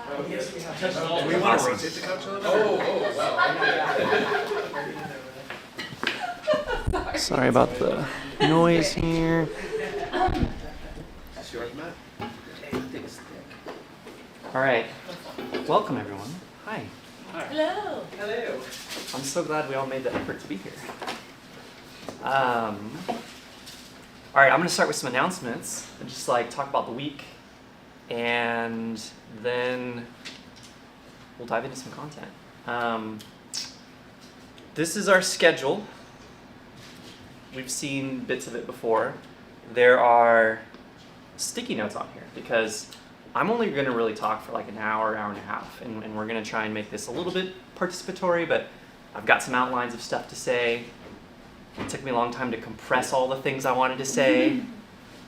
Yes, we have. Do we want to rotate the couch a little bit? wow. Sorry about the noise here. Is yours, Matt? All right, welcome everyone. Hi. Hello. Hello. I'm so glad we all made the effort to be here. All right, I'm going to start with some announcements and just like talk about the week, and then we'll dive into some content. This is our schedule. We've seen bits of it before. There are sticky notes on here because I'm only going to really talk for like an hour, hour and a half, and we're going to try and make this a little bit participatory, but I've got some outlines of stuff to say. It took me a long time to compress all the things I wanted to say,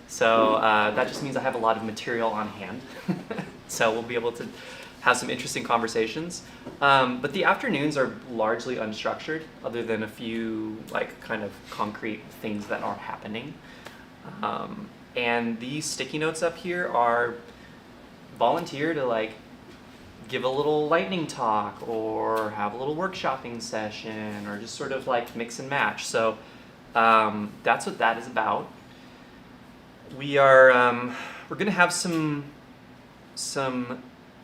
so that just means I have a lot of material on hand. So we'll be able to have some interesting conversations. But the afternoons are largely unstructured, other than a few like kind of concrete things that are happening. And these sticky notes up here are volunteer to like give a little lightning talk or have a little workshopping session or just sort of like mix and match. So that's what that is about. We are we're gonna have some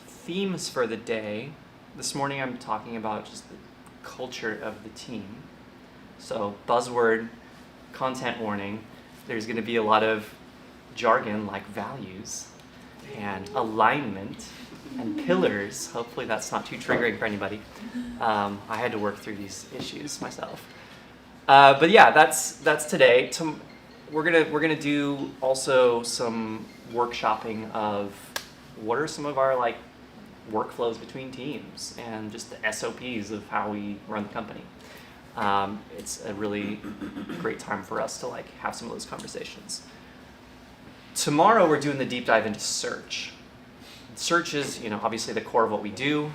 themes for the day. This morning I'm talking about just the culture of the team. So buzzword, content warning, there's gonna be a lot of jargon like values and alignment and pillars. Hopefully that's not too triggering for anybody. I had to work through these issues myself. But yeah, that's today. We're gonna do also some workshopping of what are some of our like workflows between teams and just the SOPs of how we run the company. It's a really great time for us to like have some of those conversations. Tomorrow we're doing the deep dive into search. Search is, obviously the core of what we do,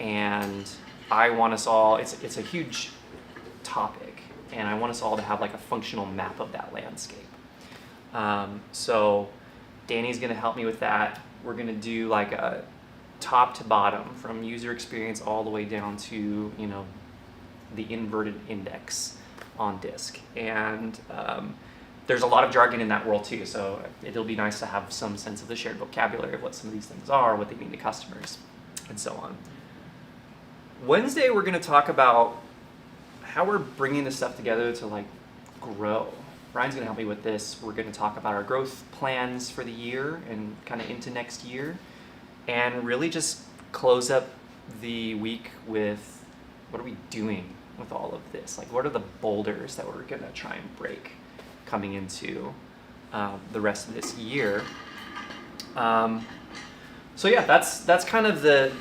and I want us all, it's a huge topic, and I want us all to have like a functional map of that landscape. So Danny's gonna help me with that. We're gonna do like a top to bottom, from user experience all the way down to, the inverted index on disk. And there's a lot of jargon in that world too, so it'll be nice to have some sense of the shared vocabulary of what some of these things are, what they mean to customers, and so on. Wednesday, we're gonna talk about how we're bringing this stuff together to like grow. Brian's gonna help me with this. We're gonna talk about our growth plans for the year and kind of into next year, and really just close up the week with what are we doing with all of this? Like, what are the boulders that we're gonna try and break coming into the rest of this year. So yeah, that's kind of the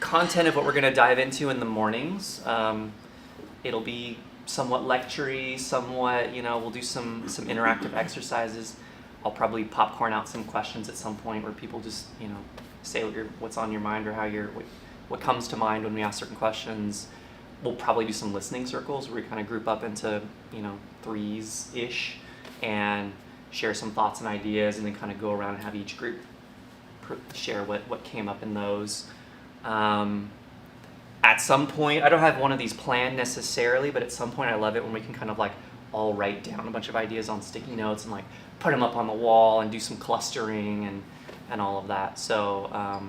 content of what we're going to dive into in the mornings. It'll be somewhat lecture-y, somewhat, we'll do some interactive exercises. I'll probably popcorn out some questions at some point where people just, say what's on your mind or what comes to mind when we ask certain questions. We'll probably do some listening circles where we kind of group up into, threes-ish and share some thoughts and ideas, and then kind of go around and have each group share what came up in those. At some point, I don't have one of these planned necessarily, but at some point I love it when we can kind of like all write down a bunch of ideas on sticky notes and like put them up on the wall and do some clustering and all of that. So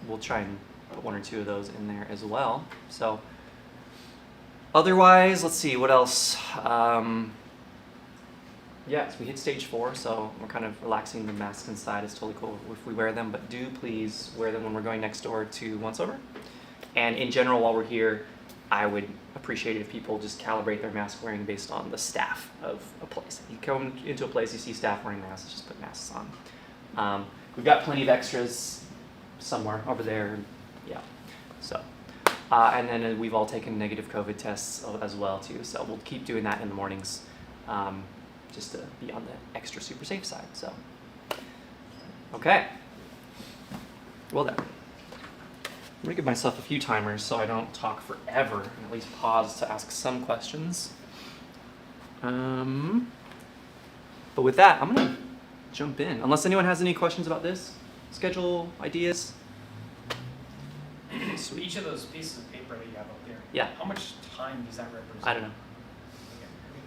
we'll try and put one or two of those in there as well. So otherwise, let's see, what else? So we hit stage 4, so we're kind of relaxing. The masks inside is totally cool if we wear them, but do please wear them when we're going next door to Once Over. And in general, while we're here, I would appreciate it if people just calibrate their mask wearing based on the staff of a place. If you come into a place, you see staff wearing masks, just put masks on. We've got plenty of extras somewhere over there, yeah. So. And then we've all taken negative COVID tests as well too, so we'll keep doing that in the mornings, just to be on the extra super safe side. So, okay. Well then, I'm gonna give myself a few timers so I don't talk forever, and at least pause to ask some questions. But with that, I'm gonna jump in. Unless anyone has any questions about this, schedule, ideas. sweet. Each of those pieces of paper that you have up there. Yeah. How much time does that represent? I don't know.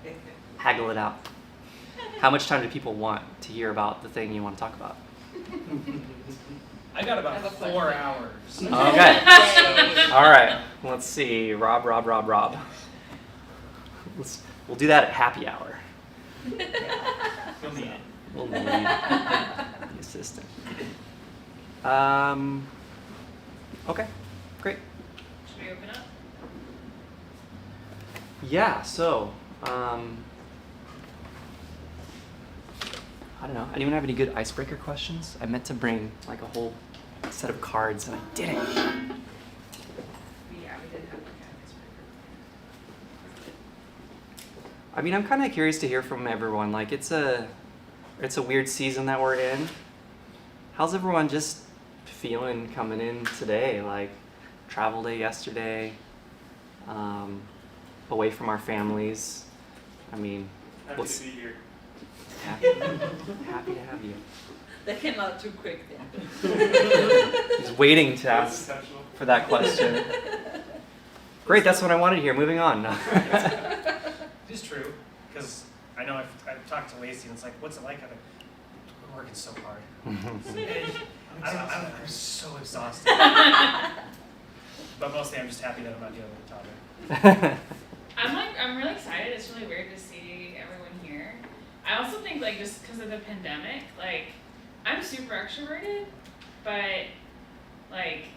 Okay. Haggle it out. How much time do people want to hear about the thing you want to talk about? I got I about have a 4 question. hours. Okay. All right. Let's see. Rob. We'll do that at happy hour. You'll need it. We'll need the assistant. Okay. Great. Should we open up? Yeah. So, I don't know. Anyone have any good icebreaker questions? I meant to bring like a whole set of cards and I didn't. Yeah, we did have I mean, I'm kind of curious to hear from everyone. Like, it's a weird season that we're in. How's everyone just feeling coming in today? Like, travel day yesterday, away from our families. I mean, Happy to be here. happy to have you. That came out too quick then. He's waiting to ask for that question. Great, that's what I wanted to hear. Moving on. It is true, because I know I've talked to Lacey and it's like, what's it like? We're working so hard. And I'm so exhausted. But mostly I'm just happy that I'm not dealing with a toddler. I'm really excited. It's really weird to see everyone here. I also think like just because of the pandemic, like I'm super extroverted, but like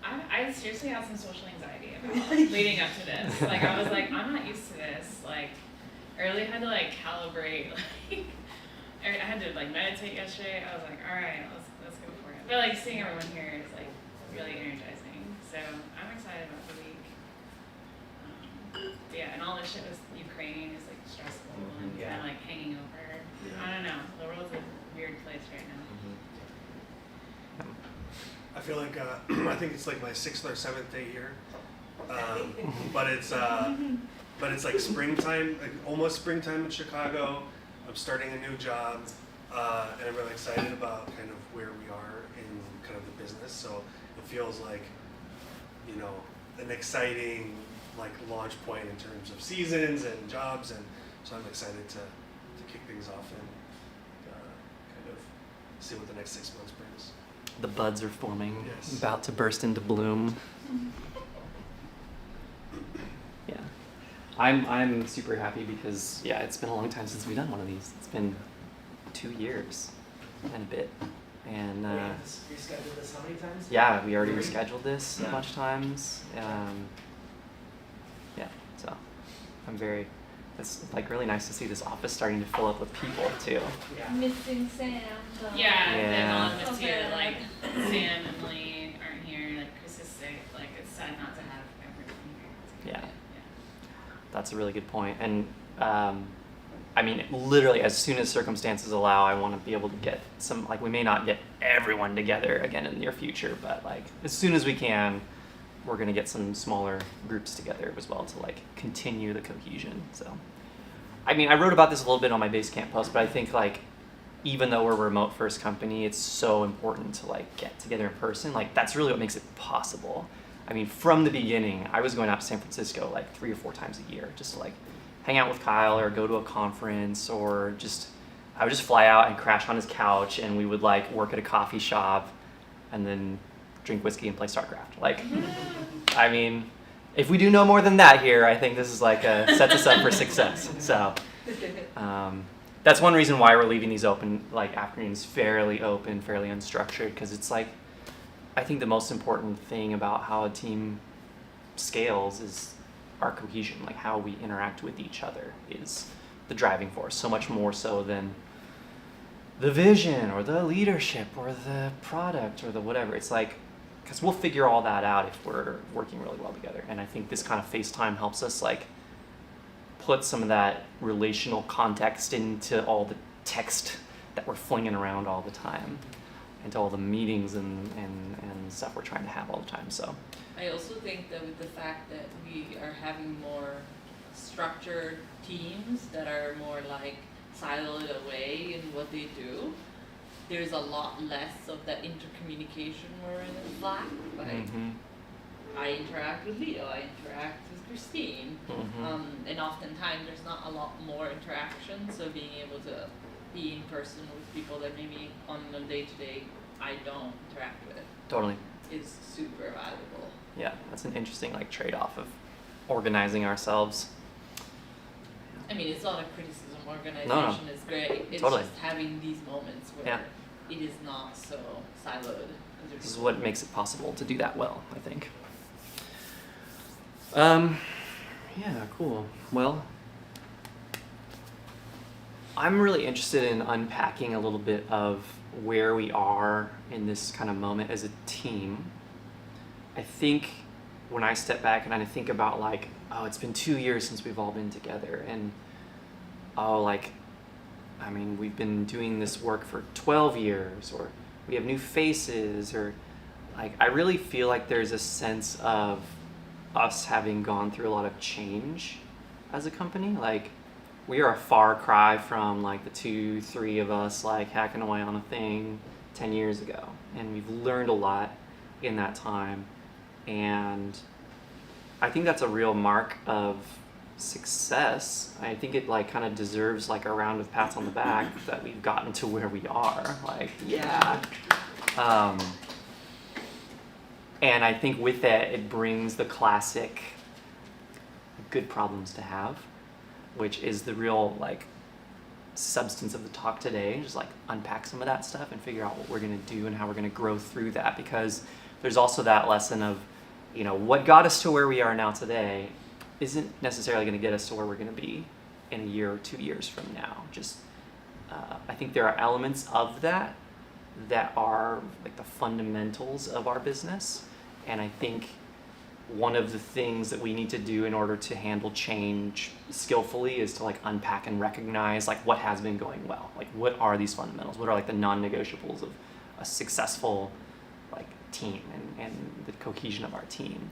I seriously had some social anxiety about leading up to this. Like I was like, I'm not used to this. Like I really had to like calibrate. Like I had to like meditate yesterday. I was like, all right, let's go for it. But like seeing everyone here is like really energizing. So I'm excited about the week. Yeah, and all this shit with Ukraine is like stressful and kind of like hanging over. I don't know. The world's a weird place right now. I feel like I think it's like my 6th or 7th day here, but it's like springtime, like almost springtime in Chicago. I'm starting a new job, and I'm really excited about kind of where we are in kind of the business. So it feels like, you know, an exciting like launch point in terms of seasons and jobs, and so I'm excited to kick things off and kind of see what the next 6 months brings. The buds are forming, Yes. about to burst into bloom. Yeah, I'm super happy because it's been a long time since we've done one of these. It's been 2 years and a bit, and rescheduled this how many times? yeah, we already rescheduled this a bunch of times. So it's like really nice to see this office starting to fill up with people too. Yeah. Missing Sam. Though. Yeah, Yeah. then all of us Okay. here, like Sam and Lee aren't here, like Chris is sick, like it's sad not to have everyone here. It's Yeah. good. That's a really good point. And I mean, literally, as soon as circumstances allow, I want to be able to get some, like, we may not get everyone together again in the near future, but like, as soon as we can, we're going to get some smaller groups together as well to like continue the cohesion. So, I mean, I wrote about this a little bit on my Basecamp post, but I think like, even though we're a remote first company, it's so important to like get together in person. Like, that's really what makes it possible. I mean, from the beginning, I was going out to San Francisco like 3 or 4 times a year just to like hang out with Kyle or go to a conference, or I would just fly out and crash on his couch and we would like work at a coffee shop and then drink whiskey and play StarCraft. Like, I mean, if we do no more than that here, I think this is like sets us up for success. So that's one reason why we're leaving these open, like afternoons fairly open, fairly unstructured, because it's like, I think the most important thing about how a team scales is our cohesion, like how we interact with each other is the driving force, so much more so than the vision or the leadership or the product or the whatever. It's like, because we'll figure all that out if we're working really well together. And I think this kind of FaceTime helps us like put some of that relational context into all the text that we're flinging around all the time, into all the meetings and stuff we're trying to have all the time. So I also think that with the fact that we are having more structured teams that are more like siloed away in what they do, there's a lot less of that intercommunication where in Slack. Like I interact with Leo, I interact with Christine, Mhm. and oftentimes there's not a lot more interaction, so being able to be in person with people that maybe on a day-to-day I don't interact with Totally. is super valuable. Yeah, that's an interesting like trade-off of organizing ourselves. I mean, it's not a criticism, organization is great, it's Totally. just having these moments where Yeah. it is not so siloed. This is what makes it possible to do that well, I think. Yeah, cool. Well, I'm really interested in unpacking a little bit of where we are in this kind of moment as a team. I think when I step back and I think about like, oh, it's been 2 years since we've all been together, and oh, like, I mean, we've been doing this work for 12 years, or we have new faces, or like, I really feel like there's a sense of us having gone through a lot of change as a company. Like, we are a far cry from like the 2-3 of us like hacking away on a thing 10 years ago, and we've learned a lot in that time, and I think that's a real mark of success. I think it like kind of deserves like a round of pats on the back that we've gotten to where we are. Like, yeah. And I think with that, it brings the classic good problems to have, which is the real like substance of the talk today. Just like unpack some of that stuff and figure out what we're going to do and how we're going to grow through that, because there's also that lesson of, you know, what got us to where we are now today isn't necessarily going to get us to where we're going to be in a year or 2 years from now. Just I think there are elements of that that are like the fundamentals of our business, and I think one of the things that we need to do in order to handle change skillfully is to like unpack and recognize like what has been going well. Like, what are these fundamentals? What are like the non-negotiables of a successful like team and the cohesion of our team?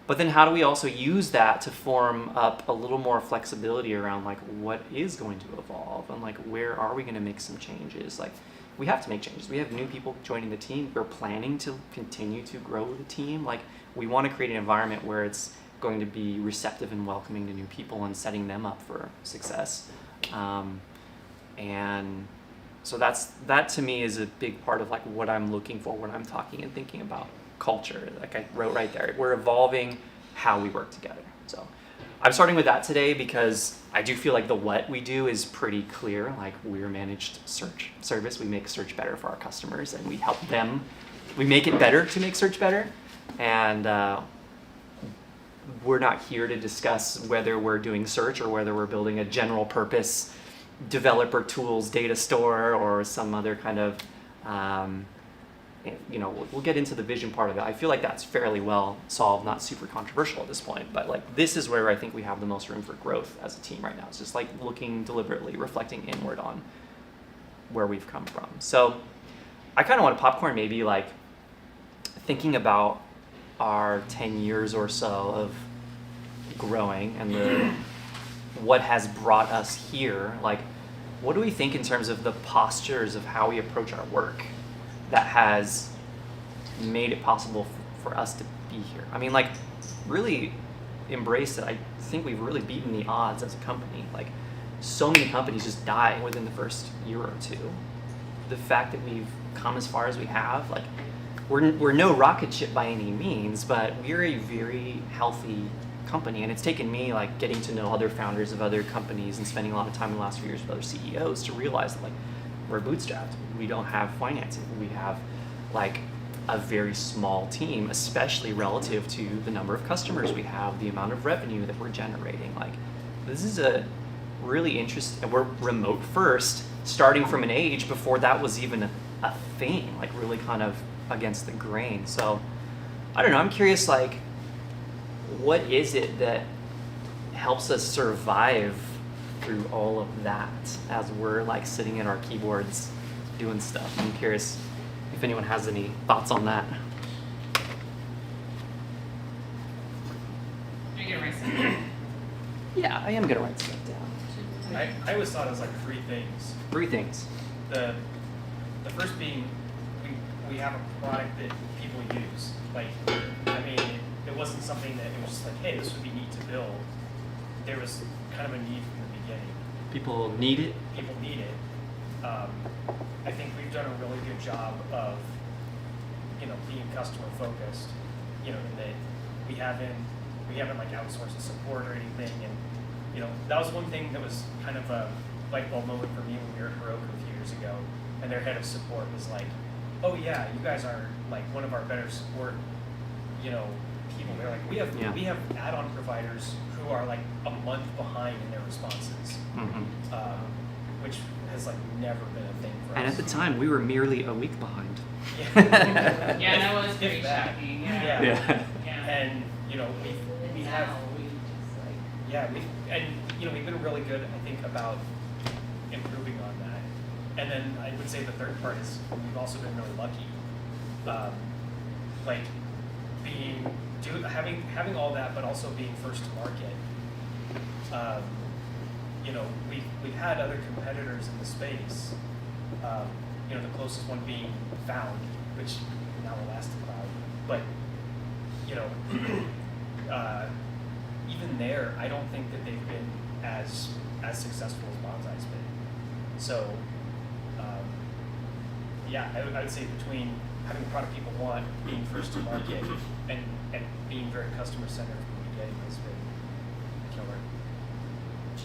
But then how do we also use that to form up a little more flexibility around like what is going to evolve, and like where are we going to make some changes? Like, we have to make changes. We have new people joining the team. We're planning to continue to grow the team. Like, we want to create an environment where it's going to be receptive and welcoming to new people and setting them up for success. And so that to me is a big part of like what I'm looking for when I'm talking and thinking about culture. Like I wrote right there, we're evolving how we work together. So I'm starting with that today because I do feel like the what we do is pretty clear. Like, we're a managed search service. We make search better for our customers, and we help them. We make it better to make search better. And we're not here to discuss whether we're doing search or whether we're building a general purpose developer tools data store or some other kind of, we'll get into the vision part of it. I feel like that's fairly well solved, not super controversial at this point, but like, this is where I think we have the most room for growth as a team right now. It's just like looking deliberately, reflecting inward on where we've come from. So I kind of want to popcorn maybe like thinking about our 10 years or so of growing and what has brought us here. Like, what do we think in terms of the postures of how we approach our work that has made it possible for us to be here? I mean, like, really embrace it. I think we've really beaten the odds as a company. Like, so many companies just die within the first year or two. The fact that we've come as far as we have, like, we're no rocket ship by any means, but we're a very healthy company. And it's taken me like getting to know other founders of other companies and spending a lot of time in the last few years with other CEOs to realize that like, we're bootstrapped. We don't have financing. We have like a very small team, especially relative to the number of customers we have, the amount of revenue that we're generating. Like, this is a really interesting, we're remote first, starting from an age before that was even a thing, like really kind of against the grain. So I don't know, I'm curious, like, what is it that helps us survive through all of that as we're like sitting at our keyboards doing stuff? I'm curious if anyone has any thoughts on that. Are you gonna write something? Yeah, I am gonna write stuff down. I always thought it was like three things. Three things. The first being we have a product that people use. Like, wasn't something that it was just like, hey, this would be neat to build. There was kind of a need from the beginning. People need it. People need it. I think we've done a really good job of, being customer focused. In that we haven't like outsourced the support or anything, and that was one thing that was kind of a light bulb moment for me when we were at Heroku a few years ago, and their head of support was like, "Oh yeah, you guys are like one of our better support, people." They're like, we have add-on providers who are like a month behind in their responses, which has like never been a thing for us. And at the time, we were merely a week behind. Yeah, Yeah, that was If pretty that. shocking. Yeah. Yeah. And we have Now we just like. yeah we've been really good, I think, about improving on that. And then I would say the third part is we've also been really lucky, like having all that, but also being first to market. We've had other competitors in the space. The closest one being Found, which now Elasticloud. But even there, I don't think that they've been as successful as Bonsai's been. So I would say between having a product people want, being first to market, and being very customer centered from the beginning has been killer.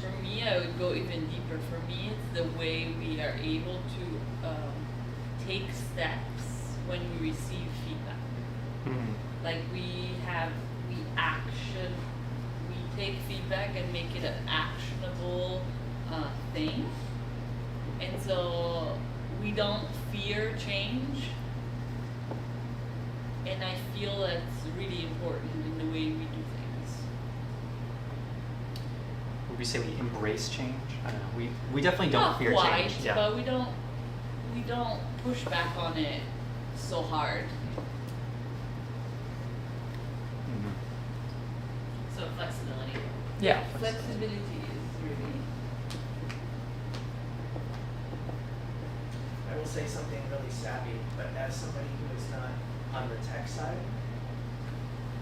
For me, I would go even deeper. For me, it's the way we are able to take steps when we receive feedback. Like we take feedback and make it an actionable thing. And so we don't fear change. And I feel that's really important in the way we do things. Would we say we embrace change? I don't know. We definitely don't Not fear quite, change. Yeah. but we don't push back on it so hard. Mhm. So flexibility. Yeah. Flexibility is really. I will say something really savvy, but as somebody who is not on the tech side,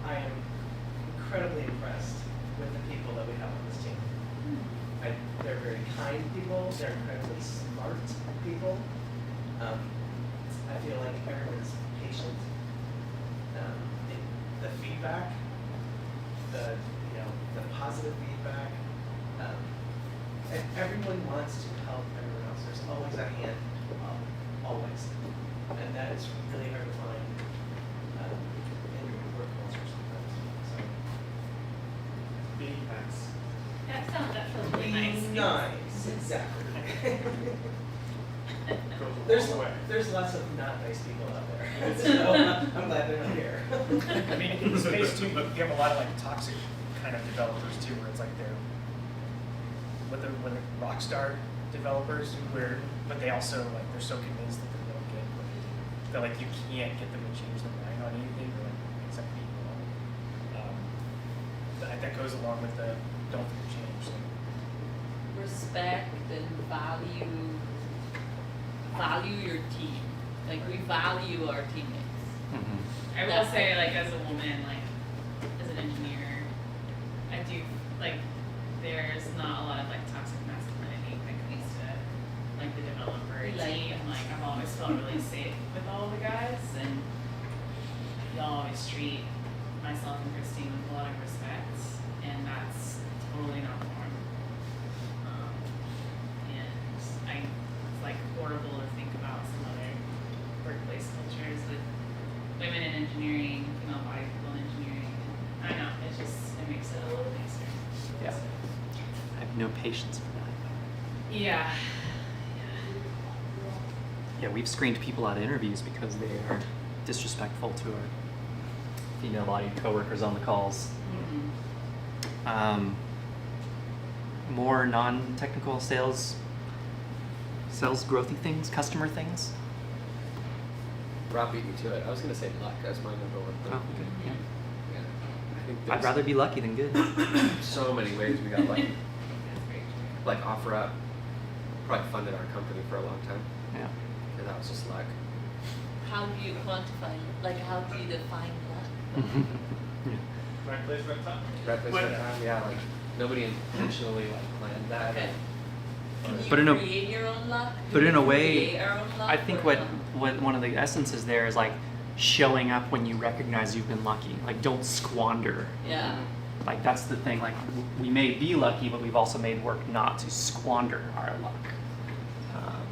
I am incredibly impressed with the people that we have on this team. They're very kind people, they're incredibly smart people. I feel like everyone's patient. The feedback, the positive feedback, everyone wants to help everyone else. There's always a hand up, always, and that is really hard to find in work culture sometimes. So, Being nice. That feels really nice. nice, exactly. Goes a There's long way. there's lots of not nice people out there. So I'm glad they're not here. I mean, in the space too, you have a lot of like toxic kind of developers too, where it's like they're when the rock star developers, but they also like they're so convinced that they don't get what they do. That like you can't get them to change their mind on anything or like accept people. That goes along with the don't fear change. Like, Respect and value your team. Like we value our teammates. Mhm. I will say, like, as a woman, like, as an engineer, I do, like, there's not a lot of, like, toxic masculinity that comes to, like, the developer We like team. that. Like, I've always felt really safe with all the guys, and y'all always treat myself and Christine with a lot of respect, and that's totally not the norm. And it's, like, horrible to think about some other workplace cultures with women in engineering, female body people in engineering. I don't know, it makes it a little nicer. Yeah. I have no patience for that. Yeah. Yeah, we've screened people out of interviews because they are disrespectful to our female-bodied coworkers on the calls. Mm-hmm. More non-technical sales growthy things, customer things. Rob beat me to it. I was gonna say luck as my number one thing. Oh, okay. Yeah. Yeah. I think I'd there's rather be lucky than good. so many ways we got lucky. That's very true. Like OfferUp probably funded our company for a long time, Yeah. and that was just luck. How do you quantify it? Like how do you define that? Right place, right time. Right place, But- right time. Yeah, like nobody intentionally like planned that. Okay. Can you But in a- create your own luck? but Do in a we way, create our own luck I think or what no? one of the essences there is like showing up when you recognize you've been lucky. Like don't squander. Yeah. Like that's the thing. Like we may be lucky, but we've also made work not to squander our luck.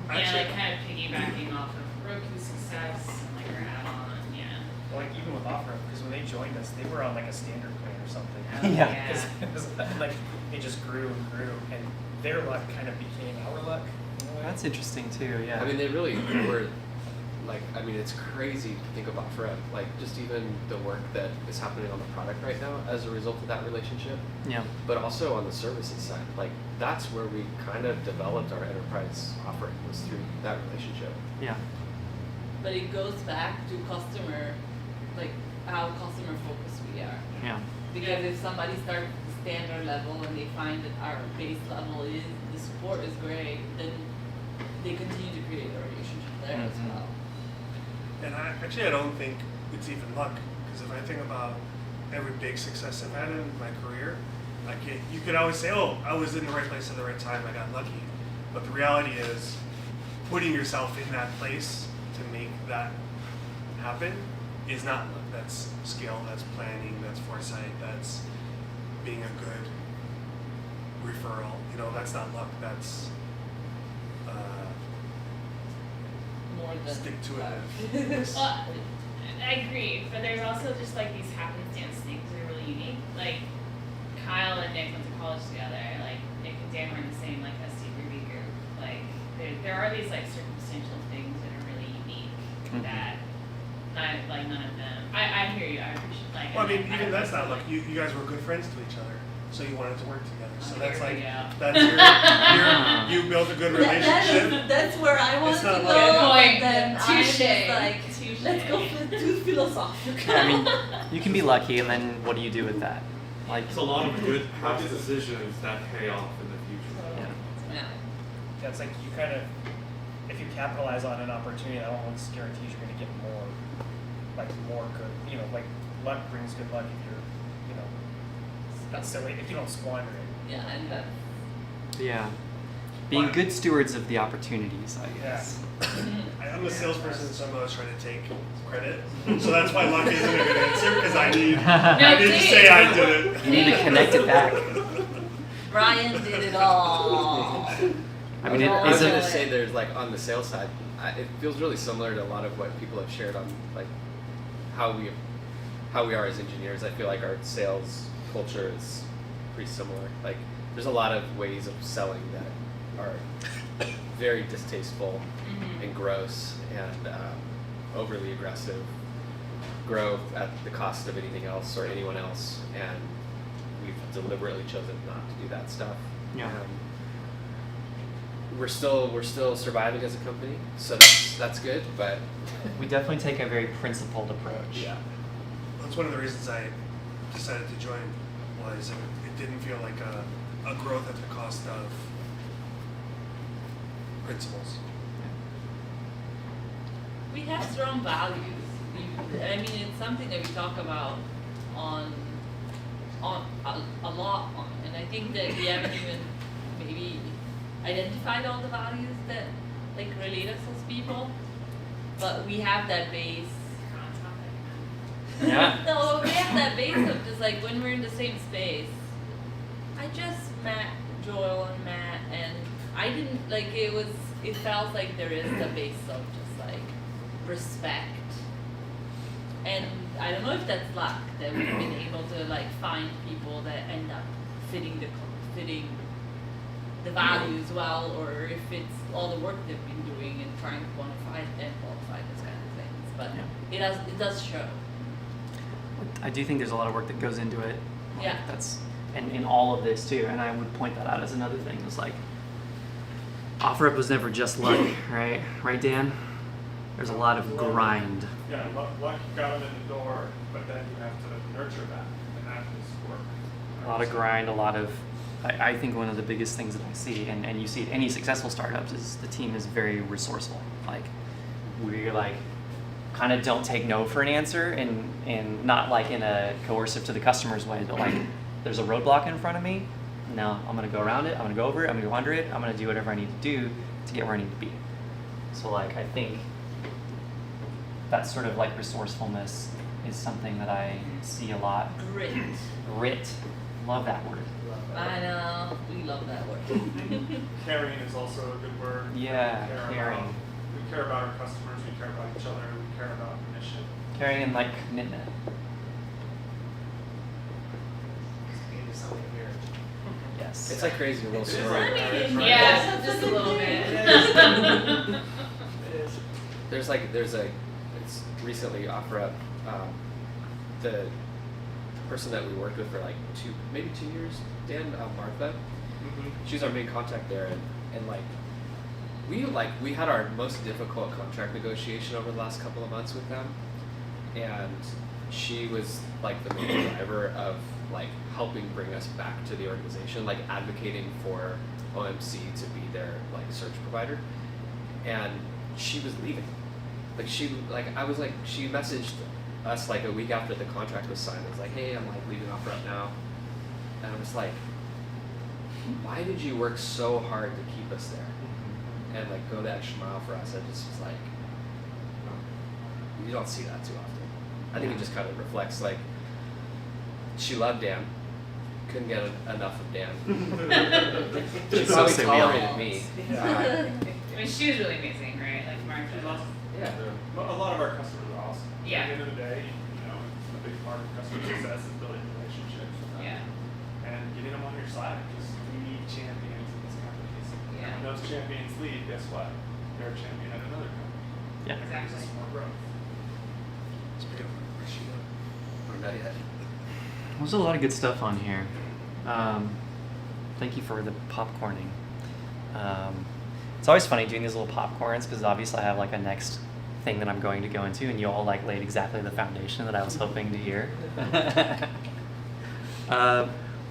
Yeah, Actually- like kind of piggybacking off of Roku's success and like our add-on. Yeah. Like even with OfferUp, because when they joined us, they were on like a standard plan or something. Yeah. Because it was like they just grew and grew, and their luck kind of became our luck. In a way. That's interesting too. Yeah. I mean, they really were, like, I mean, it's crazy to think about forever. Like, just even the work that is happening on the product right now as a result of that relationship, yeah. but also on the services side. Like, that's where we kind of developed our enterprise offering, was through that relationship. Yeah. But it goes back to customer, like how customer focused we are. Yeah. Because if somebody starts at the standard level and they find that our base level is, the support is great, then they continue to create a relationship there as Mhm. well. And I don't think it's even luck, because if I think about every big success I've had in my career, you could always say, oh, I was in the right place at the right time, I got lucky. But the reality is, putting yourself in that place to make that happen is not luck. That's skill, that's planning, that's foresight, that's being a good referral. You know, that's not luck, that's More than stick to luck. it. Well, I agree, but there's also just like these happenstance things that are really unique. Like Kyle and Nick went to college together. Like Nick and Dan were in the same like SC3B group. Like there are these like circumstantial things that are really unique Mhm. that none of them. I hear you. I appreciate like. Well, I mean, even that's not luck. You guys were good friends to each other, so you wanted to work together. So that's Here we like, go. that's you built a good relationship. That's where I wanted It's to not go, luck. Good but point. then I was Touche. like, Touche. let's go too philosophical. I mean, you can be lucky, and then what do you do with that? Like. It's a lot of good happy decisions that pay off in the future. Yeah. Yeah. Yeah, it's like you kind of, if you capitalize on an opportunity, that almost guarantees you're going to get more, like more good. You know, like luck brings good luck if you're, you know, not silly if you don't squander it. Yeah, and that's Yeah. Being good stewards of the opportunities, I guess. I'm a salesperson, so I'm always trying to take credit. So that's why luck isn't a good answer, because I need to please. say I did it. You need to connect it back. Brian did it all. I mean, I was is gonna it? say there's like on the sales side, it feels really similar to a lot of what people have shared on like how we are as engineers. I feel like our sales culture is pretty similar. Like there's a lot of ways of selling that are very distasteful and gross and overly aggressive, grow at the cost of anything else or anyone else, and we've deliberately chosen not to do that stuff. Yeah. We're still surviving as a company, so that's good. But We definitely take a very principled approach. yeah, That's one of the reasons I decided to join, was it didn't feel like a growth at the cost of principles. We have strong values. I mean, it's something that we talk about on a lot on, and I think that we haven't even maybe identified all the values that like relate us as people, but we have that base. Yeah. No, we have that base of just like when we're in the same space. I just met Joel and Matt, and I didn't like it felt like there is a base of just like respect. And I don't know if that's luck that we've been able to like find people that end up fitting the values well, or if it's all the work they've been doing and trying to quantify and qualify those kind of things. But it does show. I do think there's a lot of work that goes into it. Yeah. That's and in all of this too, and I would point that out as another thing. It's like OfferUp was never just luck, right? Right, Dan? There's a lot of grind. Yeah, luck got them in the door, but then you have to nurture that, and that is work. A lot of grind, a lot of. I think one of the biggest things that I see, and you see at any successful startups, is the team is very resourceful. Like we're like kind of don't take no for an answer, and not like in a coercive to the customer's way, but like there's a roadblock in front of me. No, I'm gonna go around it. I'm gonna go over it. I'm gonna go under it. I'm gonna do whatever I need to do to get where I need to be. So like I think that sort of like resourcefulness is something that I see a lot. Grit. Grit, love that word. I know. We love that word. Caring is also a good word. Yeah, We caring. We care about our customers, we care about each other, we care about the mission. Caring and like commitment. Maybe something here. Yes. It's like crazy little It is story. like marriage, right? Yeah, just a little bit. It is. It's recently offer up the person that we worked with for like maybe 2 years, Dan, Martha. Mhm. She was our main contact there, and we had our most difficult contract negotiation over the last couple of months with them, and she was like the main driver of like helping bring us back to the organization, like advocating for OMC to be their like search provider, and she was leaving. She messaged us like a week after the contract was signed. It was like, hey, I'm like leaving OfferUp now, and I was like, why did you work so hard to keep us there and like go the extra mile for us? I just was like, you don't see that too often. I think it just kind of reflects like she loved Dan, couldn't get enough of Dan. She She's so probably say we all. tolerated me. I mean, she was really amazing, right? Like Martha. She's awesome. Yeah. A lot of our customers are awesome. Yeah. At the end of the day, a big part of customer success is building relationships with them. Yeah. And getting them on your side. Because we need champions in these companies. Yeah. And when those champions leave, guess what? They're a champion at another company. Yeah. It gives us more growth. Or not yet. There's a lot of good stuff on here. Thank you for the popcorning. It's always funny doing these little popcorns because obviously I have like a next thing that I'm going to go into, and you all like laid exactly the foundation that I was hoping to hear.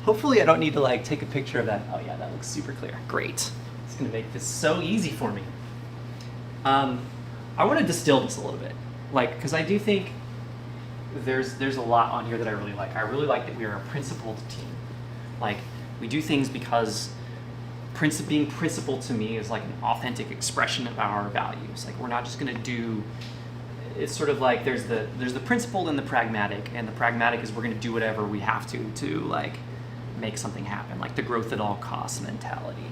Hopefully I don't need to like take a picture of that. Oh yeah, that looks super clear. Great. It's gonna make this so easy for me. I want to distill this a little bit, like because I do think there's a lot on here that I really like. I really like that we are a principled team. Like we do things because being principled to me is like an authentic expression of our values. Like we're not just gonna do. It's sort of like there's the principled and the pragmatic, and the pragmatic is we're gonna do whatever we have to like make something happen, like the growth at all costs mentality.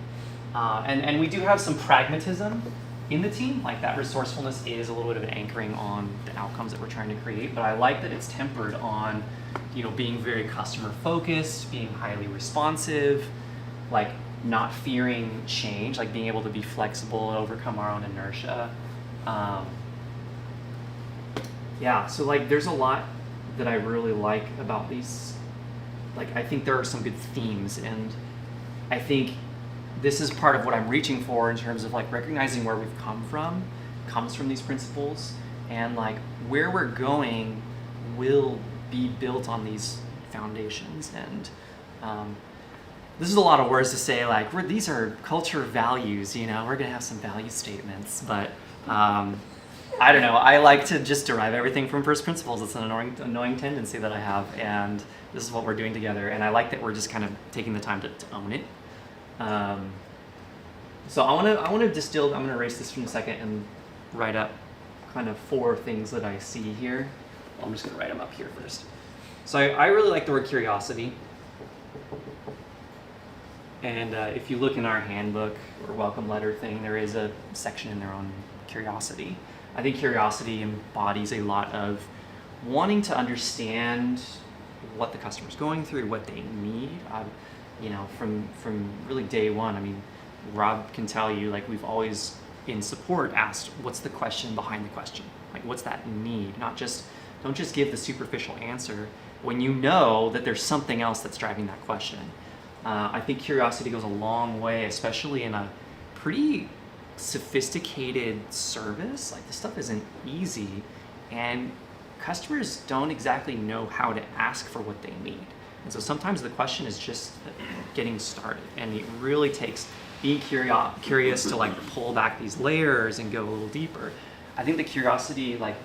And we do have some pragmatism in the team, like that resourcefulness is a little bit of an anchoring on the outcomes that we're trying to create, but I like that it's tempered on, being very customer focused, being highly responsive, like not fearing change, like being able to be flexible and overcome our own inertia. Yeah, so like there's a lot that I really like about these. Like I think there are some good themes, and I think this is part of what I'm reaching for in terms of like recognizing where we've come from, comes from these principles, and like where we're going will be built on these foundations. And this is a lot of words to say, like these are culture values, we're gonna have some value statements, but I don't know, I like to just derive everything from first principles. It's an annoying tendency that I have, and this is what we're doing together, and I like that we're just kind of taking the time to own it. So I want to distill. I'm going to erase this for a second and write up kind of 4 things that I see here. Well, I'm just going to write them up here first. So I really like the word curiosity. And if you look in our handbook or welcome letter thing, there is a section in there on curiosity. I think curiosity embodies a lot of wanting to understand what the customer's going through, what they need. From really day one, I mean, Rob can tell you, like, we've always in support asked, what's the question behind the question? Like, what's that need? Don't just give the superficial answer when you know that there's something else that's driving that question. I think curiosity goes a long way, especially in a pretty sophisticated service. Like, this stuff isn't easy, and customers don't exactly know how to ask for what they need. And so sometimes the question is just getting started, and it really takes being curious to like pull back these layers and go a little deeper. I think the curiosity, like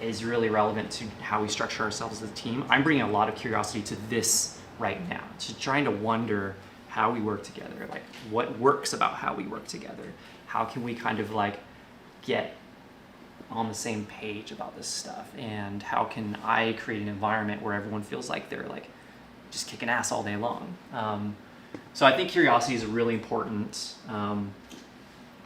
is really relevant to how we structure ourselves as a team. I'm bringing a lot of curiosity to this right now, to trying to wonder how we work together, like what works about how we work together. How can we kind of like get on the same page about this stuff, and how can I create an environment where everyone feels like they're like just kicking ass all day long. So I think curiosity is really important, and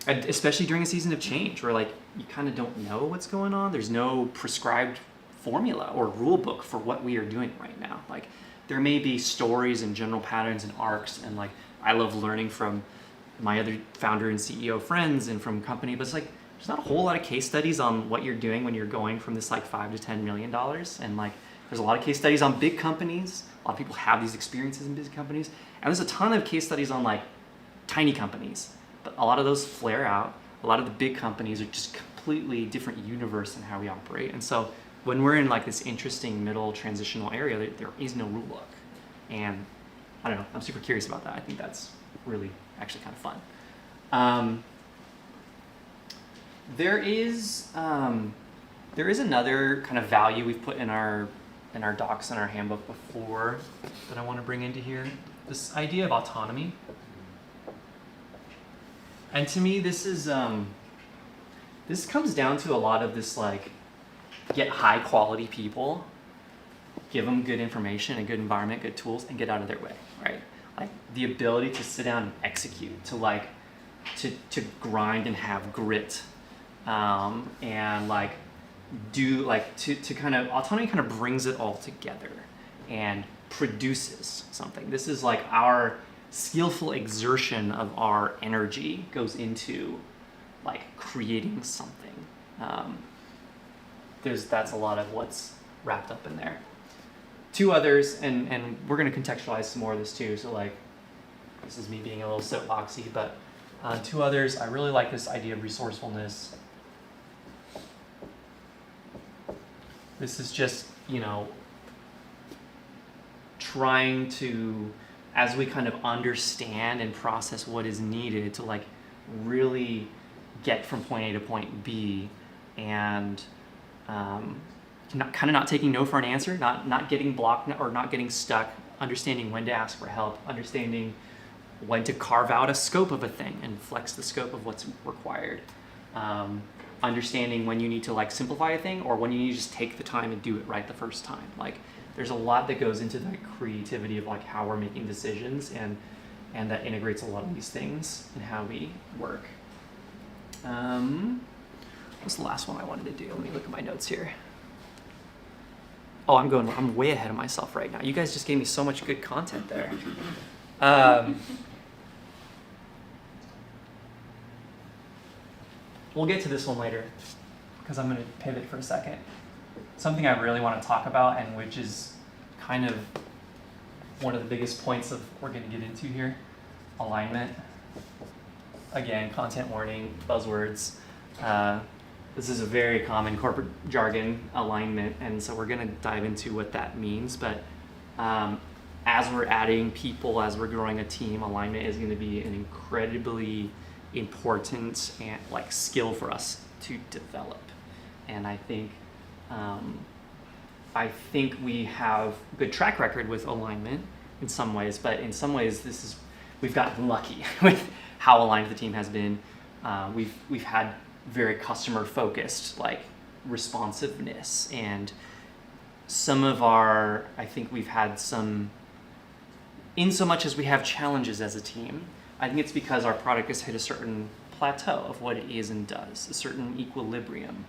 especially during a season of change where like you kind of don't know what's going on. There's no prescribed formula or rule book for what we are doing right now. Like there may be stories and general patterns and arcs, and like I love learning from my other founder and CEO friends and from company, but it's like there's not a whole lot of case studies on what you're doing when you're going from this like $5 to $10 million. And like there's a lot of case studies on big companies. A lot of people have these experiences in big companies, and there's a ton of case studies on like tiny companies, but a lot of those flare out. A lot of the big companies are just completely different universe in how we operate. And so when we're in like this interesting middle transitional area, there is no rule book. And I don't know, I'm super curious about that. I think that's really actually kind of fun. There is another kind of value we've put in our docs and our handbook before that I want to bring into here. This idea of autonomy. And to me, this is this comes down to a lot of this like get high quality people, give them good information, a good environment, good tools, and get out of their way, right? Like the ability to sit down and execute, to grind and have grit, and like do like to kind of autonomy kind of brings it all together and produces something. This is like our skillful exertion of our energy goes into like creating something. That's a lot of what's wrapped up in there. Two others, and we're going to contextualize some more of this too, so like this is me being a little soapboxy, but two others, I really like this idea of resourcefulness. This is just, trying to, as we kind of understand and process what is needed to like really get from point A to point B, and not taking no for an answer, not getting blocked or not getting stuck, understanding when to ask for help, understanding when to carve out a scope of a thing and flex the scope of what's required, understanding when you need to like simplify a thing or when you need to just take the time and do it right the first time. Like there's a lot that goes into the creativity of like how we're making decisions, and that integrates a lot of these things in how we work. What's the last one I wanted to do? Let me look at my notes here. Oh, I'm way ahead of myself right now. You guys just gave me so much good content there. We'll get to this one later because I'm going to pivot for a second. Something I really want to talk about, and which is kind of one of the biggest points of we're going to get into here, alignment. Again, content warning, buzzwords. This is a very common corporate jargon, alignment, and so we're going to dive into what that means. But as we're adding people, as we're growing a team, alignment is going to be an incredibly important and like skill for us to develop. And I think we have a good track record with alignment in some ways, but in some ways we've gotten lucky with how aligned the team has been. We've had very customer focused like responsiveness, and I think we've had some, in so much as we have challenges as a team, I think it's because our product has hit a certain plateau of what it is and does, a certain equilibrium.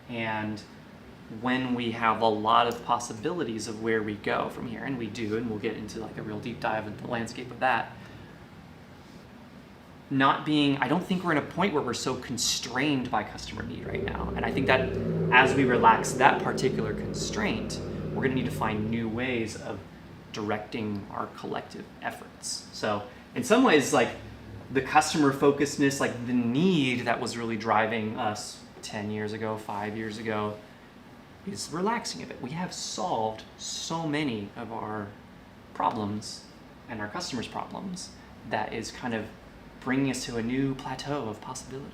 And when we have a lot of possibilities of where we go from here, and we do, and we'll get into like a real deep dive into the landscape of that, I don't think we're in a point where we're so constrained by customer need right now. And I think that as we relax that particular constraint, we're going to need to find new ways of directing our collective efforts. So in some ways, like the customer focusedness, like the need that was really driving us 10 years ago, 5 years ago, is relaxing a bit. We have solved so many of our problems and our customers' problems that is kind of bringing us to a new plateau of possibility.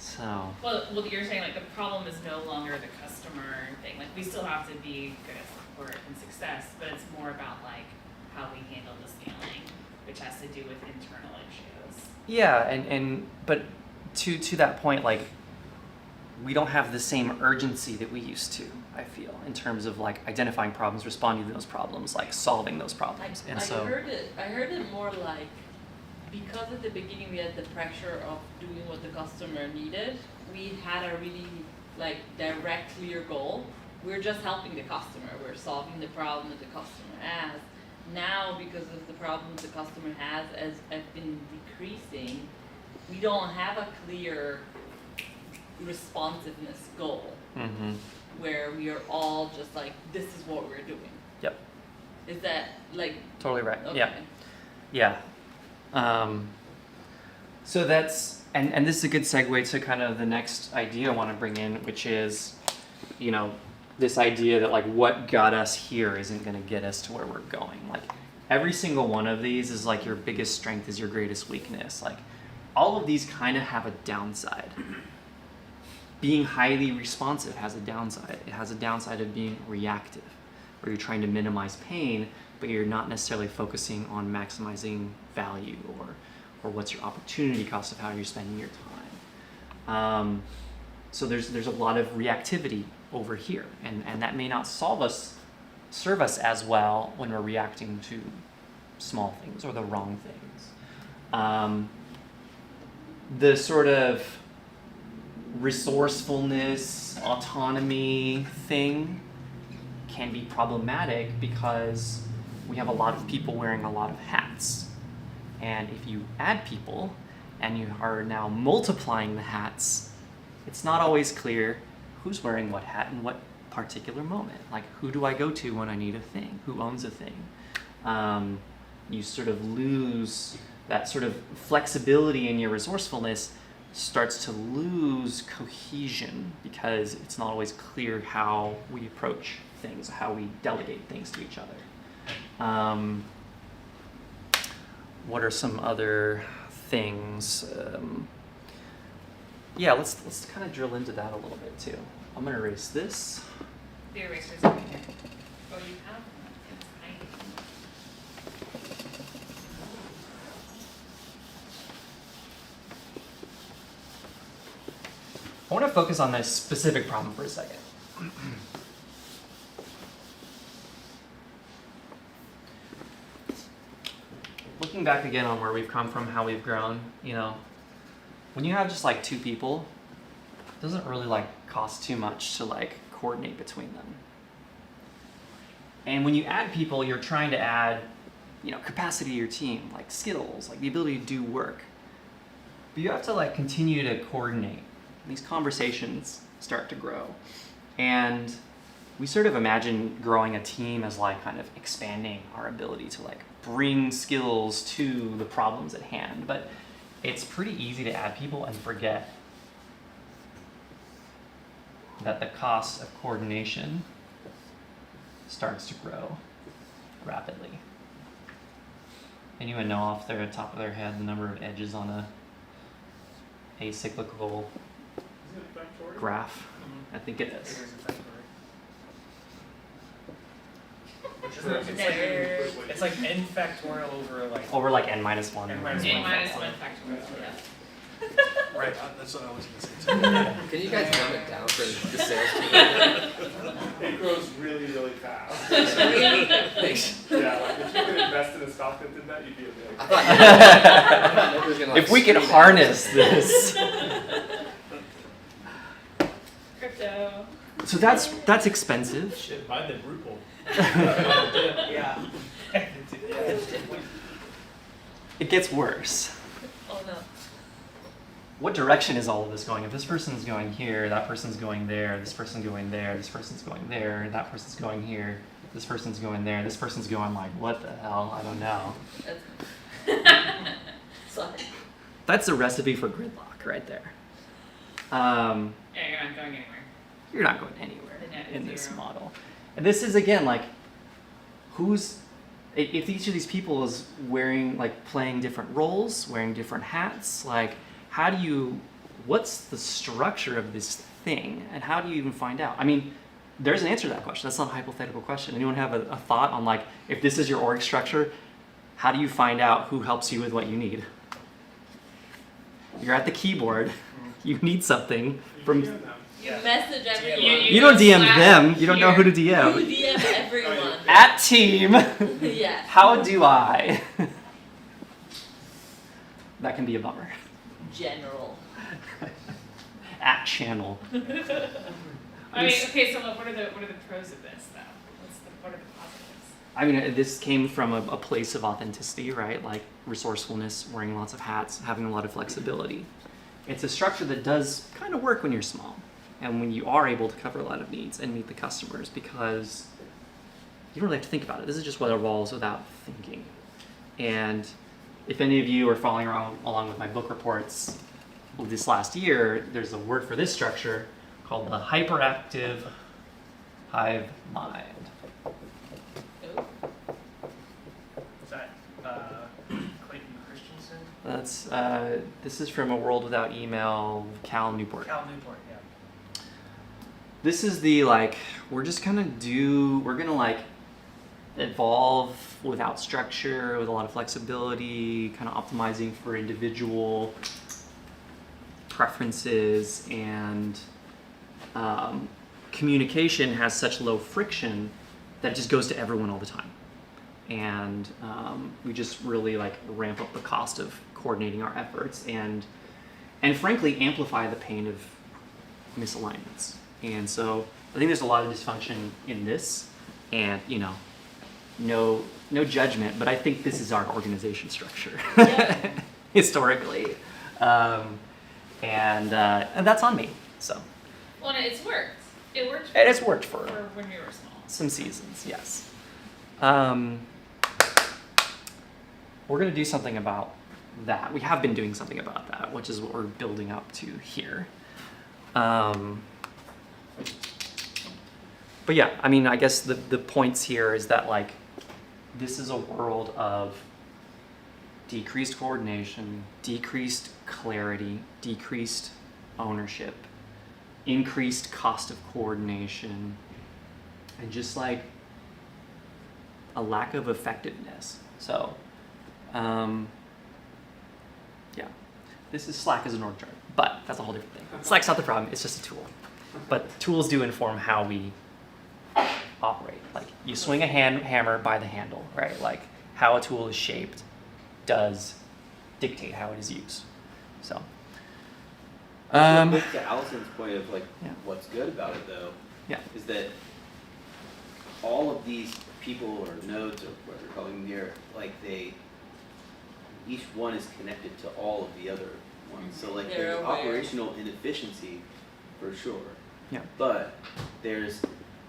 So Well, you're saying like the problem is no longer the customer thing. Like we still have to be good at support and success, but it's more about like how we handle the scaling, which has to do with internal issues. yeah, and but to that point, like we don't have the same urgency that we used to, I feel, in terms of like identifying problems, responding to those problems, like solving those problems. And I so heard it more like, because at the beginning we had the pressure of doing what the customer needed, we had a really like direct, clear goal. We're just helping the customer. We're solving the problem that the customer has. Now, because of the problems the customer has have been decreasing, we don't have a clear responsiveness goal mhm. where we are all just like, this is what we're doing. Yep. Is that like Totally right. okay? Yeah. Yeah. So that's, and this is a good segue to kind of the next idea I want to bring in, which is, this idea that like what got us here isn't going to get us to where we're going. Like every single one of these is like your biggest strength is your greatest weakness. Like all of these kind of have a downside. Being highly responsive has a downside. It has a downside of being reactive, where you're trying to minimize pain, but you're not necessarily focusing on maximizing value or what's your opportunity cost of how you're spending your time. So there's a lot of reactivity over here, and that may not serve us as well when we're reacting to small things or the wrong things. The sort of resourcefulness, autonomy thing can be problematic because we have a lot of people wearing a lot of hats. And if you add people and you are now multiplying the hats, it's not always clear who's wearing what hat in what particular moment. Like, who do I go to when I need a thing? Who owns a thing? You sort of lose that sort of flexibility in your resourcefulness, starts to lose cohesion because it's not always clear how we approach things, how we delegate things to each other. What are some other things? Let's kind of drill into that a little bit too. I'm gonna erase this. The eraser's over here. Oh, you have one. It's tiny. I want to focus on this specific problem for a second. Looking back again on where we've come from, how we've grown, when you have just like two people, it doesn't really like cost too much to like coordinate between them. And when you add people, you're trying to add, capacity to your team, like skills, like the ability to do work. But you have to like continue to coordinate. These conversations start to grow. And we sort of imagine growing a team as like kind of expanding our ability to like bring skills to the problems at hand. But it's pretty easy to add people and forget that the cost of coordination starts to grow rapidly. Anyone know off the top of their head the number of edges on a acyclical Isn't it factorial? graph? I think it is. It's like n factorial Over like n minus 1. N minus N one. minus one factorial, yeah. Right, that's what I was gonna say too. Can you guys dumb it down for the sales team? It grows really, really fast. Thanks. Yeah, like if you could invest in a stock that did that, you'd be a big. I thought Nick was gonna, like, If we could scream at harness this. Crypto. So that's expensive. Shit, buy the Drupal. Yeah. It gets worse. Oh no. What direction is all of this going? If this person's going here, that person's going there, this person's going there, this person's going there, that person's going here, this person's going there, this person's going like, what the hell? I don't know. Sorry. That's a recipe for gridlock right there. Yeah, you're not going anywhere. You're not going anywhere The net is in this zero. model. And this is again like, if each of these people is wearing, like playing different roles, wearing different hats, like how do you what's the structure of this thing, and how do you even find out? I mean, there's an answer to that question. That's not a hypothetical question. Anyone have a thought on, like, if this is your org structure, how do you find out who helps you with what you need? You're at the keyboard. You need something from. You them. You message everyone. You don't DM Slack them. You don't know who to You DM. DM everyone. At team. Yeah. How do I? That can be a bummer. General. At channel. I mean, okay, so like, what are the pros of this though? What are the positives? I mean, this came from a place of authenticity, right? Like resourcefulness, wearing lots of hats, having a lot of flexibility. It's a structure that does kind of work when you're small and when you are able to cover a lot of needs and meet the customers, because you don't really have to think about it. This is just what evolves without thinking. And if any of you are following along with my book reports this last year, there's a word for this structure called the hyperactive hive mind. Oh. Is that Clayton Christensen? That's this is from A World Without Email, Cal Newport. Cal Newport, yeah. This is the, like, we're gonna like evolve without structure, with a lot of flexibility, kind of optimizing for individual preferences, and communication has such low friction that it just goes to everyone all the time. And we just really like ramp up the cost of coordinating our efforts and frankly amplify the pain of misalignments. And so I think there's a lot of dysfunction in this, and no judgment, but I think this is our organization structure historically, and that's on me. So. Well, and it's worked. It worked. And it's worked for when we were small. some seasons, yes. We're going to do something about that. We have been doing something about that, which is what we're building up to here. But yeah, I mean, I guess the points here is that, like, this is a world of decreased coordination, decreased clarity, decreased ownership, increased cost of coordination, and just like a lack of effectiveness. So, yeah, this is Slack as an org chart, but that's a whole different thing. Slack's not the problem, it's just a tool. But tools do inform how we operate. Like, you swing a hammer by the handle, right? Like, how a tool is shaped does dictate how it is used. So, Back to Allison's point of like Yeah. what's good about it though, yeah. is that all of these people or nodes or what they're calling them here, like each one is connected to all of the other ones. So like They're there's aware. operational inefficiency for sure. Yeah. But there's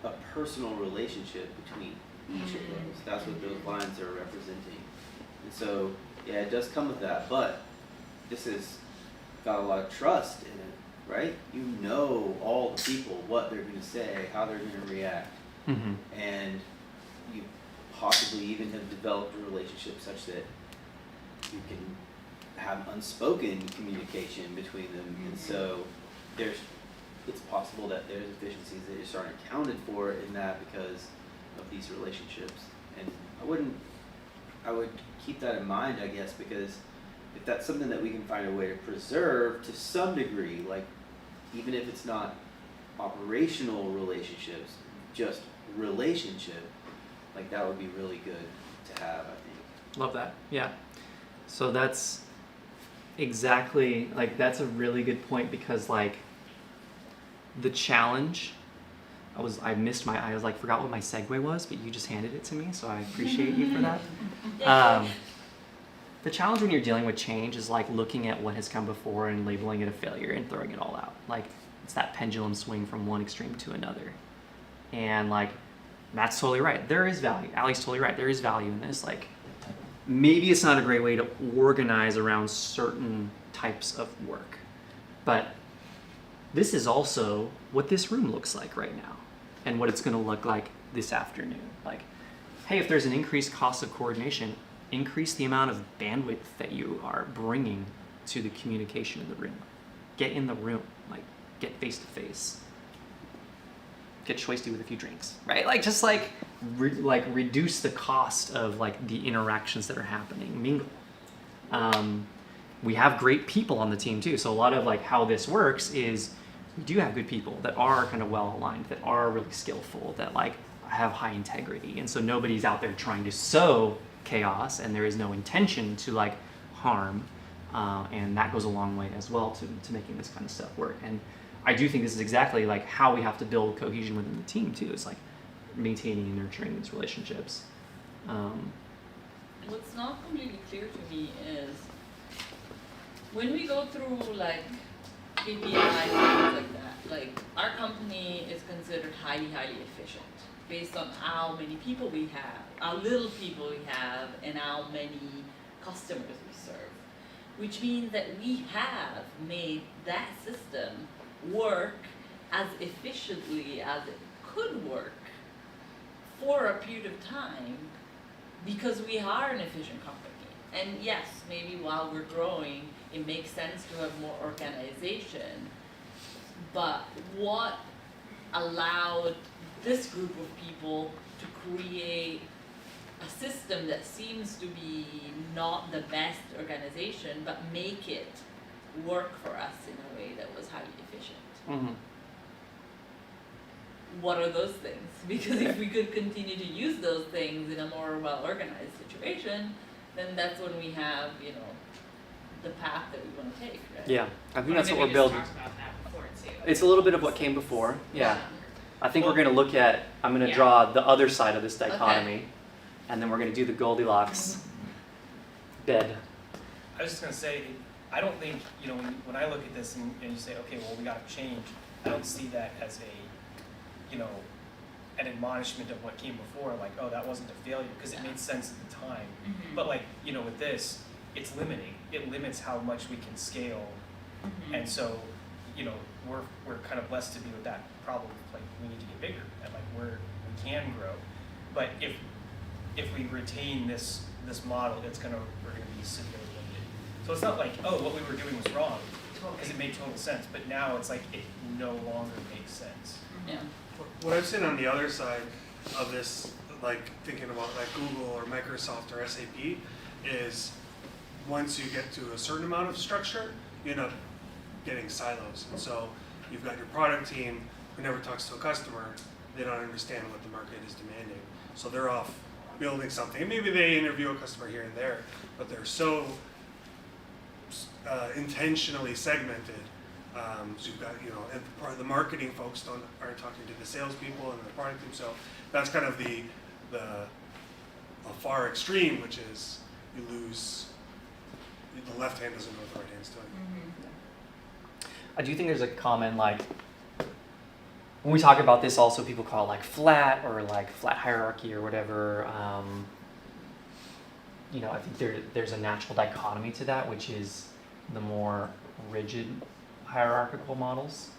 a personal relationship between each of those. That's what those lines are representing. And so yeah, it does come with that, but this has got a lot of trust in it, right? You know all the people, what they're going to say, how they're going to react, Mm-hmm. and you possibly even have developed a relationship such that you can have unspoken communication between them, and so it's possible that there's efficiencies that just aren't accounted for in that because of these relationships. And I would keep that in mind, I guess, because if that's something that we can find a way to preserve to some degree, like even if it's not operational relationships, just relationship, like that would be really good to have, I think. Love that. Yeah. So that's exactly, like, that's a really good point, because like the challenge, I was like forgot what my segue was, but you just handed it to me, so I appreciate you for that. The challenge when you're dealing with change is like looking at what has come before and labeling it a failure and throwing it all out. Like, it's that pendulum swing from one extreme to another. And like, Matt's totally right. There is value. Allie's totally right. There is value in this. Like, maybe it's not a great way to organize around certain types of work, but this is also what this room looks like right now and what it's going to look like this afternoon. Like, hey, if there's an increased cost of coordination, increase the amount of bandwidth that you are bringing to the communication in the room. get in the room, like get face to face, get choicey with a few drinks, right? Like just like reduce the cost of like the interactions that are happening, mingle. We have great people on the team too, so a lot of like how this works is we do have good people that are kind of well aligned, that are really skillful, that like have high integrity, and so nobody's out there trying to sow chaos, and there is no intention to like harm, and that goes a long way as well to making this kind of stuff work. And I do think this is exactly like how we have to build cohesion within the team too. It's like maintaining and nurturing these relationships. What's not completely clear to me is when we go through like KPIs and things like that, like our company is considered highly efficient based on how many people we have, how little people we have, and how many customers we serve. Which means that we have made that system work as efficiently as it could work for a period of time because we are an efficient company. And yes, maybe while we're growing, it makes sense to have more organization, but what allowed this group of people to create a system that seems to be not the best organization, but make it work for us in a way that was highly efficient? Mm-hmm. What are those things? Because if we could continue to use those things in a more well-organized situation, then that's when we have, the path that we want to take, right? Yeah, I think Well, that's maybe what we're we building. just talked about that before too. It's a little bit of what came before. Yeah. I think we're going to look at, I'm going to Yeah. draw the other side of this dichotomy, and then we're going to do the Goldilocks bed. I was just gonna say, I don't think, when I look at this and you say, okay, well, we gotta change, I don't see that as an admonishment of what came before, like, oh, that wasn't a failure, because it made sense at the time. Mhm. But like, with this, it's limiting. It limits how much we can scale, Mhm. and so, we're kind of blessed to be with that problem. Like, we need to get bigger, and like we can grow. But if we retain this model, we're gonna be severely limited. So it's not like, oh, what we were doing was wrong, because it made total sense. But now it's like it no longer makes sense. Yeah. What I've seen on the other side of this, like thinking about like Google or Microsoft or SAP, is once you get to a certain amount of structure, you end up getting silos. And so you've got your product team who never talks to a customer, they don't understand what the market is demanding. So they're off building something. And maybe they interview a customer here and there, but they're so intentionally segmented. So you've got, and part of the marketing folks aren't talking to the salespeople and the product team. So that's kind of the far extreme, which is you lose, the left hand doesn't know what the right hand's doing. I do think there's a common, like, when we talk about this also, people call it like flat or like flat hierarchy or whatever. I think there's a natural dichotomy to that, which is the more rigid hierarchical models.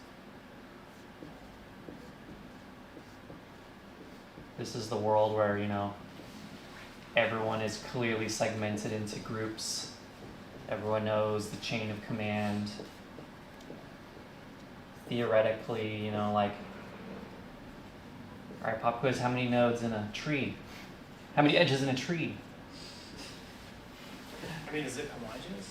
This is the world where, everyone is clearly segmented into groups. Everyone knows the chain of command. Theoretically, like, all right, pop quiz, how many nodes in a tree? How many edges in a tree? I mean, is it homogeneous?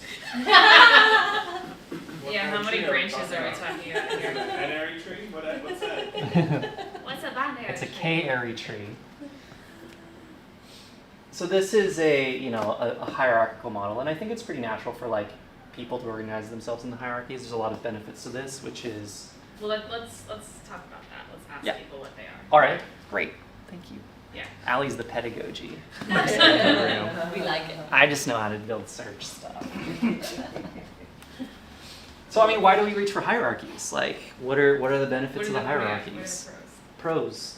Yeah, how many branches are we talking about here? An airy tree? What's that? What's a binary It's a tree? K-ary tree. So this is a hierarchical model, and I think it's pretty natural for like people to organize themselves in the hierarchies. There's a lot of benefits to this, which is Well, let's talk about that. Let's ask Yeah. people what they are. all right. Great, thank you. Yeah. Allie's the pedagogy. We like it. I just know how to build search stuff. So I mean, why do we reach for hierarchies? Like, what are the benefits of the hierarchies? What are the Pros. pros?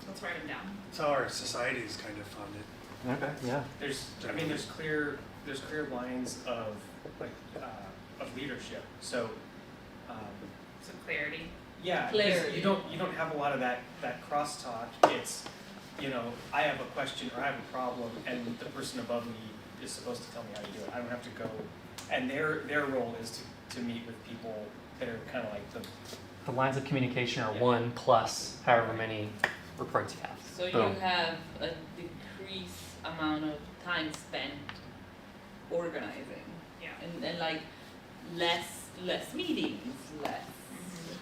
Let's write them down. That's how our society is kind of funded. Okay. Yeah. There's clear lines of leadership. So, Some clarity. yeah, 'cause Clarity. you don't have a lot of that crosstalk. It's, I have a question or I have a problem, and the person above me is supposed to tell me how to do it. I don't have to go, and their role is to meet with people that are kind of like The lines of communication are 1 plus however many reports you have. So Boom. you have a decreased amount of time spent organizing. Yeah. And like less meetings, less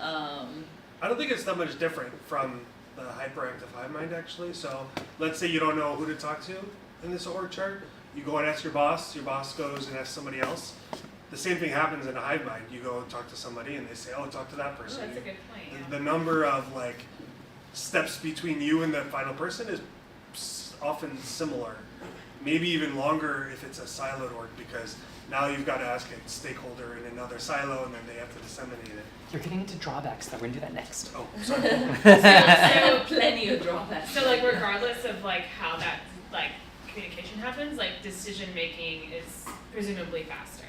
I don't think it's that much different from the hyperactive hive mind actually. So let's say you don't know who to talk to in this org chart. You go and ask your boss goes and asks somebody else. The same thing happens in a hive mind. You go and talk to somebody and they say, oh, talk to that Oh, person. that's a good point. Yeah. The number of like steps between you and the final person is often similar. Maybe even longer if it's a siloed org, because now you've got to ask a stakeholder in another silo and then they have to disseminate it. You're getting into drawbacks though. We're gonna do that next. Oh, sorry. so plenty of drawbacks. So like regardless of like how that like communication happens, like decision making is presumably faster.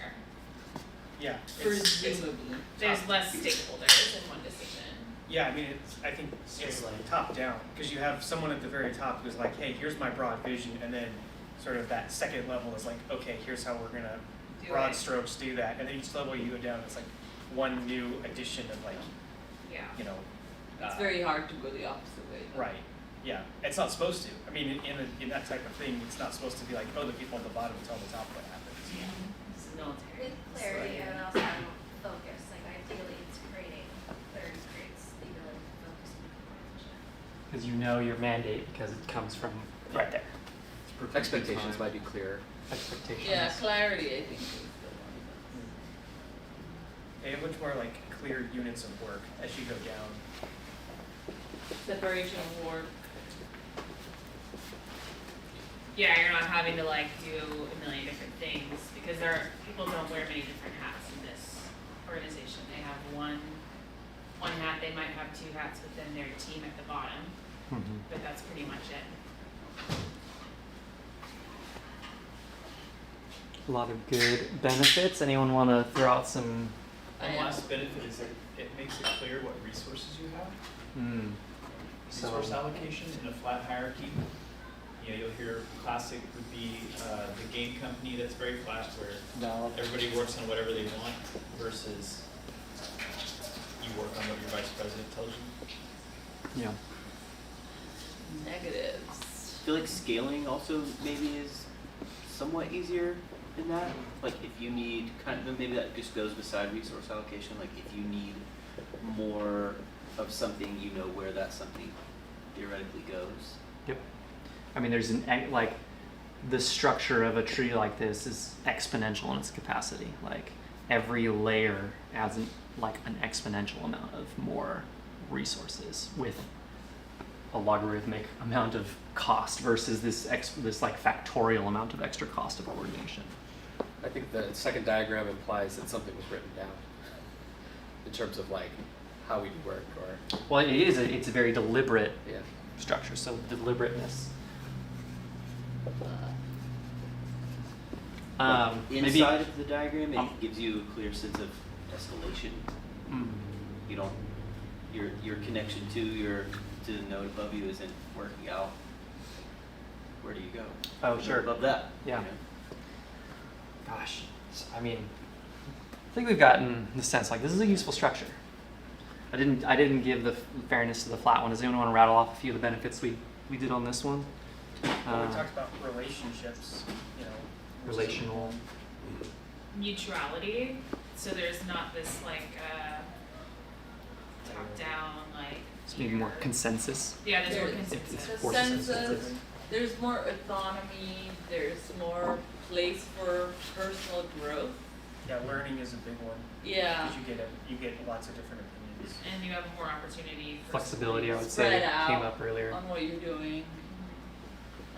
yeah. Presumably. There's less stakeholders in one decision. Yeah, I mean, I think it's top down, because you have someone at the very top who's like, hey, here's my broad vision, and then sort of that second level is like, okay, here's how we're gonna Do broad it. strokes do that, and then each level you go down, it's like one new addition of like, Yeah. you know. It's very hard to go the opposite way. though. Right. Yeah, it's not supposed to. I mean, in that type of thing, it's not supposed to be like, oh, the people at the bottom tell the top what happens. It's military. With clarity and also focus, like ideally it's creating clarity creates the ability to focus on information. Because you know your mandate because it comes from right there. Expectations might be clearer. Expectations. Yeah, clarity I think is the one. They have much more like clear units of work as you go down. Separation of work. Yeah, you're not having to like do a million different things because people don't wear many different hats in this organization. They have one hat, they might have 2 hats within their team at the bottom, Mhm. but that's pretty much it. A lot of good benefits. Anyone want to throw out some? One last benefit is that it makes it clear what resources you have. Resource So, allocation in a flat hierarchy. You know, you'll hear classic would be the game company that's very flat, where no. everybody works on whatever they want versus you work on what your vice president tells you. Yeah. Negatives. I feel like scaling also maybe is somewhat easier in that. Like if you need maybe that just goes beside resource allocation. Like if you need more of something, you know where that something theoretically goes. Yep. I mean, there's like the structure of a tree like this is exponential in its capacity. Like every layer adds like an exponential amount of more resources with a logarithmic amount of cost versus this like factorial amount of extra cost of coordination. I think the second diagram implies that something was written down in terms of like how we work or Well, it's a very deliberate yeah. structure, so deliberateness. Maybe Inside of the diagram, it gives you a clear sense of escalation. You don't your connection to the node above you isn't working out. Where do you go? Oh, The sure. node above that. Yeah. You know? Gosh, I mean, I think we've gotten the sense like this is a useful structure. I didn't give the fairness to the flat one. Does anyone want to rattle off a few of the benefits we did on this one? Well, we talked about relationships, you know. Relational. Neutrality, so there's not this like top down like. It's maybe more here. consensus. Yeah, there's more There's- consensus. it's forces Consensus. There's more autonomy. There's more place for personal growth. Yeah, learning is a big one. Yeah. Because you get lots of different opinions. And you have more opportunity for Flexibility, I would Spread say, out came up earlier. on what you're doing.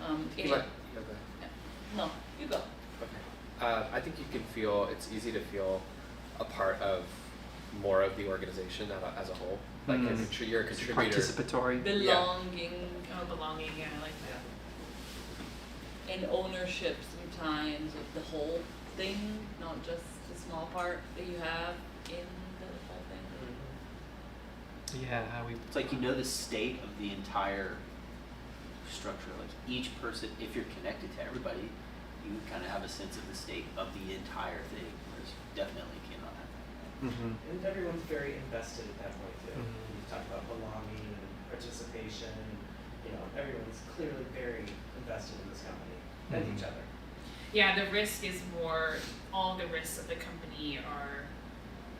You might- yeah, go ahead. No, you go. Okay. I think you can feel, it's easy to feel a part of more of the organization as a whole. Like you're a contributor. Participatory. Belonging Oh, belonging, yeah, I like that. and ownership sometimes of the whole thing, not just the small part that you have in the whole thing. Yeah, how we. It's like you know the state of the entire structure. Like each person, if you're connected to everybody, you kind of have a sense of the state of the entire thing. Whereas definitely cannot have that. And everyone's very invested at that point too. Mhm. You talk about belonging and participation, and everyone's clearly very invested in this company and each other. Yeah, the risk is more, all the risks of the company are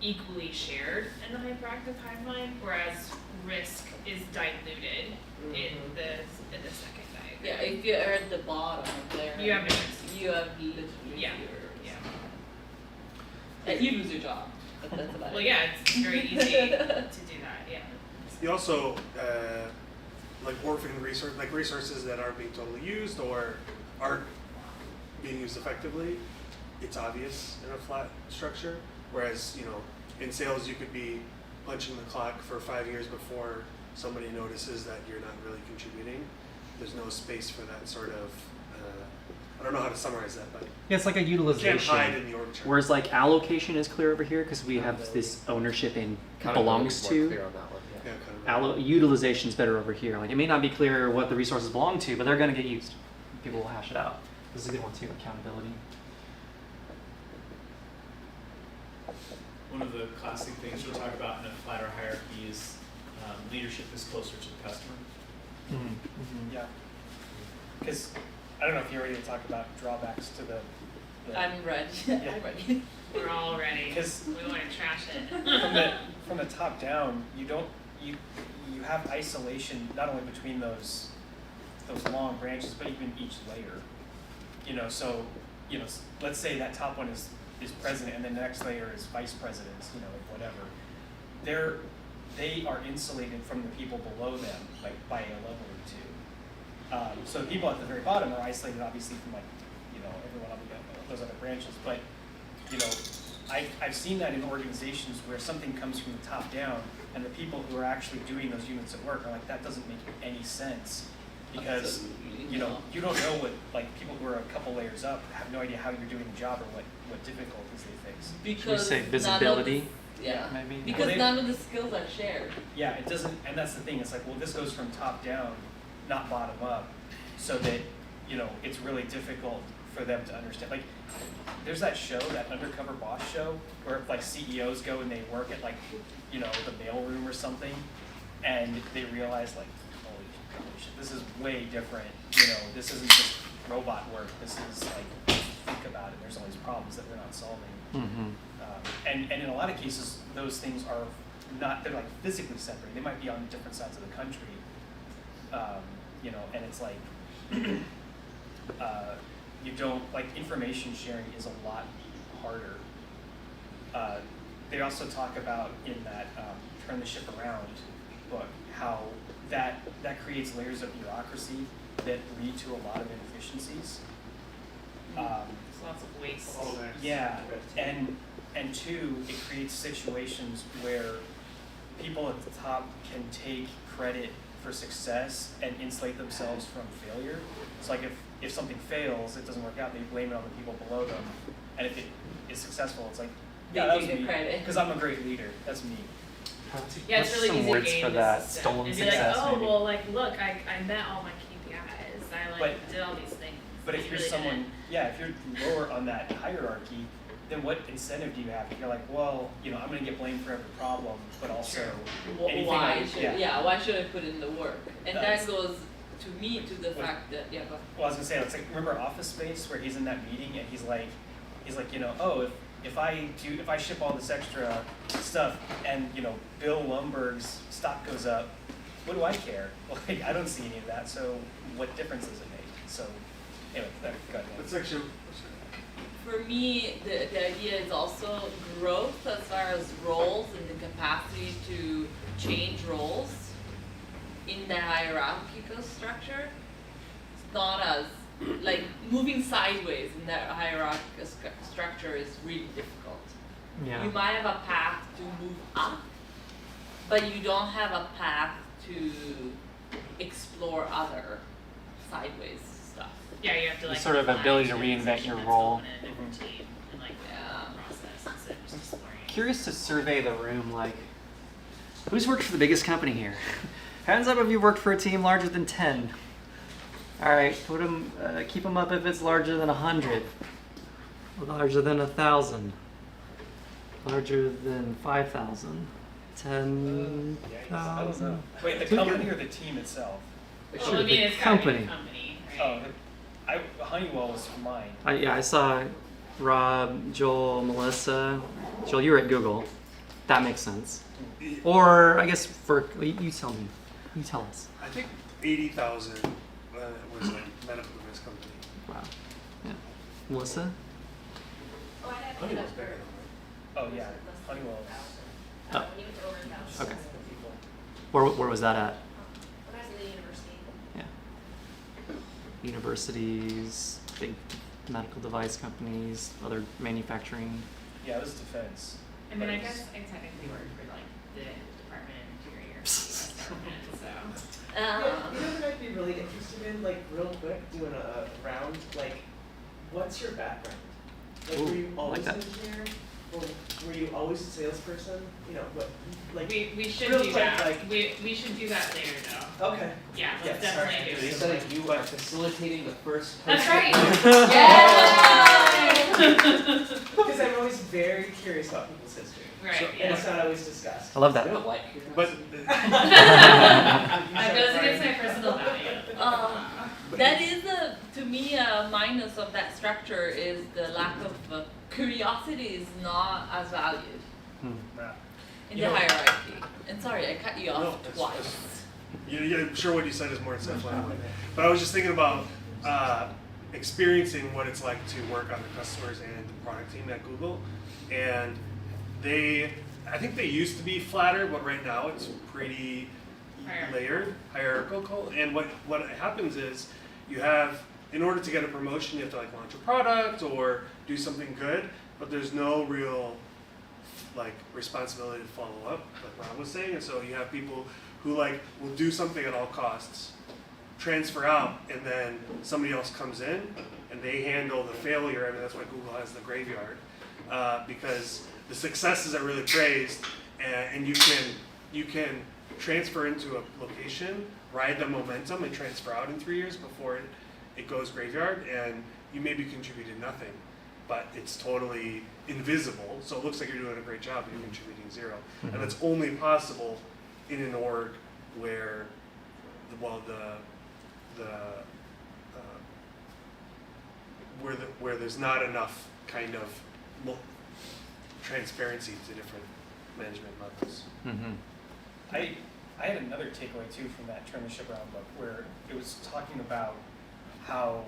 equally shared in the hyperactive pipeline, whereas risk is diluted in the second diagram. Yeah, if you're at the bottom of there, You have no risk. you have literally Yeah. zero risk. Yeah. And you lose your job, but that's about Well, it. yeah, it's very easy to do that. Yeah. You also like orphan resources that aren't being totally used or aren't being used effectively. It's obvious in a flat structure. Whereas in sales you could be punching the clock for 5 years before somebody notices that you're not really contributing. There's no space for that sort of. I don't know how to summarize that, but Yeah, it's like a you can't hide utilization. in the org chart. Whereas like allocation is clear over here because we have this ownership in belongs Accountability's more to. clear on that one, yeah. Yeah, kind of. Utilization is better over here. Like it may not be clear what the resources belong to, but they're going to get used. People will hash it out. This is a good one too. Accountability. One of the classic things we talk about in a flatter hierarchy is leadership is closer to the customer. Yeah. Because I don't know if you're ready to talk about drawbacks to the I'm ready. Yeah. I'm ready. We're all ready. 'Cause- We want to trash it. from the top down, you have isolation not only between those long branches, but even each layer. So let's say that top one is president, and the next layer is vice presidents. Whatever. They are insulated from the people below them, like by a level or two. So the people at the very bottom are isolated, obviously, from everyone on those other branches. But I've seen that in organizations where something comes from the top down, and the people who are actually doing those units of work are like, that doesn't make any sense, because you don't know what people who are a couple layers up have no idea how you're doing the job or what difficulties they face. Should we say None of visibility? yeah. Maybe. Because Well, none of the skills are shared. Yeah, it doesn't, and that's the thing. It's like, well, this goes from top down, not bottom up, so that it's really difficult for them to understand. Like, there's that show, that Undercover Boss show, where like CEOs go and they work at the mailroom or something, and they realize like, holy shit, this is way different. This isn't just robot work. This is like, think about it. There's all these problems that we're not solving. Mm-hmm. And in a lot of cases, those things are they're like physically separate. They might be on different sides of the country, and it's like, you don't, like, information sharing is a lot harder. They also talk about in that Turn the Ship Around book, how that creates layers of bureaucracy that lead to a lot of inefficiencies. There's lots of waste. Yeah, and two, it creates situations where people at the top can take credit for success and insulate themselves from failure. It's like if something fails, it doesn't work out, they blame it on the people below them. And if it is successful, it's like, yeah, that was take the me, credit. because I'm a great leader. That's me. Yeah, it's What's really some easy words to game for the that? system Stolen and be success, like, oh maybe. well, like look, I met all my KPIs. I But- did all these things. But if You you're really someone, didn't. yeah, if you're lower on that hierarchy, then what incentive do you have? If you're like, well, I'm going to get blamed for every problem, but also anything Why should I put in the work? And That's- that goes to me to the What- fact that go ahead. Well, I was gonna say, it's like, remember Office Space, where he's in that meeting and he's like, oh, if I ship all this extra stuff and Bill Lumberg's stock goes up, what do I care? Like, I don't see any of that. So what difference does it make? So anyway, go ahead. Let's actually. For me, the idea is also growth as far as roles and the capacity to change roles in the hierarchical structure. It's not as, like, moving sideways in that hierarchical structure is really difficult. Yeah. You might have a path to move up, but you don't have a path to explore other sideways stuff. Yeah, you have to like Sort of ability to find an reinvent organization your that's role. on a different team and like process instead of just exploring. Curious to survey the room, like, who's worked for the biggest company here? Hands up if you've worked for a team larger than 10. All right, keep them up if it's larger than 100. Larger than 1,000. Larger than 5,000. Yikes, I don't 10,000. know. Wait, the company or the team itself? Well, Sure, I mean, the it's gotta be company. the company, Oh, right? Honeywell was mine. I saw Rob, Joel, Melissa. Joel, you were at Google. That makes sense. Or I guess for you tell me. You tell us. I think 80,000 was a medical device company. Wow. Yeah. Melissa? Oh, I had to get Honeywell's up bigger for. than Oh yeah, Honeywell. Oh. When you went to over 1,000. Okay. Where was that at? When I was at the university. Yeah. Universities, big medical device companies, other manufacturing. Yeah, it was defense. I mean, I guess I technically work for like the Department of Interior, US government, so. You know what I'd be really interested in, like real quick, doing a round, like, what's your background? Like, Ooh, were you I like always that. an engineer? Or were you always a salesperson? You know, what, like, We should real do quick, that. like- We should do that later though. okay. Yeah, Yeah, let's sorry. definitely do it. Lisa, you are facilitating the first. That's post-it right. note. Yay! Because I'm always very curious about people's history. Right, So- And yeah. it's not always discussed. I love We that. don't like But That goes against my personal value. That is to me a minus of that structure is the lack of curiosity is not as valued Nah. in You the know- hierarchy. And sorry, I cut you off No, it's- twice. yeah, I'm sure what you said is more insightful anyway. But I was just thinking about experiencing what it's like to work on the customers and the product team at Google. And I think they used to be flatter, but right now it's pretty layered, hierarchical. And what happens is you have, in order to get a promotion, you have to like launch a product or do something good, but there's no real like responsibility to follow up, like Rob was saying. And so you have people who like will do something at all costs, transfer out, and then somebody else comes in and they handle the failure. I mean, that's why Google has the graveyard, because the successes are really praised, and you can transfer into a location, ride the momentum, and transfer out in 3 years before it goes graveyard, and you maybe contributed nothing, but it's totally invisible, so it looks like you're doing a great job, but you're contributing zero. And that's only possible in an org where where there's not enough kind of transparency to different management levels. Mm-hmm. I had another takeaway too from that Turn the Ship Around book where it was talking about how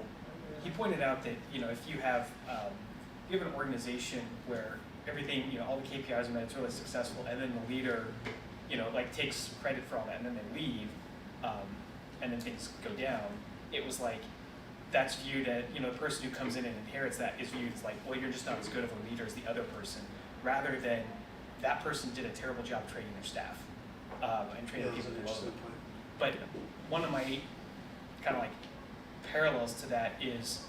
he pointed out that if you have an organization where everything all the KPIs are met, it's really successful, and then the leader like takes credit for all that, and then they leave, and then things go down. It was like that's viewed as the person who comes in and inherits that is viewed as like, well, you're just not as good of a leader as the other person, rather than that person did a terrible job training their staff. And training people below them. But one of my kind of like parallels to that is,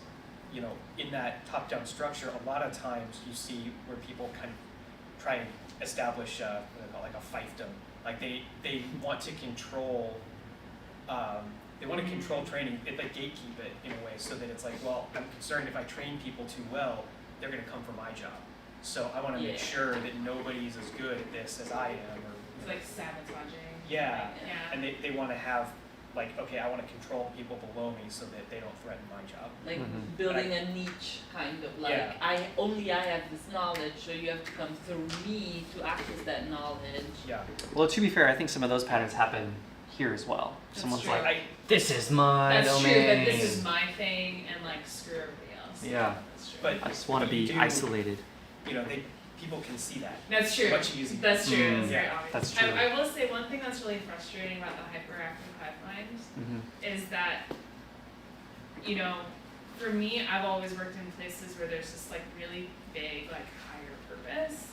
in that top-down structure, a lot of times you see where people kind of try and establish what they call like a fiefdom. Like they want to control. They want to control training. It like gatekeep it in a way, so that it's like, well, I'm concerned if I train people too well, they're going to come for my job. So I want to make sure that nobody's as good at this as I am, or It's like sabotaging. yeah. Yeah. And they want to have like, okay, I want to control people below me so that they don't threaten my job. Like Mhm. building a niche kind of like Yeah. I have this knowledge, so you have to come through me to access that knowledge. Yeah. Well, to be fair, I think some of those patterns happen here as well. That's Someone's true. like, "This is my That's domain." true, but this is my thing, and like screw everybody else. Yeah. That's true. But I just want to but you be do- isolated. People can see that. That's true. Much easier. That's true. Mm, It's very yeah, obvious. that's true. I will say one thing that's really frustrating about the hyperactive pipelines Mm-hmm. is that, for me, I've always worked in places where there's this like really big like higher purpose,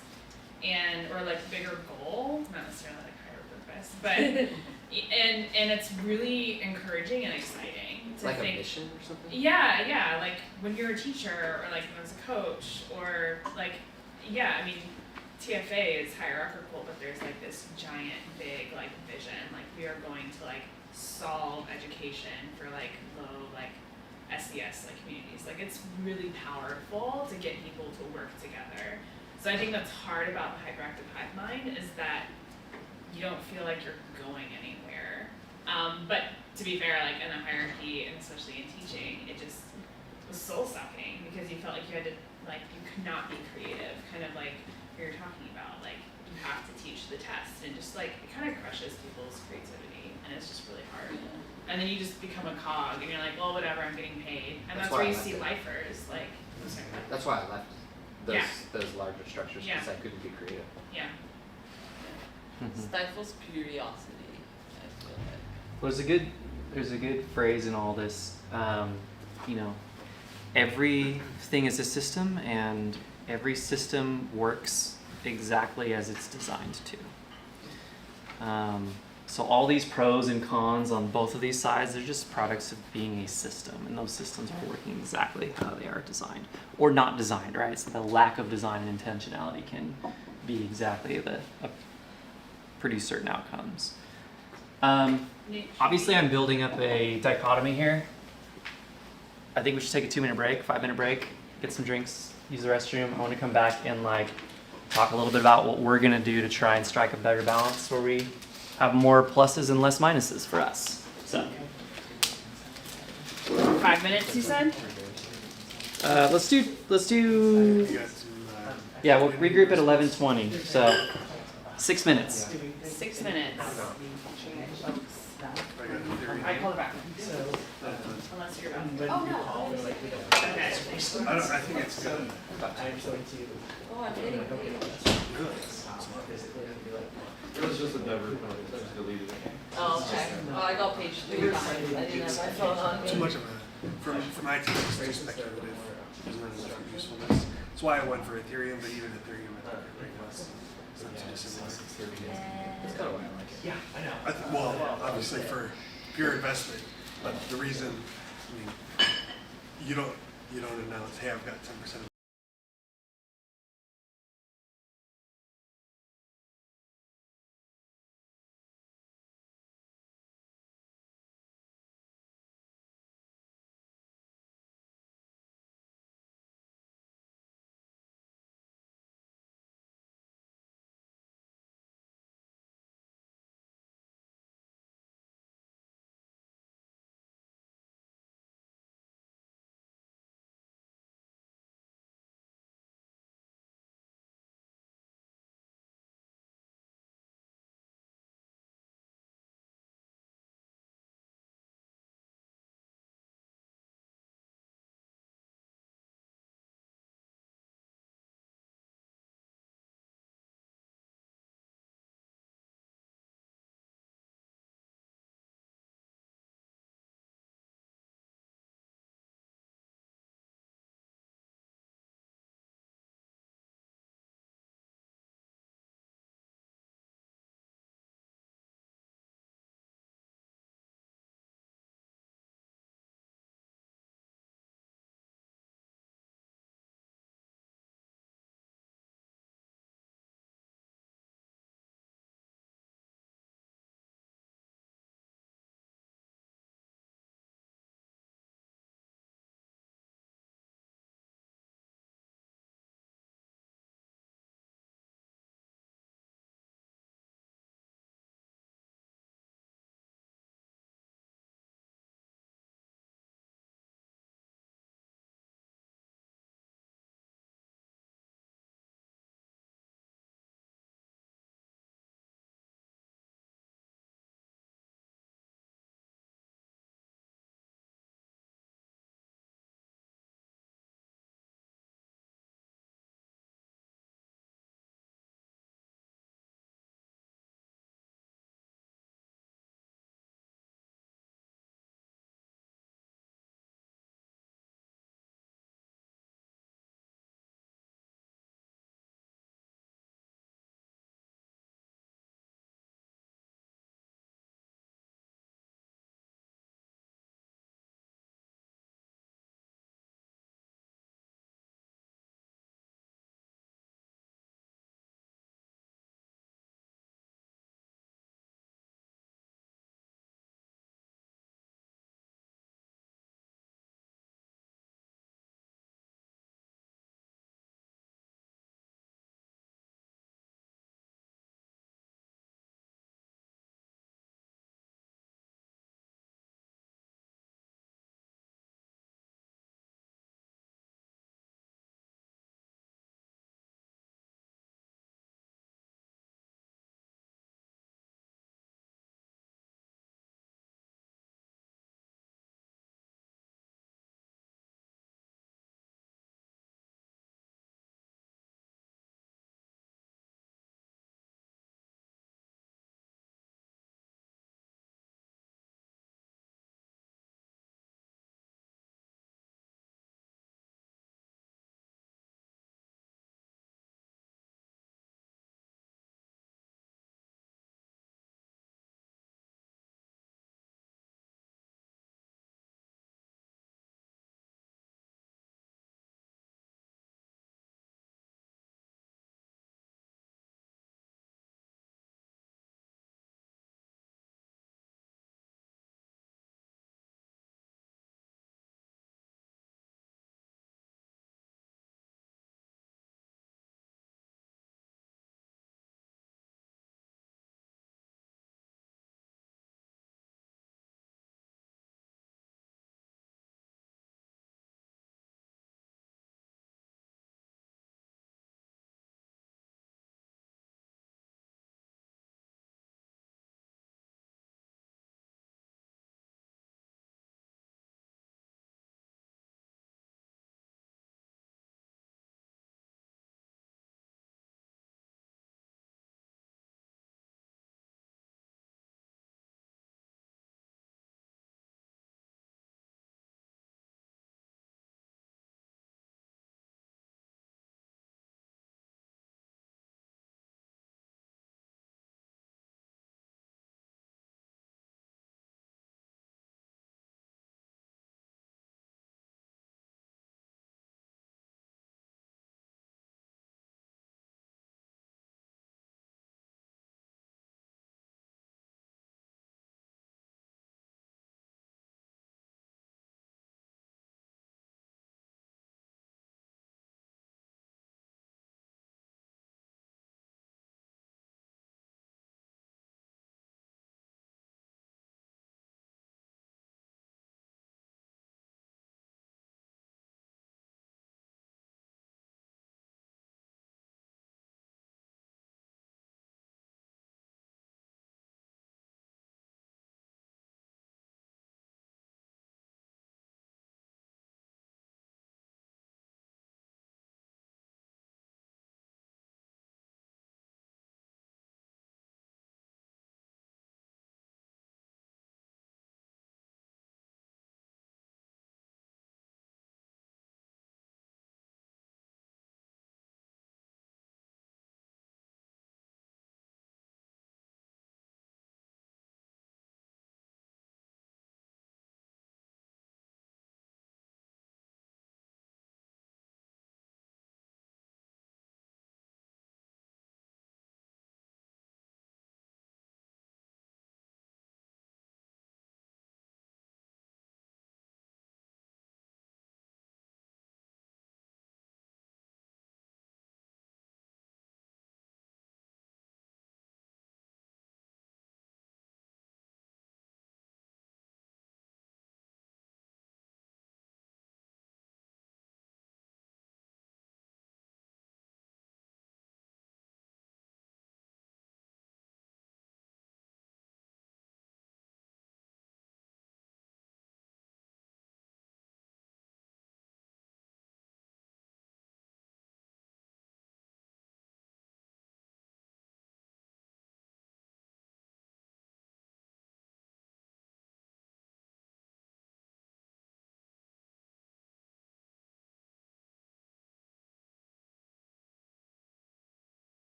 or like bigger goal, not necessarily like higher purpose, but and it's really encouraging and exciting to Like a think. mission or something? Yeah, like when you're a teacher or like when I was a coach or like, I mean, TFA is hierarchical, but there's like this giant big like vision, like we are going to like solve education for like low like SES like communities. Like it's really powerful to get people to work together. So I think that's hard about the hyperactive hive mind is that you don't feel like you're going anywhere. But to be fair, like in the hierarchy and especially in teaching, it just was soul sucking because you felt like you had to, like, you could not be creative, kind of like we were talking about, like you have to teach the test and just like it kind of crushes people's creativity and it's just really hard. And then you just become a cog and you're like, well, whatever, I'm getting paid. And that's where why I you left see it. lifers, like, I'm sorry, what? That's why I left those Yeah. those larger structures Yeah. because I couldn't be creative. Yeah. Stifles curiosity, I feel like. Well, there's a good phrase in all this. You know, everything is a system, and every system works exactly as it's designed to. So all these pros and cons on both of these sides, they're just products of being a system, and those systems are working exactly how they are designed, or not designed, right? So the lack of design and intentionality can be exactly produce certain outcomes. Obviously, I'm building up a dichotomy here. I think we should take a 2-minute break, 5-minute break, get some drinks, use the restroom. I want to come back and like talk a little bit about what we're gonna do to try and strike a better balance where we have more pluses and less minuses for us. So 5 minutes, you said? let's do You got some, yeah, we'll regroup at 11:20. So 6 minutes. 6 minutes. I got theory. I call it back. Unless you're about. Oh, no. Okay. I think it's good. I'm going to Oh, I'm getting Good. physically be like, It was just a never, I just deleted it. Oh, okay. Oh, I got page 3 behind. I didn't have my phone on me. Too much of a, from IT, it's too speculative. There's not enough usefulness. That's why I went for Ethereum, but even Ethereum, I think right now it's not too dissimilar. That's kind of why I like it. yeah, I know. Well, obviously for pure investment, but the reason, I mean, you don't announce, hey, I've got 10% of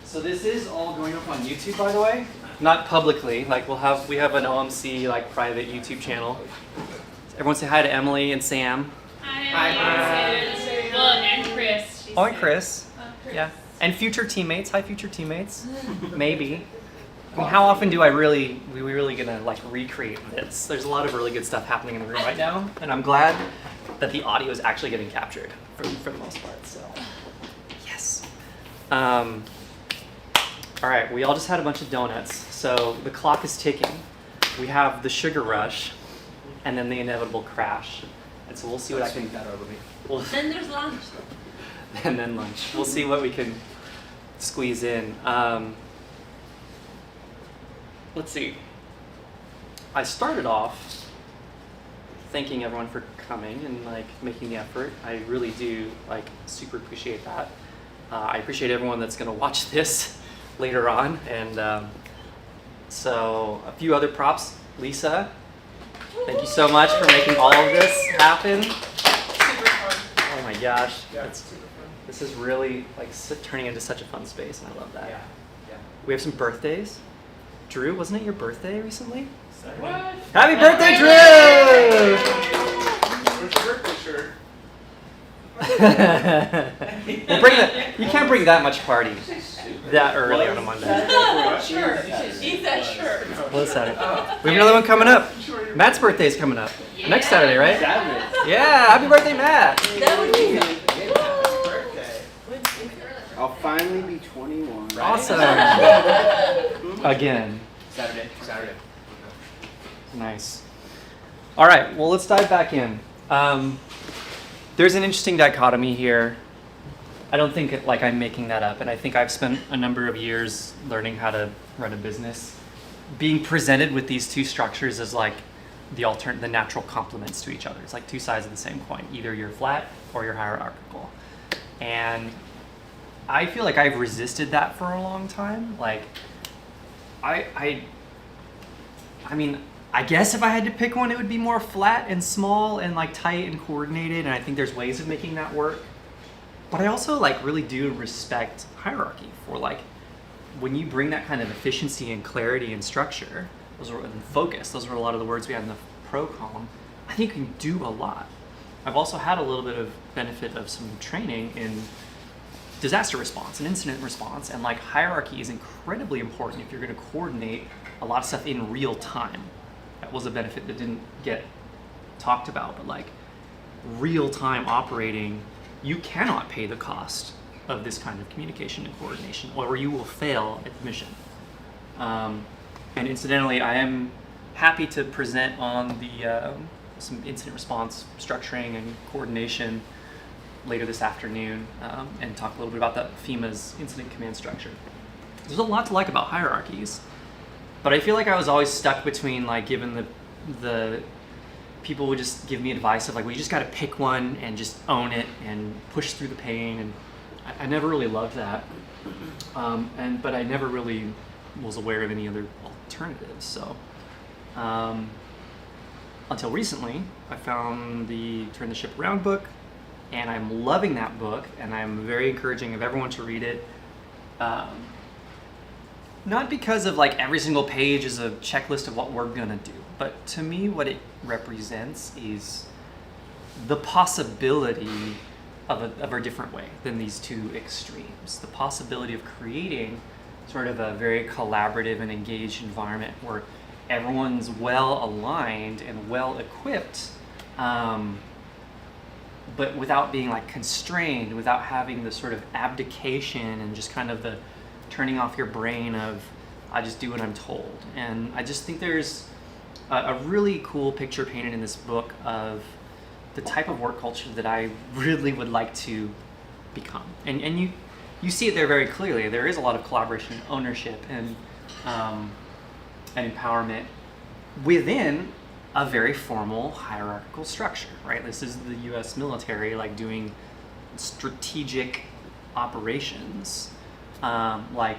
So this is all going up on YouTube, by the way. Not publicly. Like we have an OMC like private YouTube channel. Everyone say hi to Emily and Sam. Hi. Well, and Chris. She Oh, and said. Chris. Yeah. And future teammates. Hi, future teammates. Maybe. I mean, how often do we really gonna like recreate this? There's a lot of really good stuff happening in the room right now, and I'm glad that the audio is actually getting captured for the most part. So, yes. All right, we all just had a bunch of donuts, so the clock is ticking. We have the sugar rush, and then the inevitable crash, and so we'll see what I can. that over me. We'll, Then there's lunch. and then lunch. We'll see what we can squeeze in. Let's see. I started off thanking everyone for coming and like making the effort. I really do like super appreciate that. I appreciate everyone that's gonna watch this later on. And so a few other props. Lisa, thank you so much for making all of this happen. Super fun. Oh my gosh. Yeah, It's, super fun. this is really like turning into such a fun space, and I love that. Yeah. We have some birthdays. Drew, wasn't it your birthday recently? What? Happy birthday, Drew! Where's your birthday shirt? Well, bring that. You can't bring that much party that early on a Monday. Sure. Eat that shirt. Well, it's Saturday. We have another one coming up. Matt's birthday is coming up next Saturday, right? Saturday. Yeah, happy birthday, Matt! That would be Birthday. I'll finally be 21. Awesome. Again. Saturday. Nice. All right, well, let's dive back in. There's an interesting dichotomy here. I don't think like I'm making that up, and I think I've spent a number of years learning how to run a business. Being presented with these two structures as like the natural complements to each other. It's like two sides of the same coin. Either you're flat or you're hierarchical. And I feel like I've resisted that for a long time. Like, I mean, I guess if I had to pick one, it would be more flat and small and like tight and coordinated. And I think there's ways of making that work. But I also like really do respect hierarchy for like when you bring that kind of efficiency and clarity and structure, and focus. Those were a lot of the words we had in the pro column. I think you can do a lot. I've also had a little bit of benefit of some training in disaster response and incident response, and like hierarchy is incredibly important if you're going to coordinate a lot of stuff in real time. That was a benefit that didn't get talked about, but like real time operating, you cannot pay the cost of this kind of communication and coordination, or you will fail at the mission. And incidentally, I am happy to present on the some incident response structuring and coordination later this afternoon, and talk a little bit about that FEMA's incident command structure. There's a lot to like about hierarchies, but I feel like I was always stuck between like given the people would just give me advice of like, well, you just got to pick one and just own it and push through the pain, and I never really loved that. But I never really was aware of any other alternatives. So until recently, I found the Turn the Ship Around book, and I'm loving that book, and I'm very encouraging of everyone to read it. Not because of like every single page is a checklist of what we're gonna do, but to me what it represents is the possibility of a different way than these two extremes. The possibility of creating sort of a very collaborative and engaged environment where everyone's well aligned and well equipped, but without being like constrained, without having the sort of abdication and just kind of the turning off your brain of I just do what I'm told. And I just think there's a really cool picture painted in this book of the type of work culture that I really would like to become. And you see it there very clearly. There is a lot of collaboration and ownership and empowerment within a very formal hierarchical structure, right? This is the US military like doing strategic operations. Like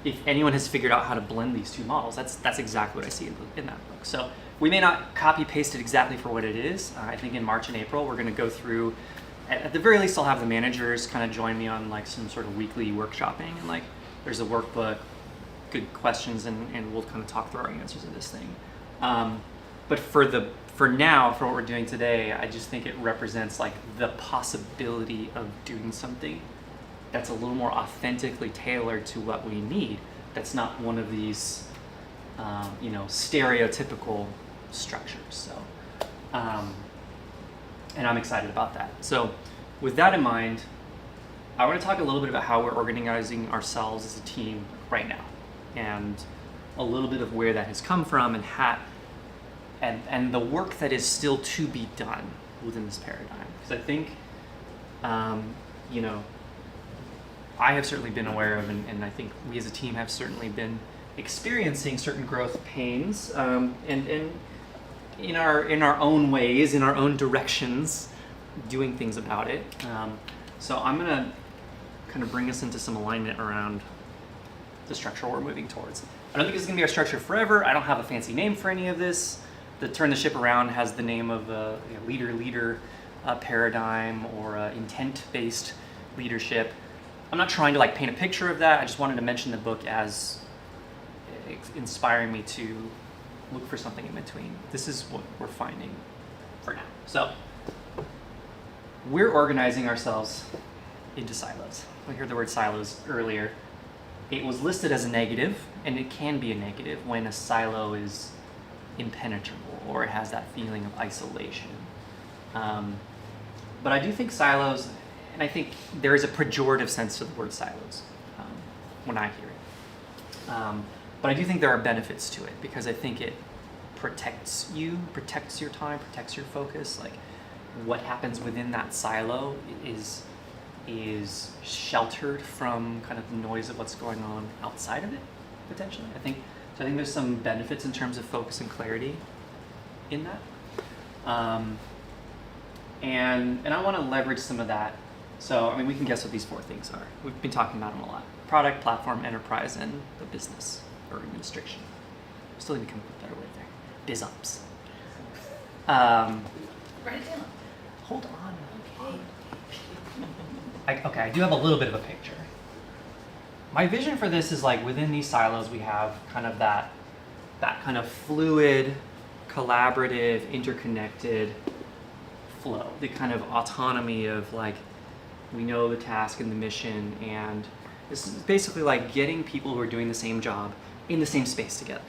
if anyone has figured out how to blend these two models, that's exactly what I see in that book. So we may not copy paste it exactly for what it is. I think in March and April we're going to go through, at the very least I'll have the managers kind of join me on like some sort of weekly workshopping and like There's a workbook, good questions, and we'll kind of talk through our answers to this thing. But for now, for what we're doing today, I just think it represents like the possibility of doing something that's a little more authentically tailored to what we need. That's not one of these, stereotypical structures. So, and I'm excited about that. So, with that in mind, I want to talk a little bit about how we're organizing ourselves as a team right now, and a little bit of where that has come from, and the work that is still to be done within this paradigm. Because I think, I have certainly been aware of, and I think we as a team have certainly been experiencing certain growth pains, and in our own ways, in our own directions, doing things about it. So I'm gonna kind of bring us into some alignment around the structure we're moving towards. I don't think this is gonna be our structure forever. I don't have a fancy name for any of this. The Turn the Ship Around has the name of a leader paradigm, or intent-based leadership. I'm not trying to like paint a picture of that. I just wanted to mention the book as inspiring me to look for something in between. This is what we're finding for now. So we're organizing ourselves into silos. We heard the word silos earlier. It was listed as a negative, and it can be a negative when a silo is impenetrable or it has that feeling of isolation. But I do think silos, and I think there is a pejorative sense to the word silos when I hear it. But I do think there are benefits to it, because I think it protects you, protects your time, protects your focus. Like, what happens within that silo is sheltered from kind of the noise of what's going on outside of it, potentially. I think there's some benefits in terms of focus and clarity in that. And I want to leverage some of that. So, I mean, we can guess what these 4 things are. We've been talking about them a lot: product, platform, enterprise, and the business or administration. Still need to come up with a better word there. Biz ops. Write it down. Hold on. Okay, I do have a little bit of a picture. My vision for this is like within these silos we have kind of that kind of fluid, collaborative, interconnected flow, the kind of autonomy of like, we know the task and the mission, and this is basically like getting people who are doing the same job in the same space together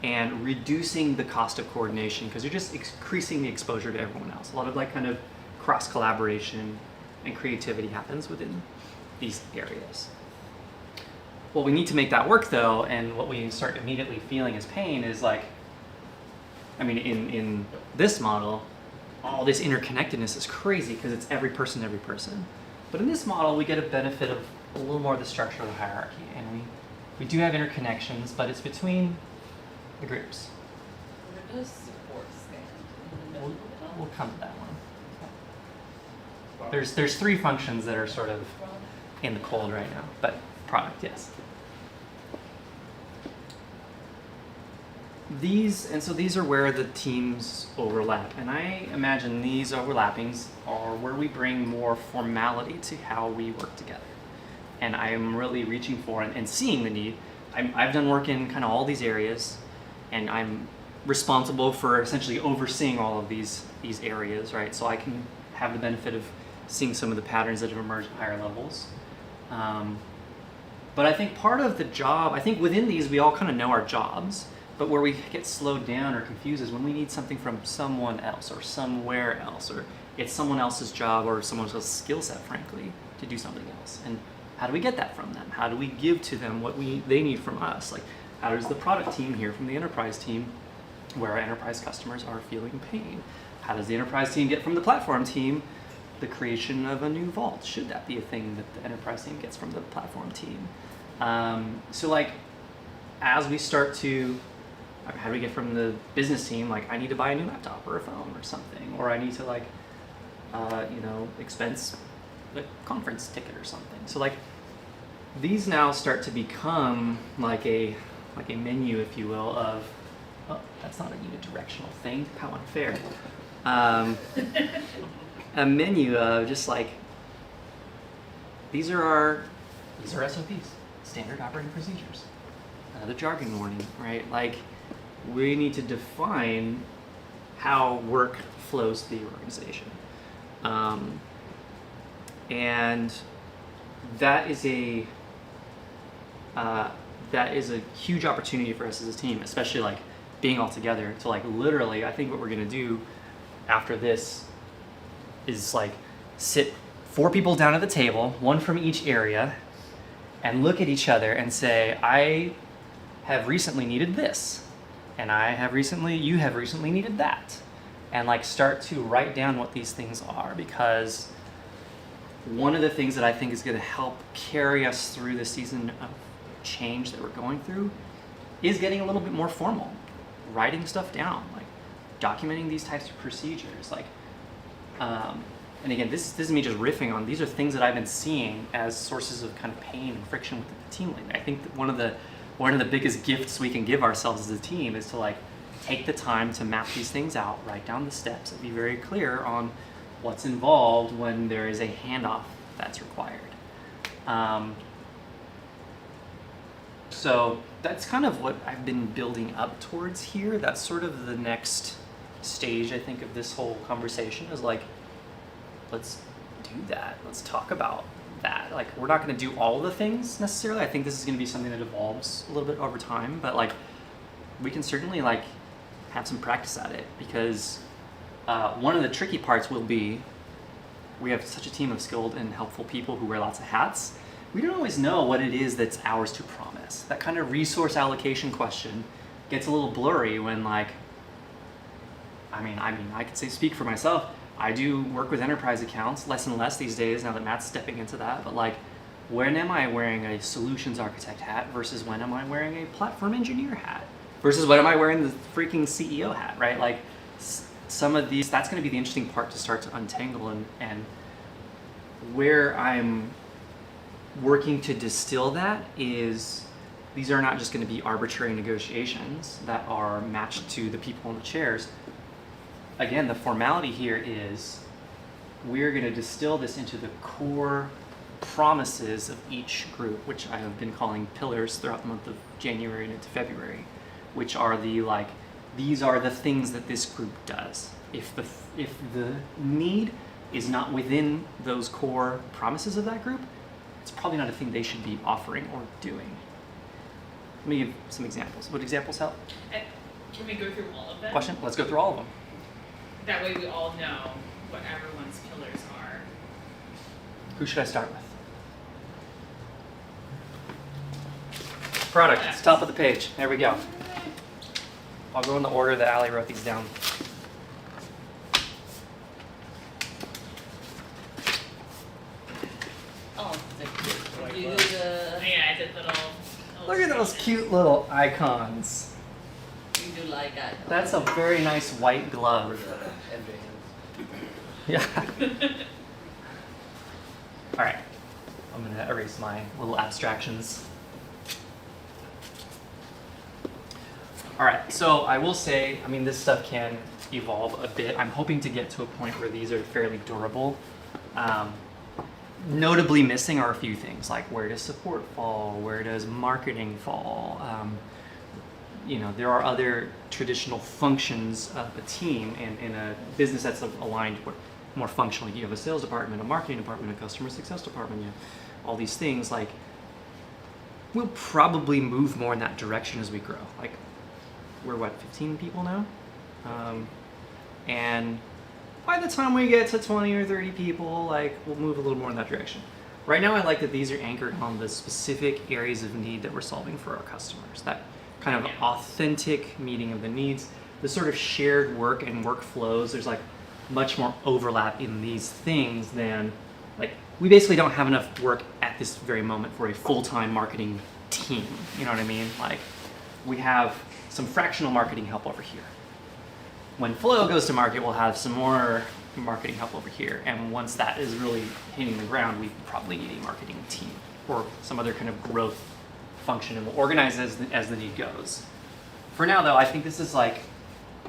and reducing the cost of coordination, because you're just increasing the exposure to everyone else. A lot of like kind of cross collaboration and creativity happens within these areas. What we need to make that work though, and what we start immediately feeling as pain, is like, I mean, in this model, all this interconnectedness is crazy because it's every person. But in this model, we get a benefit of a little more of the structure of the hierarchy, and we do have interconnections, but it's between the groups. Where does support stand? In the middle of it all? We'll come to that one. There's 3 functions that are sort of in the cold right now, but product, yes. These are where the teams overlap, and I imagine these overlappings are where we bring more formality to how we work together. And I am really reaching for and seeing the need. I've done work in kind of all these areas, and I'm responsible for essentially overseeing all of these areas, right? So I can have the benefit of seeing some of the patterns that have emerged at higher levels. But I think part of the job, I think within these we all kind of know our jobs, but where we get slowed down or confused is when we need something from someone else or somewhere else, or it's someone else's job or someone else's skill set, frankly, to do something else. And how do we get that from them? How do we give to them what they need from us? Like, how does the product team hear from the enterprise team where our enterprise customers are feeling pain? How does the enterprise team get from the platform team the creation of a new vault? Should that be a thing that the enterprise team gets from the platform team? So like, as we start to, how do we get from the business team, like, I need to buy a new laptop or a phone or something, or I need to like, expense a conference ticket or something. So like, these now start to become like a menu, if you will, of, oh, that's not a unidirectional thing, how unfair. A menu of just like, these are SOPs. standard operating procedures. Another jargon warning, right? Like, we need to define how work flows through the organization. And that is a huge opportunity for us as a team, especially like being all together to like literally, I think what we're gonna do after this is like sit 4 people down at the table, 1 from each area, and look at each other and say, I have recently needed this, and you have recently needed that. And like start to write down what these things are, because one of the things that I think is gonna help carry us through the season of change that we're going through is getting a little bit more formal, writing stuff down, like documenting these types of procedures, like, and again, this is me just riffing on, these are things that I've been seeing as sources of kind of pain and friction with the team lately. I think that one of the biggest gifts we can give ourselves as a team is to like take the time to map these things out, write down the steps, and be very clear on what's involved when there is a handoff that's required. So that's kind of what I've been building up towards here. That's sort of the next stage, I think, of this whole conversation is like, let's do that. Let's talk about that. Like, we're not going to do all the things necessarily. I think this is going to be something that evolves a little bit over time, but like, we can certainly like have some practice at it, because one of the tricky parts will be we have such a team of skilled and helpful people who wear lots of hats. We don't always know what it is that's ours to promise. That kind of resource allocation question gets a little blurry when like, I mean, I could say speak for myself. I do work with enterprise accounts less and less these days now that Matt's stepping into that, but like, when am I wearing a solutions architect hat versus when am I wearing a platform engineer hat versus when am I wearing the freaking CEO hat, right? Like, some of these, that's going to be the interesting part to start to untangle, and where I'm working to distill that is these are not just going to be arbitrary negotiations that are matched to the people in the chairs. Again, the formality here is we're going to distill this into the core promises of each group, which I have been calling pillars throughout the month of January and into February, which are the like, these are the things that this group does. If the need is not within those core promises of that group, it's probably not a thing they should be offering or doing. Let me give some examples. Would examples help? Can we go through all of them? Question? Let's go through all of them. That way we all know what everyone's pillars are. Who should I start with? Product. It's top of the page. There we go. I'll go in the order that Allie wrote these down. Oh, the Like you do what? the Yeah, I did little Look at those cute little icons. you do like that. That's a very nice white glove. Yeah. All right. I'm going to erase my little abstractions. All right. So I will say, I mean, this stuff can evolve a bit. I'm hoping to get to a point where these are fairly durable. Notably missing are a few things, like where does support fall? Where does marketing fall? You know, there are other traditional functions of a team and in a business that's aligned more functionally. You have a sales department, a marketing department, a customer success department, you have all these things. Like, we'll probably move more in that direction as we grow. Like, we're what, 15 people now? And by the time we get to 20 or 30 people, like, we'll move a little more in that direction. Right now, I like that these are anchored on the specific areas of need that we're solving for our customers. That kind of authentic meeting of the needs, the sort of shared work and workflows. There's like much more overlap in these things than, like, we basically don't have enough work at this very moment for a full-time marketing team. You know what I mean? Like, we have some fractional marketing help over here. When Flow goes to market, we'll have some more marketing help over here. And once that is really hitting the ground, we probably need a marketing team or some other kind of growth function, and we'll organize as the need goes. For now, though, I think this is like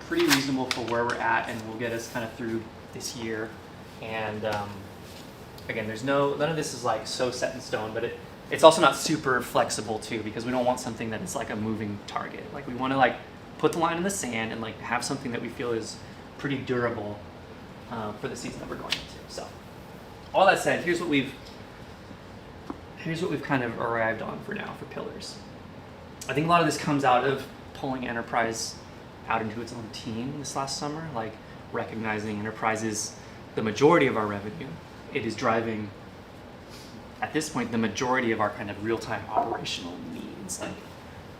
pretty reasonable for where we're at, and will get us kind of through this year. And again, none of this is like so set in stone, but it's also not super flexible too, because we don't want something that is like a moving target. Like we want to like put the line in the sand and like have something that we feel is pretty durable for the season that we're going into. So all that said, here's what we've kind of arrived on for now for pillars. I think a lot of this comes out of pulling enterprise out into its own team this last summer, like recognizing enterprise is the majority of our revenue. It is driving, at this point, the majority of our kind of real-time operational needs, like,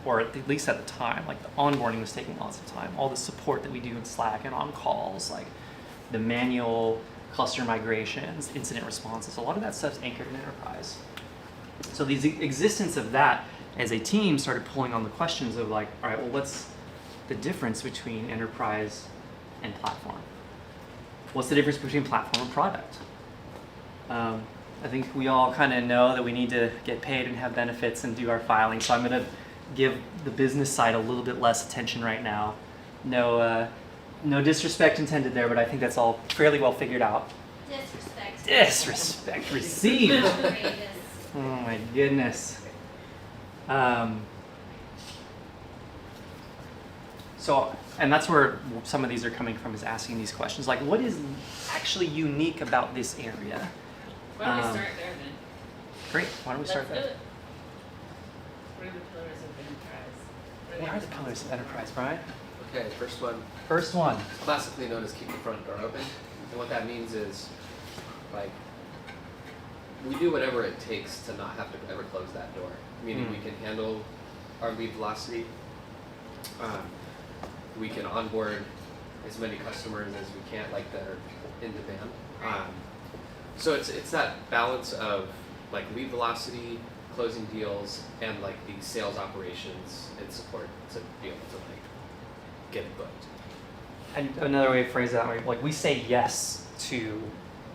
or at least at the time, like the onboarding was taking lots of time. All the support that we do in Slack and on calls, like the manual cluster migrations, incident responses, a lot of that stuff's anchored in enterprise. So the existence of that as a team started pulling on the questions of like, all right, well, what's the difference between enterprise and platform? What's the difference between platform and product? I think we all kind of know that we need to get paid and have benefits and do our filing, so I'm going to give the business side a little bit less attention right now. No disrespect intended there, but I think that's all fairly well figured out. Disrespect received. Oh my goodness. So, and that's where some of these are coming from, is asking these questions, like what is actually unique about this area? Why don't we start there then? Great, why don't we start Let's do there? it. What are the pillars of enterprise? What are the pillars of enterprise, Brian? Okay, first one, First one. classically known as keep the front door open. And what that means is, like, we do whatever it takes to not have to ever close that door. Meaning we can handle our lead velocity. We can onboard as many customers as we can, like that are in demand. So it's that balance of like lead velocity, closing deals, and like the sales operations and support to be able to like get it booked. And another way to phrase that, like we say yes to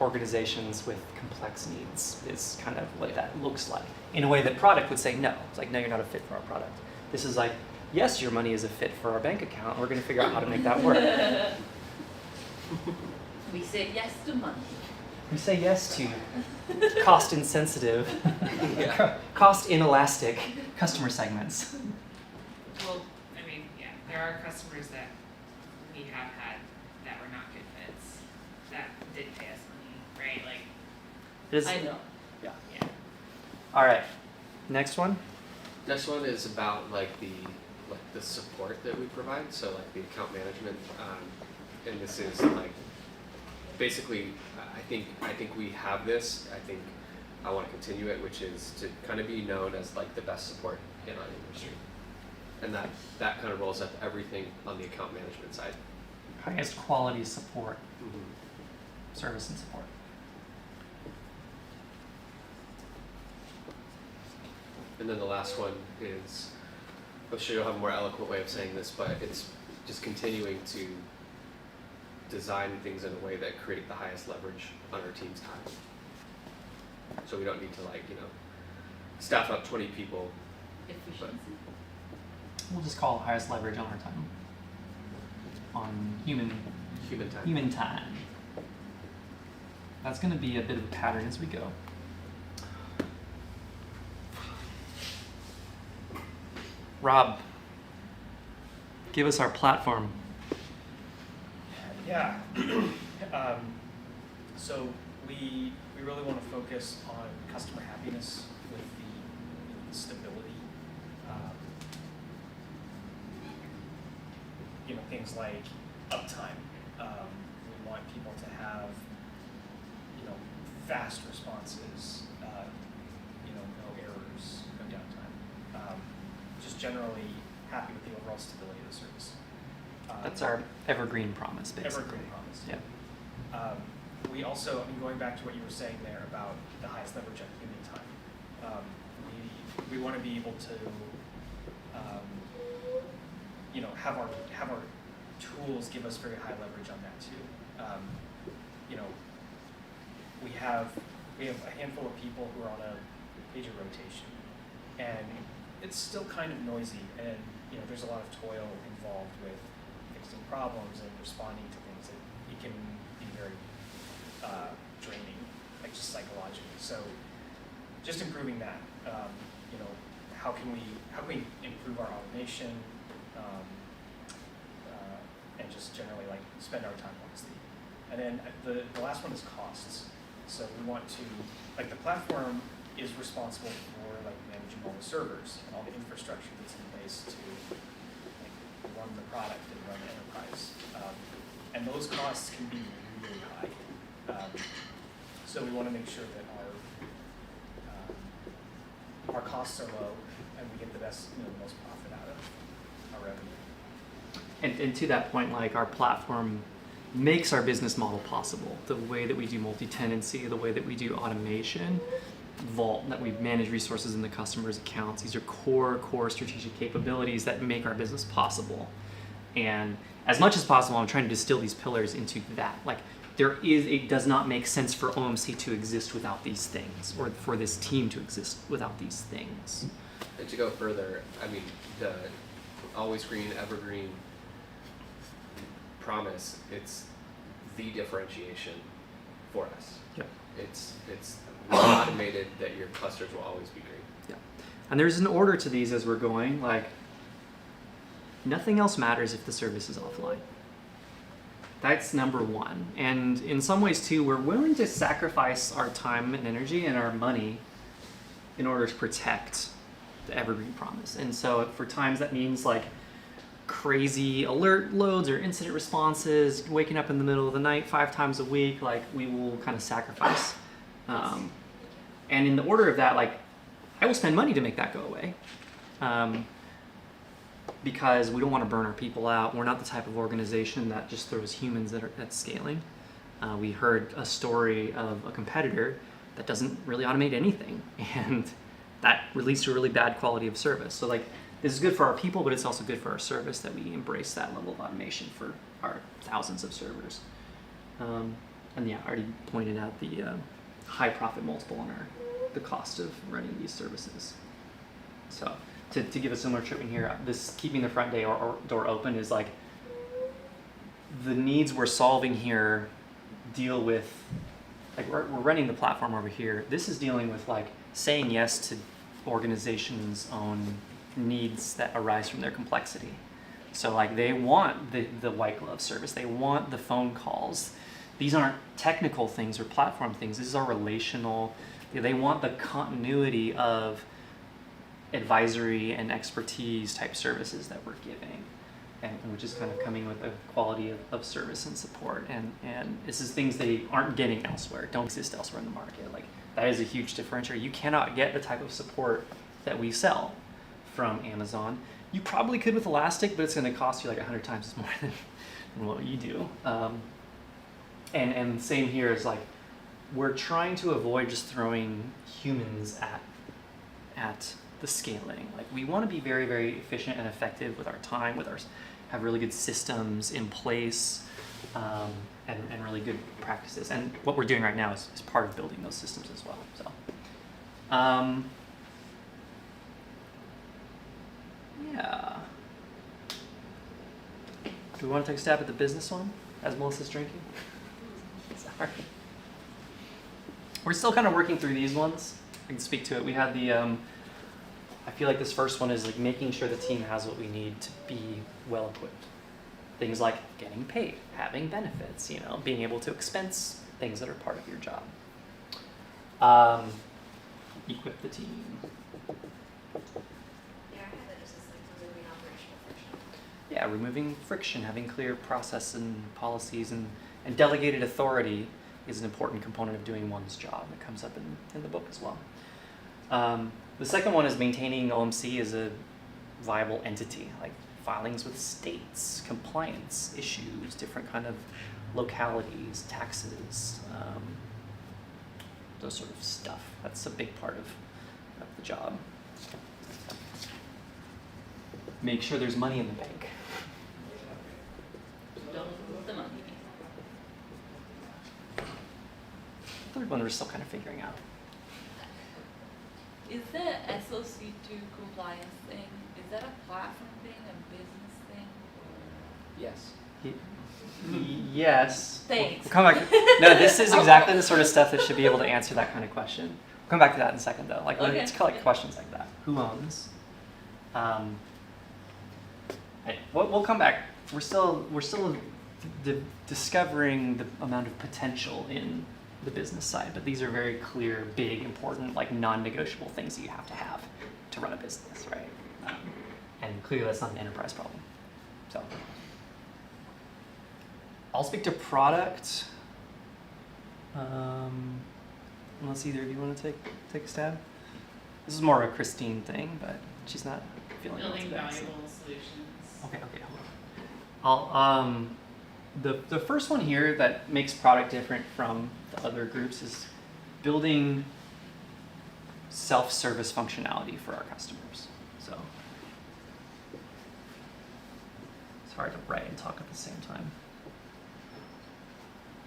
organizations with complex needs is kind of what that looks like. In a way that product would say no. It's like, no, you're not a fit for our product. This is like, yes, your money is a fit for our bank account. We're going to figure out how to make that work. We say yes to money. We say yes to cost insensitive, cost inelastic customer segments. Well, I mean, yeah, there are customers that we have had that were not good fits, that did pay us money, right? Like, It is, I know. yeah. yeah. All right. Next one. Next one is about like the support that we provide. So like the account management, and this is like basically I think we have this. I think I want to continue it, which is to kind of be known as like the best support in our industry, and that kind of rolls up everything on the account management side. Highest quality support, service and support. And then the last one is, I'm sure you'll have a more eloquent way of saying this, but it's just continuing to design things in a way that create the highest leverage on our team's time. So we don't need to staff up 20 people. Efficiency. We'll just call it highest leverage on our time. On human time. That's going to be a bit of a pattern as we go. Rob, give us our platform. Yeah. So we really want to focus on customer happiness with the stability. Things like uptime. We want people to have fast responses. No errors, no downtime. Just generally happy with the overall stability of the service. That's our evergreen promise, basically. Evergreen promise. Yeah. We also, going back to what you were saying there about the highest leverage on human time, we want to be able to, have our tools give us very high leverage on that too. We have a handful of people who are on a pager rotation, and it's still kind of noisy, and there's a lot of toil involved with fixing problems and responding to things that it can be very draining, like just psychologically. So just improving that. you know, how can we improve our automation, and just generally like spend our time wisely. And then the last one is costs. So we want to, like, the platform is responsible for like managing all the servers and all the infrastructure that's in place to like run the product and run the enterprise. And those costs can be really high. So we want to make sure that our costs are low and we get the best, you know, the most profit out of our revenue. And to that point, like, our platform makes our business model possible. The way that we do multi-tenancy, the way that we do automation, Vault, that we manage resources in the customer's accounts. These are core strategic capabilities that make our business possible. And as much as possible, I'm trying to distill these pillars into that. Like, it does not make sense for OMC to exist without these things, or for this team to exist without these things. And to go further, I mean, the always green, evergreen promise, it's the differentiation for us. Yeah. It's automated that your clusters will always be green. Yeah. And there's an order to these as we're going. Like, nothing else matters if the service is offline. That's number one. And in some ways too, we're willing to sacrifice our time and energy and our money in order to protect the evergreen promise. And so for times that means like crazy alert loads or incident responses, waking up in the middle of the night 5 times a week, like, we will kind of sacrifice. And in the order of that, like, I will spend money to make that go away. Because we don't want to burn our people out. We're not the type of organization that just throws humans at scaling. We heard a story of a competitor that doesn't really automate anything, and that leads to a really bad quality of service. So like, this is good for our people, but it's also good for our service that we embrace that level of automation for our thousands of servers. And yeah, I already pointed out the high profit multiple on the cost of running these services. So to give a similar treatment here, this keeping the front door open is like, the needs we're solving here deal with, like, we're running the platform over here. This is dealing with like saying yes to organizations' own needs that arise from their complexity. So like, they want the white glove service, they want the phone calls. These aren't technical things or platform things. These are relational. They want the continuity of advisory and expertise type services that we're giving, and which is kind of coming with the quality of service and support. And this is things they aren't getting elsewhere, don't exist elsewhere in the market. Like, that is a huge differentiator. You cannot get the type of support that we sell from Amazon. You probably could with Elastic, but it's going to cost you like 100 times more than what you do. And same here is like, we're trying to avoid just throwing humans at the scaling. Like, we want to be very, very efficient and effective with our time, have really good systems in place, and really good practices. And what we're doing right now is part of building those systems as well. So, yeah. Do we want to take a stab at the business one as Melissa's drinking? Sorry. We're still kind of working through these ones. I can speak to it. We had the, I feel like this first one is like making sure the team has what we need to be well equipped. Things like getting paid, having benefits, being able to expense things that are part of your job. Equip the team. Yeah, I had that just as like removing operational friction. Yeah, removing friction, having clear process and policies, and delegated authority is an important component of doing one's job. It comes up in the book as well. The second one is maintaining OMC as a viable entity, like filings with states, compliance issues, different kind of localities, taxes, those sort of stuff. That's a big part of the job. Make sure there's money in the bank. Don't lose the money. Third one we're still kind of figuring out. Is the SOC2 compliance thing, is that a platform thing, a business thing? Yes. Yes. Thanks. We'll come back. No, this is exactly the sort of stuff that should be able to answer that kind of question. come back to that in a second though. Like Okay. let's collect questions like that. Who owns? We'll come back. We're still discovering the amount of potential in the business side, but these are very clear, big, important, like non-negotiable things that you have to run a business, right? And clearly that's not an enterprise problem. So I'll speak to product. Unless either of you want to take a stab. This is more of a Christine thing, but she's not feeling well Building today, so- valuable solutions. Okay, hold on. The first one here that makes product different from the other groups is building self-service functionality for our customers. So it's hard to write and talk at the same time.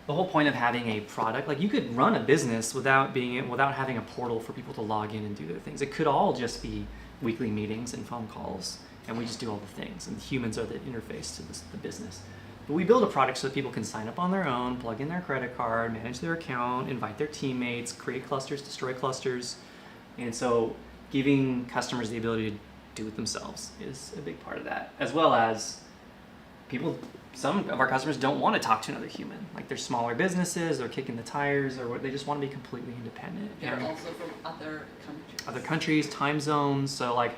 The whole point of having a product, like you could run a business without having a portal for people to log in and do their things. It could all just be weekly meetings and phone calls, and we just do all the things, and humans are the interface to the business. But we build a product so that people can sign up on their own, plug in their credit card, manage their account, invite their teammates, create clusters, destroy clusters. And so giving customers the ability to do it themselves is a big part of that, as well as some of our customers don't want to talk to another human. Like they're smaller businesses, they're kicking the tires, or they just want to be completely independent. They're And also from other countries. other countries, time zones. So like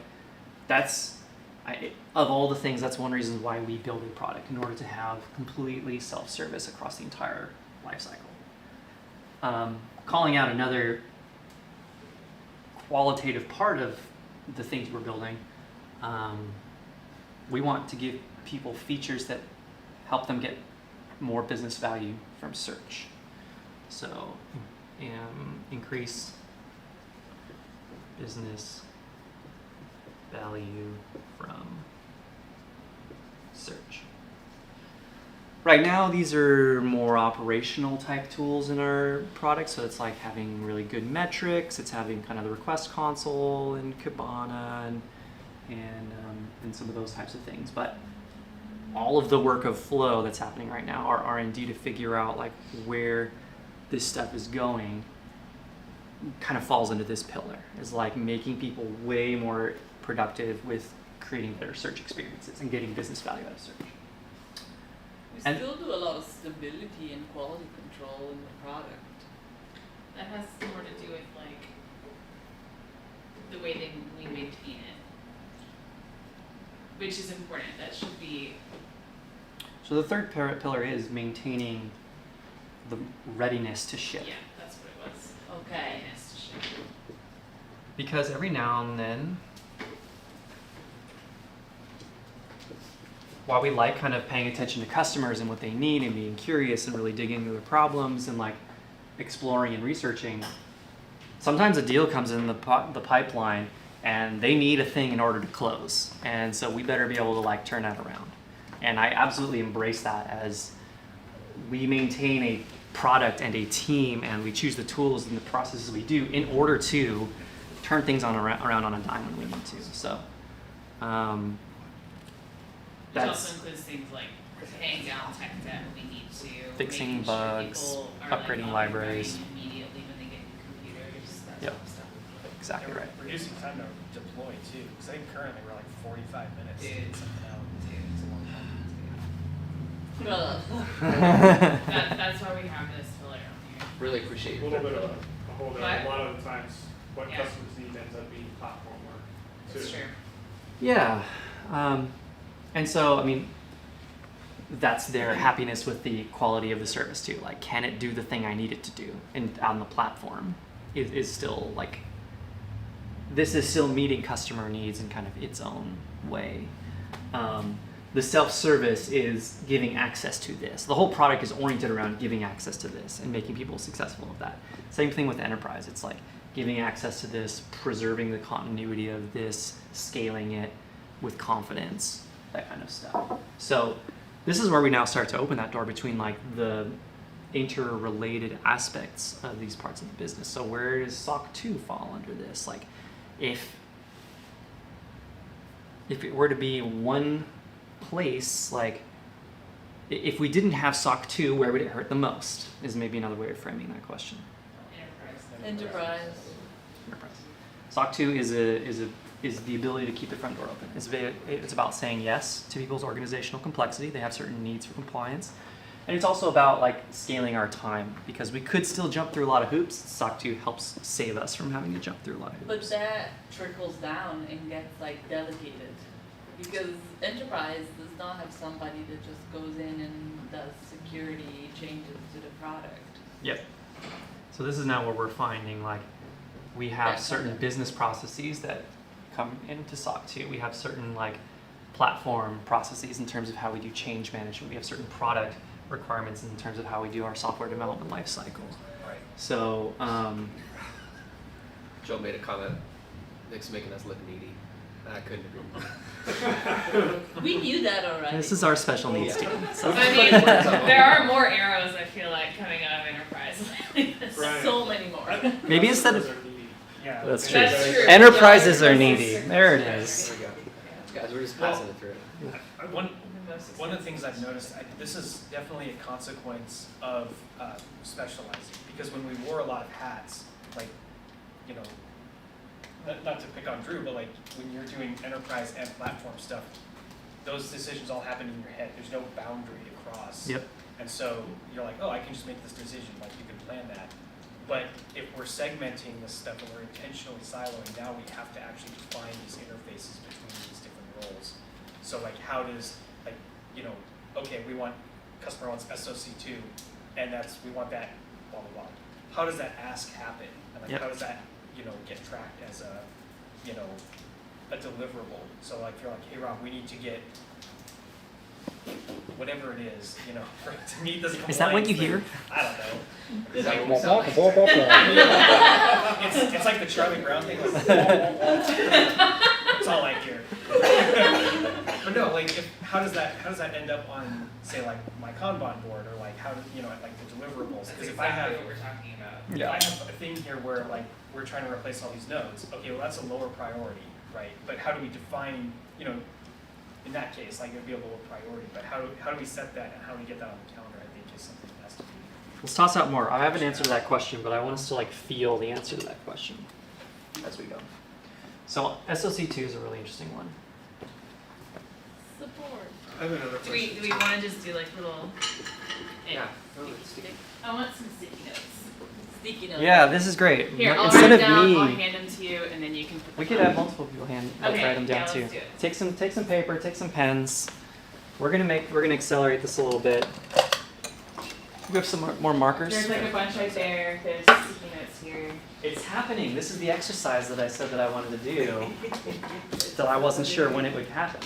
of all the things, that's one reason why we build a product, in order to have completely self-service across the entire life cycle. Calling out another qualitative part of the things we're building, we want to give people features that help them get more business value from search. So increase business value from search. Right now, these are more operational type tools in our product. So it's like having really good metrics. It's having kind of the request console and Kibana and some of those types of things. But all of the work of flow that's happening right now, our R&D to figure out like where this stuff is going, kind of falls into this pillar. Is like making people way more productive with creating better search experiences and getting business value out of search. We And- still do a lot of stability and quality control in the product. That has more to do with like the way that we maintain it, which is important. That should be. So the third pillar is maintaining the readiness to ship. Yeah, that's what it was. Okay. Readiness to ship. Because every now and then, while we like kind of paying attention to customers and what they need and being curious and really digging into their problems and like exploring and researching, sometimes a deal comes in the pipeline and they need a thing in order to close. And so we better be able to like turn that around. And I absolutely embrace that as we maintain a product and a team, and we choose the tools and the processes we do in order to turn things around on a dime when we need to. So Which also includes things like paying down tech debt when we need to, Fixing making bugs, sure people are upgrading like libraries. immediately when they get new computers, that Yep. sort of stuff. exactly Yeah, right. Reducing time to deploy too, because I think currently we're like 45 minutes to Dude. get something out. It's a long time. That's why we have this filler on here. Really appreciate A your little bit of a whole What? A lot of the times, what Yeah. customers need ends up being platform work too. That's true. Yeah. And so, I mean, that's their happiness with the quality of the service too. Like, can it do the thing I need it to do? And on the platform is still like, this is still meeting customer needs in kind of its own way. The self-service is giving access to this. The whole product is oriented around giving access to this and making people successful with that. Same thing with enterprise. It's like giving access to this, preserving the continuity of this, scaling it with confidence, that kind of stuff. So this is where we now start to open that door between like the interrelated aspects of these parts of the business. So where does SOC 2 fall under this? Like if it were to be one place, like if we didn't have SOC 2, where would it hurt the most? Is maybe another way of framing that question. Enterprise. Enterprise. enterprise. SOC 2 is the ability to keep the front door open. It's about saying yes to people's organizational complexity. They have certain needs for compliance. And it's also about like scaling our time, because we could still jump through a lot of hoops. SOC 2 helps save us from having to jump through a lot of hoops. But that trickles down and gets like delegated, because enterprise does not have somebody that just goes in and does security changes to the product. Yep. So this is now where we're finding like we have certain business processes that come into SOC 2. We have certain like platform processes in terms of how we do change management. We have certain product requirements in terms of how we do our software development lifecycle. Right. So Joe made a comment. Nick's making us look needy. I couldn't agree more. We knew that already. this is our special needs team. So. I mean, there are more arrows, I feel like, coming out of enterprise. Right. So many more. Maybe instead of Yeah. that's true. That's true. Enterprises are needy. There it is. There we go. Guys, we're just passing it through. One of the things I've noticed, this is definitely a consequence of specializing, because when we wore a lot of hats, like, you know, not to pick on Drew, but like when you're doing enterprise and platform stuff, those decisions all happen in your head. There's no boundary to cross. Yep. And so you're like, oh, I can just make this decision. Like you can plan that. But if we're segmenting this stuff and we're intentionally siloing, now we have to actually define these interfaces between these different roles. So like how does, like, you know, okay, we want, customer wants SOC2, and we want that, blah, blah, blah. How does that ask happen? And like Yep. how does that, you know, get tracked as a, you know, a deliverable? So like you're like, hey Rob, we need to get whatever it is, you know, to meet this compliance Is that what you thing. hear? I don't know. Is that what we sound like? It's like the Charlie Brown thing. Like, that's all I hear. But no, like, how does that end up on, say, like my Kanban board, or like how, you know, like the deliverables? That's Because if exactly I have, what we're talking about. if I have a thing here where like we're trying to replace all these nodes, okay, well that's a lower priority, right? But how do we define, you know, in that case, like it would be a lower priority, but how do we set that and how do we get that on the calendar? I think is something that has to be. Let's toss out more. I have an answer to that question, but I want us to like feel the answer to that question as we go. So SOC2 is a really interesting one. Support. I have another Do we question. want to just do like little? Yeah. I want some sticky notes. Sticky notes. Yeah, this is great. Here, I'll Instead write of them down. I'll me, hand them to you, and then you can. Put we them could on. have multiple people Okay, write them down yeah, too. let's do it. Take some paper, take some pens. We're gonna accelerate this a little bit. We have some more markers. There's like a bunch right there. There's sticky notes here. It's happening. This is the exercise that I said that I wanted to do. That I wasn't sure when it would happen.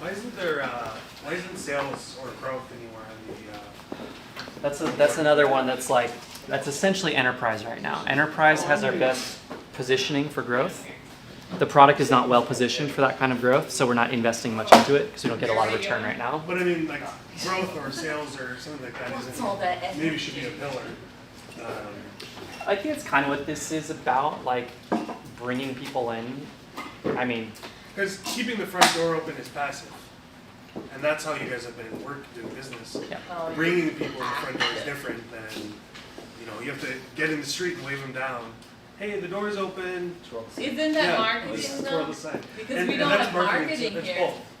Why isn't sales or growth anywhere on the? That's another one that's essentially enterprise right now. Enterprise has our best positioning for growth. The product is not well positioned for that kind of growth, so we're not investing much into it because we don't get a lot of return right now. But I mean, like growth or sales or something like that It's all that isn't, maybe should be a pillar. I think it's kind of what this is about, like bringing people in. I mean, Because keeping the front door open is passive, and that's how you guys have been doing business. yeah. Oh, Bringing people to the front door is different than, you know, you have to get in the street and wave them down. Hey, the door's open. Isn't that Yeah, marketing let's though? twirl the sign. Because And- we and don't that's have marketing, marketing so it's here.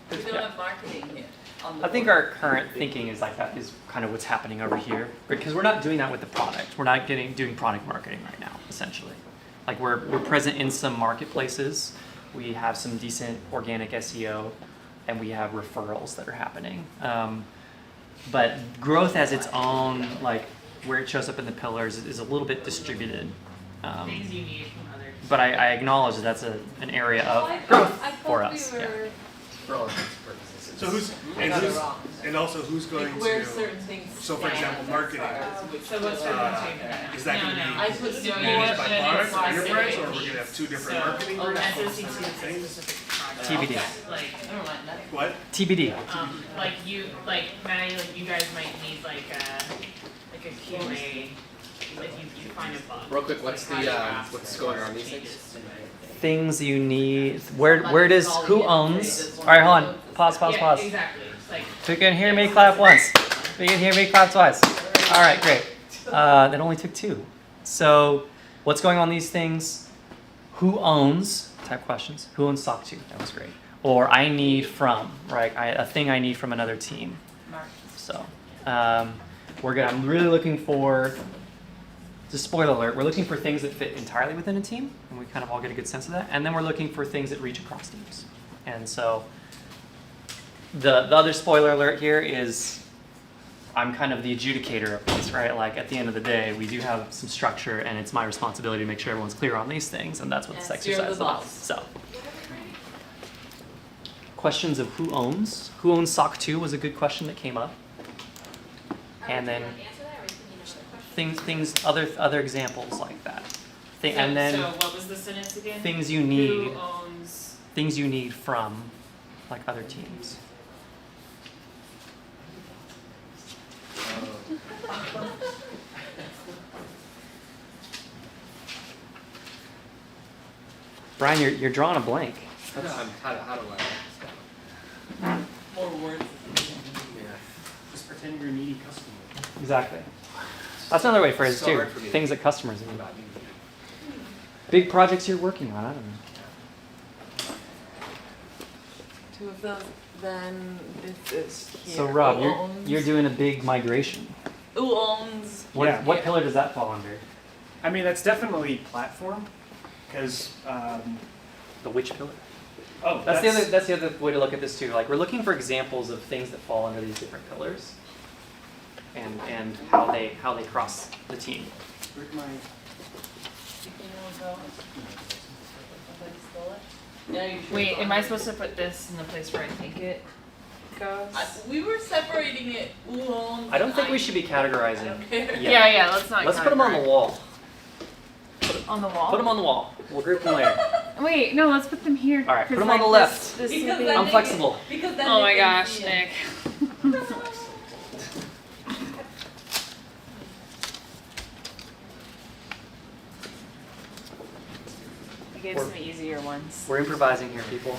both. We don't have marketing here. On the I think board. our current thinking is like that is kind of what's happening over here, because we're not doing that with the product. We're not doing product marketing right now, essentially. Like we're present in some marketplaces. We have some decent organic SEO, and we have referrals that are happening. But growth as its own, like where it shows up in the pillars, is a little bit distributed. Things you need from others. But I acknowledge that that's an area Oh, of I growth thought for we us. were Yeah. For all intents and purposes. So who's I and got it who's wrong. and also who's going Like where to? certain things So for stand example, as marketing. far as which So what's the pillar. Is that No, going to no. be I put support managed by and then product or specific. enterprise, or we're going to have two different So, marketing oh, groups? SOC2 for is a different things? specific product. TBD. Like, Never mind that. What? TBD. like Maddie, like you guys might need like a QA, like you find a bug. Real quick, what's Like, the how do you ask what's for going on these changes things? to it? Things you need. Where does who owns? All right, hold on. Pause. Yeah, exactly. It's like If you can hear me, clap once. If you can hear me, clap twice. All right, great. That only took two. So, what's going on these things, who owns, type questions, who owns SOC 2, that was great. Or I need from, right, a thing I need from another team. So I'm really looking for, just spoiler alert, we're looking for things that fit entirely within a team, and we kind of all get a good sense of that. And then we're looking for things that reach across teams. And so the other spoiler alert here is I'm kind of the adjudicator of this, right? Like at the end of the day, we do have some structure, and it's my responsibility to make sure everyone's clear on these things, and that's what this Yes, you're exercise is the about. boss. So, questions of who owns SOC 2 was a good question that came up. And then things, other examples like that. And then so what was the sentence again? things you need, Who owns? things you need from like other teams. Brian, you're drawing a blank. How do I? More words. Yeah. Just pretend you're a needy customer. Exactly. That's another way to phrase it So too. hard for me to Things that customers need. About you. Big projects you're working on. I don't know. Two of those. Then this is here. So Rob, Who owns? you're doing a big migration. Who owns? What pillar does that fall under? I mean, that's definitely platform, because The which pillar? oh, That's the other way to look at this too. Like we're looking for examples of things that fall under these different pillars, and how they cross the team. Where'd my Yeah, you should. Wait, am I supposed to put this in the place where I think it goes? We were separating it. Who owns? I don't think and we should be categorizing. I don't care. yet. Yeah, let's not. Let's put them on the categorize. wall. On the wall. Put them on the wall. We'll group them later. Wait, no, let's put them here. All right, put 'cause, 'em on the like, left. This Because will be- then I'm they flexible. Can, because then Oh they my can gosh, see it. Nick. I gave some easier ones. We're improvising here, people.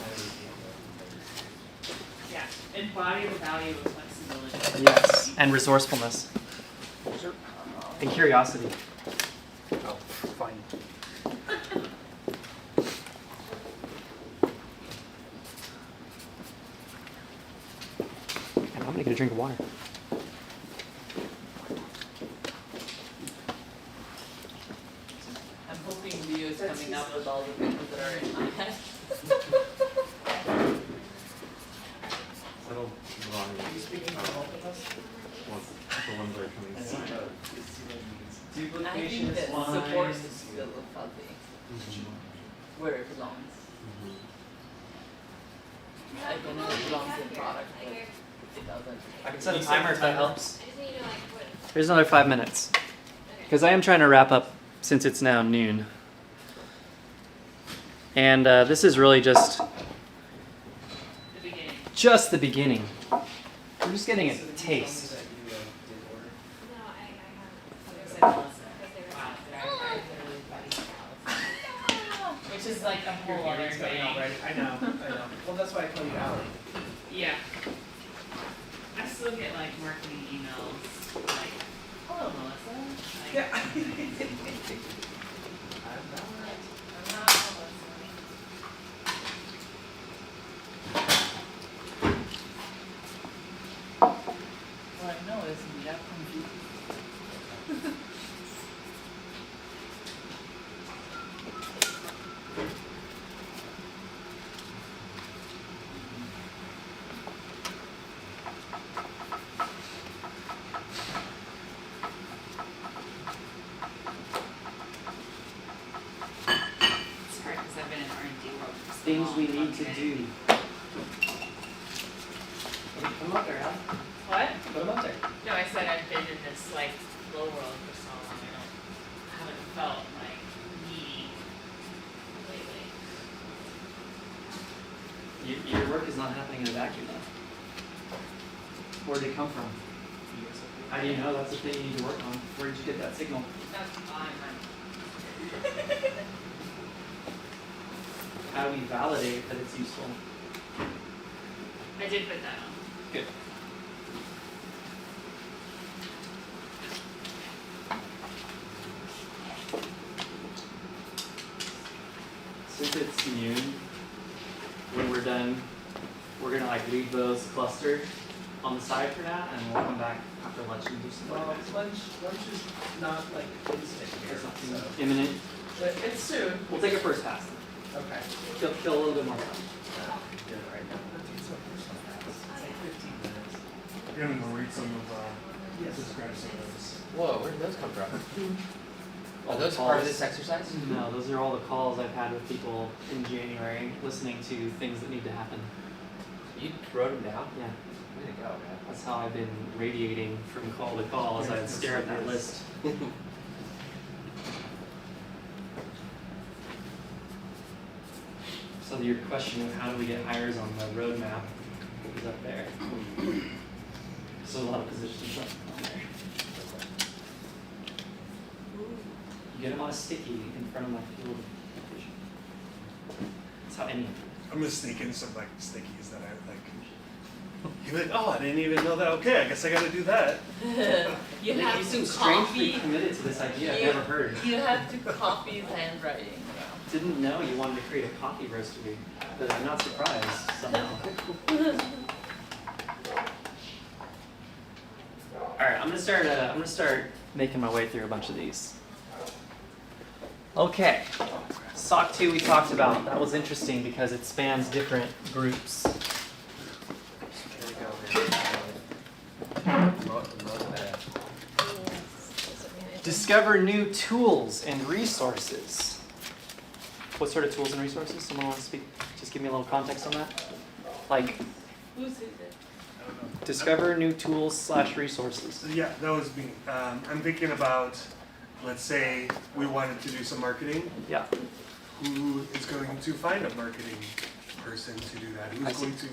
Yeah, embody the value of flexibility. Yes, and resourcefulness and curiosity. oh, fine. And I'm gonna get a drink of water. I'm hoping Leo is coming up with all the things that are in my head. Settle wrong. The ones that are coming. I think that support is still a fuzzy. Where it belongs. Like I know it belongs in product, but it doesn't. I can set a timer if that helps. Here's another 5 minutes. Because I am trying to wrap up since it's now noon. And this is really just The beginning. the beginning. We're just getting a taste. Which is like a whole other thing. I know. Well, that's why I call you Allie. Yeah. I still get like marketing emails like, hello Melissa. Like, I'm not Melissa. What I know is meet up from It's hard because I've been in R&D world for so Things long. we need to Okay. do. Put them up there, Al. What? Put them up there. No, I said I've been in this like flow world for so long. I haven't felt like needy lately. Your work is not happening in a vacuum, though. Where did it come from? How do you know that's the thing you need to work on? Where did you get that signal? That's fine. How do we validate that it's useful? I did put that on. Good. then we're gonna like leave those clustered on the side for now, and we'll come back after lunch and do some Well, more. lunch is not like instant here, It's not so. imminent. But it's soon. We'll take a first pass. Okay. Kill a little bit more time. Do it right now. It's like 15 minutes. You're gonna go read some of, Yes. describe some of those. Whoa, where did those come from? All Are the those part of calls. this exercise? No, those are all the calls I've had with people in January, listening to things that need to happen. You wrote them down? Yeah, Way to go, man. that's how I've been radiating from call to call as I stare at that list. So your question of how do we get hires on the roadmap is up there. So a lot of positions up on there. You get them on a sticky in front of my field of vision. That's how any. I'm gonna sneak in some like stickies that I like. You're like, oh, I didn't even know that. Okay, I guess I gotta do that. You You have seem to strangely copy. committed to this idea I've You- never heard. You have to copy his handwriting. Didn't know you wanted to create a coffee roastery, but I'm not surprised somehow. All right, I'm gonna start making my way through a bunch of these. Okay, SOC 2 we talked about. That was interesting because it spans different groups. Discover new tools and resources. What sort of tools and resources? Someone want to speak? Just give me a little context on that. Like, Who's it? discover new tools / resources. So yeah, that was me. I'm thinking about, let's say we wanted to do some marketing. Yeah. Who is going to find a marketing person to do that? I Who's see. going to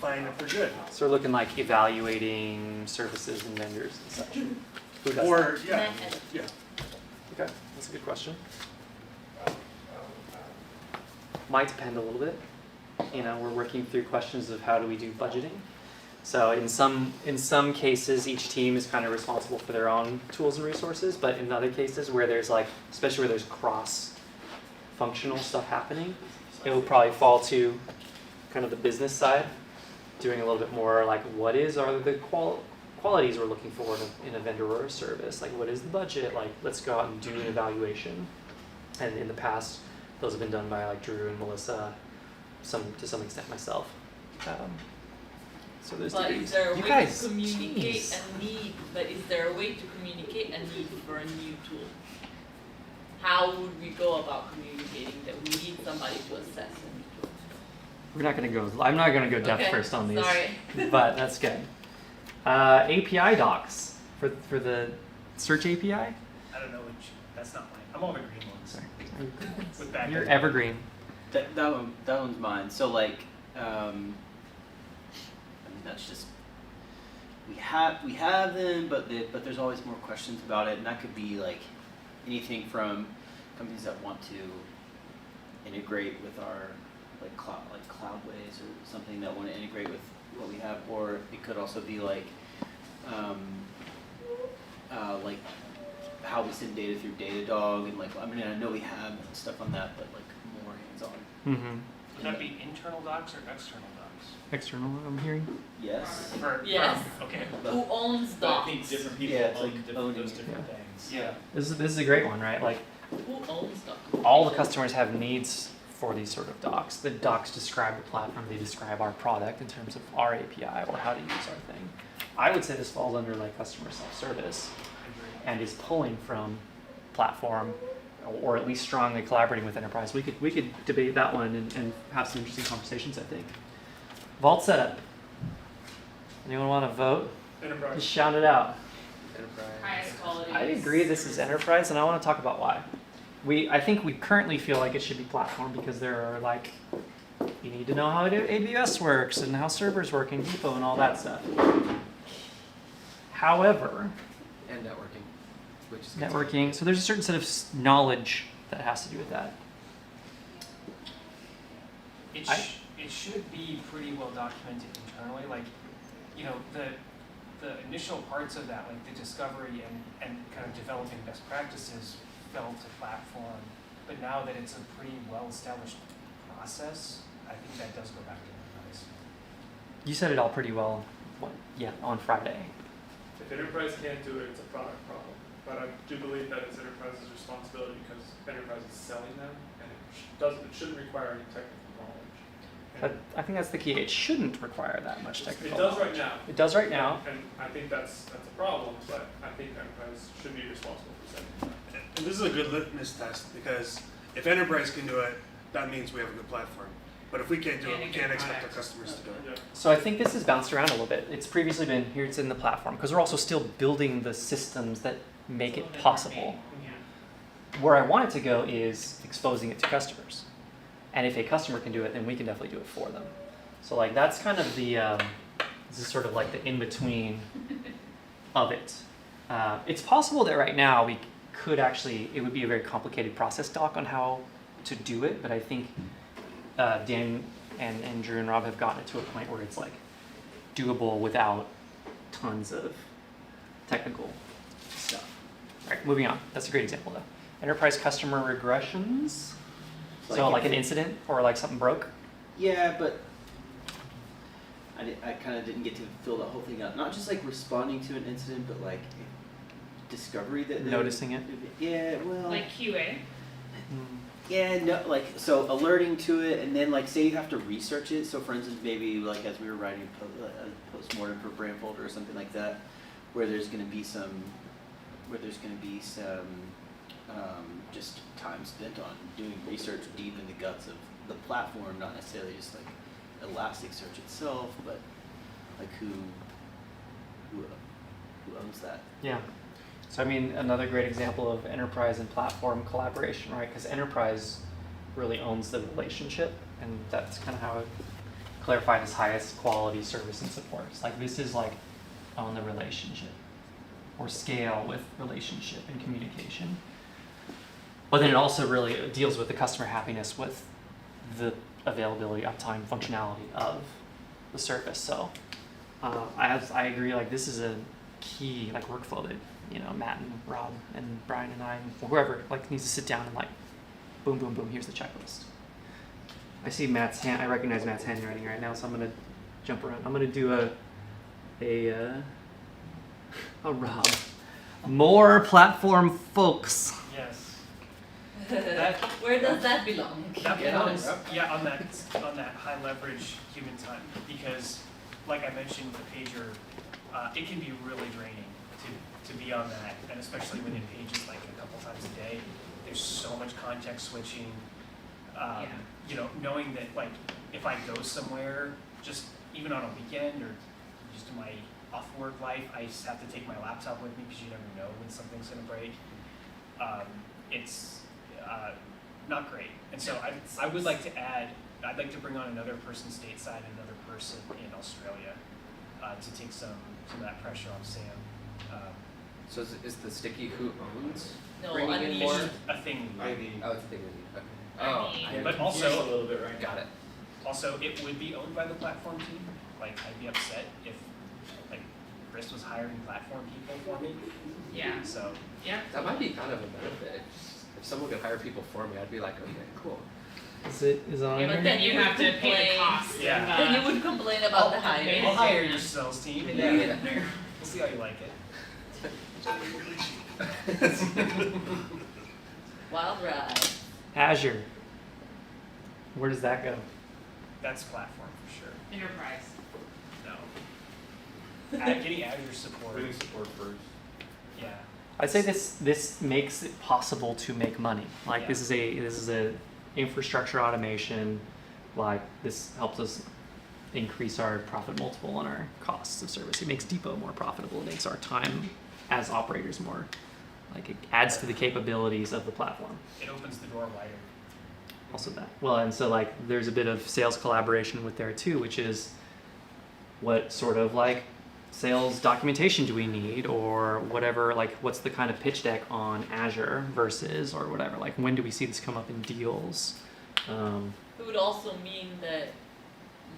find if they're good? So we're looking like evaluating services and vendors and such. Who does Or that? yeah, yeah. Okay, that's a good question. Might depend a little bit. You know, we're working through questions of how do we do budgeting. So in some cases, each team is kind of responsible for their own tools and resources, but in other cases where there's like, especially where there's cross-functional stuff happening, it will probably fall to kind of the business side, doing a little bit more like what are the qualities we're looking for in a vendor or a service, like what is the budget, like let's go out and do an evaluation. And in the past, those have been done by like Drew and Melissa, to some extent myself. So there's But the is there a you way guys, to communicate jeez. a need? But is there a way to communicate a need for a new tool? How would we go about communicating that we need somebody to assess a new tool? We're not gonna go. I'm not gonna go depth Okay, first on these, sorry. but that's good. API docs for the search API. I don't know which, that's not mine. I'm all the green ones. Sorry, With back. you're evergreen. That one's mine. So like, I mean that's just we have them, but there's always more questions about it, and that could be like anything from companies that want to integrate with our like Cloudways or something that want to integrate with what we have, or it could also be like how we send data through Datadog, and like I mean I know we have stuff on that, but like more hands-on. Mm-hmm. Would that be internal docs or external docs? External, I'm hearing. Yes. Yes. Okay. Who owns But I docs? think different people Yeah, it's own like different, owning those it, different yeah. things. Yeah. This is a great one, right? Like Who owns docs? all the customers have needs for these sort of docs. The docs describe the platform, they describe our product in terms of our API or how to use our thing. I would say this falls under like customer self-service and is pulling from platform or at least strongly collaborating with enterprise. We could debate that one and have some interesting conversations, I think. Vault setup. Anyone want to vote? Enterprise. Just shout it out. Enterprise. Highest quality. I agree this is enterprise, and I want to talk about why. I think we currently feel like it should be platform because there are like, you need to know how AWS works and how servers work in Depot and all that stuff. However, And networking, which is networking, so there's a certain set of knowledge that has to do with that. It should be pretty well documented internally, like, you know, the initial parts of that, like the discovery and kind of developing best practices fell to platform, but now that it's a pretty well-established process, I think that does go back to enterprise. You said it all pretty well. On Friday. If enterprise can't do it, it's a product problem. But I do believe that it's enterprise's responsibility because enterprise is selling them, and it shouldn't require any technical knowledge. But I think that's the key. It shouldn't require that much technical. It does knowledge. right now. It does right now. And I think that's a problem, but I think enterprise should be responsible for setting that. And this is a good litmus test because if enterprise can do it, that means we have a good platform. But if we can't do it, we can't expect our customers to do it. Yeah. So I think this has bounced around a little bit. It's previously been here. It's in the platform because we're also still building the systems that make it possible. Yeah. Where I want it to go is exposing it to customers. And if a customer can do it, then we can definitely do it for them. So like that's kind of the, this is sort of like the in-between of it. It's possible that right now we could actually, it would be a very complicated process doc on how to do it, but I think Dan and Drew and Rob have gotten it to a point where it's like doable without tons of technical stuff. All right, moving on. That's a great example though. Enterprise customer regressions. So like an incident or like something broke? Yeah, but I kind of didn't get to fill that whole thing out. Not just like responding to an incident, but like discovery that Noticing it? Yeah, well. Like QA. Yeah, no, like so alerting to it, and then like say you have to research it. So for instance, maybe like as we were writing a postmortem for brand folder or something like that, where there's going to be some just time spent on doing research deep in the guts of the platform, not necessarily just like Elasticsearch itself, but like who owns that? Yeah. So I mean, another great example of enterprise and platform collaboration, right? Because enterprise really owns the relationship, and that's kind of how it clarified as highest quality service and support. It's like this is like own the relationship, or scale with relationship and communication. But then it also really deals with the customer happiness with the availability, uptime, functionality of the service. So I agree. Like this is a key like workflow that Matt and Rob and Brian and I and whoever like needs to sit down and like boom, boom, boom. Here's the checklist. I see Matt's hand. I recognize Matt's handwriting right now, so I'm gonna jump around. I'm gonna do a Rob. More platform folks. Yes. That, Where does that belong? that Get on it, belongs, Rob. on that high leverage human time, because like I mentioned with pager, it can be really draining to be on that, and especially when it pages like a couple times a day. There's so much context switching. Knowing that like if I go somewhere, just even on a weekend or just in my off work life, I just have to take my laptop with me because you never know when something's gonna break. It's not great, and so I would like to add. I'd like to bring on another person stateside, and another person in Australia, to take some of that pressure off Sam. So is the sticky who owns? No, bringing I in mean- more? It's just a thing. Oh, it's a thing with you. Okay. I mean- Yeah, But confused also- a little bit right now. Got it. Also, it would be owned by the platform team. Like, I'd be upset if, like, Chris was hiring platform people for me. Yeah. So, Yeah. That might be kind of a benefit. If someone could hire people for me, I'd be like, okay, cool. Is it on Yeah, here? but Then you have to pay the Complain. cost. Yeah. And, Then you would complain about the hiring. I'll hire your sales team. Yeah. We'll see how you like it. Wild ride. Azure. Where does that go? That's platform for sure. Enterprise. No. Getting Azure support. Putting support first. Yeah. I'd say this makes it possible to make money. Like Yeah. this is a infrastructure automation. Like this helps us increase our profit multiple on our costs of service. It makes Depot more profitable. It makes our time as operators more. Like it adds to the capabilities of the platform. It opens the door wider. Also that. Well, and so like there's a bit of sales collaboration with there too, which is what sort of like sales documentation do we need, or whatever, like what's the kind of pitch deck on Azure versus, or whatever, like when do we see this come up in deals? It would also mean that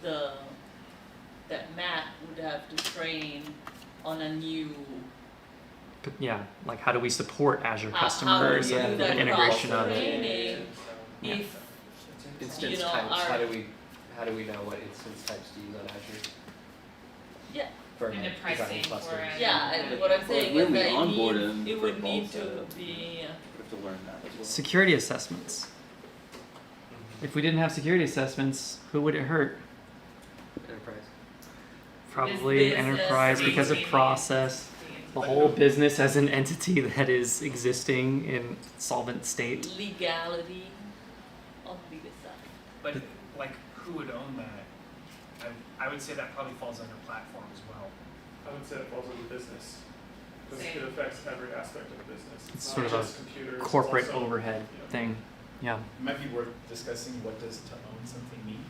that Matt would have to train on a new Yeah, like how do we support Azure how customers to do and the that integration of it? cross-training Yeah. if Instance You know, types, our- how do we how do we know what instance types to use on Azure? Yeah. For And the designing pricing for clusters? it. Yeah, and what I'm saying when is we that onboard them it for would need both, to be. we have to learn that as well. Security assessments. If we didn't have security assessments, who would it hurt? Enterprise. Probably Business, enterprise because of process. The whole business as an entity that is existing in solvent state. Legality of legal stuff. But like, who would own that? I would say that probably falls under platform as well. I would say it falls under business. Because Same. it affects every aspect of the business. It's not sort of a just computers, it's Corporate also- overhead yeah. thing. Yeah. It might be worth discussing what does to own something mean.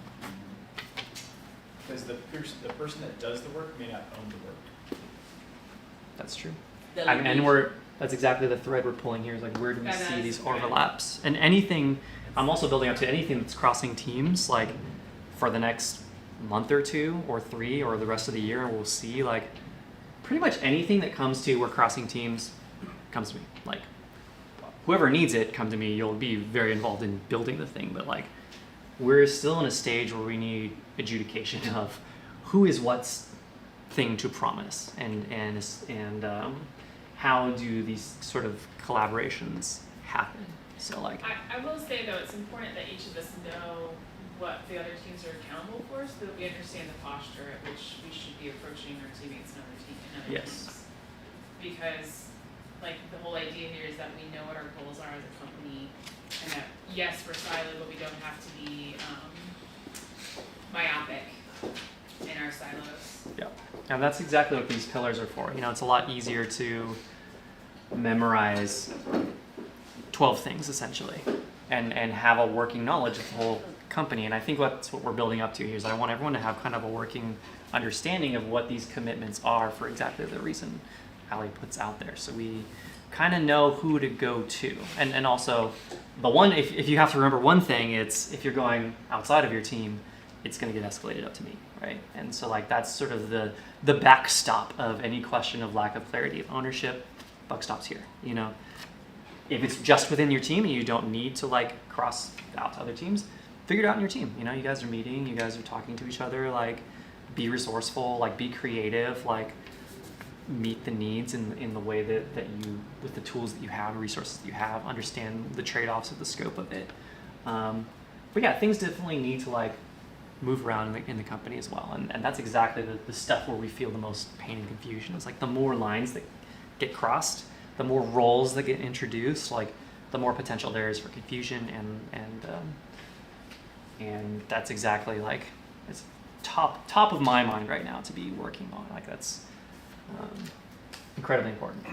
Because the person that does the work may not own the work. That's true. Delegation. And that's exactly the thread we're pulling here is like, where do we Yeah, see that's these great. overlaps? And anything, I'm also building up to anything that's crossing teams, like for the next month or 2 or 3 or the rest of the year, we'll see like pretty much anything that comes to we're crossing teams comes to me. Like whoever needs it, come to me. You'll be very involved in building the thing, but like we're still in a stage where we need adjudication of who is what's thing to promise and how do these sort of collaborations happen. So like I will say though, it's important that each of us know what the other teams are accountable for, so that we understand the posture at which we should be approaching our teammates and other Yes. teams. Because like the whole idea here is that we know what our goals are as a company, and that yes, we're siloed, but we don't have to be myopic in our silos. yeah, and that's exactly what these pillars are for. You know, it's a lot easier to memorize 12 things essentially and have a working knowledge of the whole company. And I think that's what we're building up to here is I want everyone to have kind of a working understanding of what these commitments are for exactly the reason Ali puts out there. So we kind of know who to go to. And also the one, if you have to remember one thing, it's if you're going outside of your team, it's going to get escalated up to me, right? And so like that's sort of the backstop of any question of lack of clarity of ownership. Buck stops here, you know. If it's just within your team and you don't need to like cross out to other teams, figure it out in your team. You know, you guys are meeting, you guys are talking to each other, like be resourceful, like be creative, like meet the needs in the way that you, with the tools that you have, resources that you have, understand the trade-offs of the scope of it. But yeah, things definitely need to like move around in the company as well. And that's exactly the stuff where we feel the most pain and confusion. It's like the more lines that get crossed, the more roles that get introduced, like the more potential there is for confusion and that's exactly like it's top of my mind right now to be working on. Like that's incredibly important.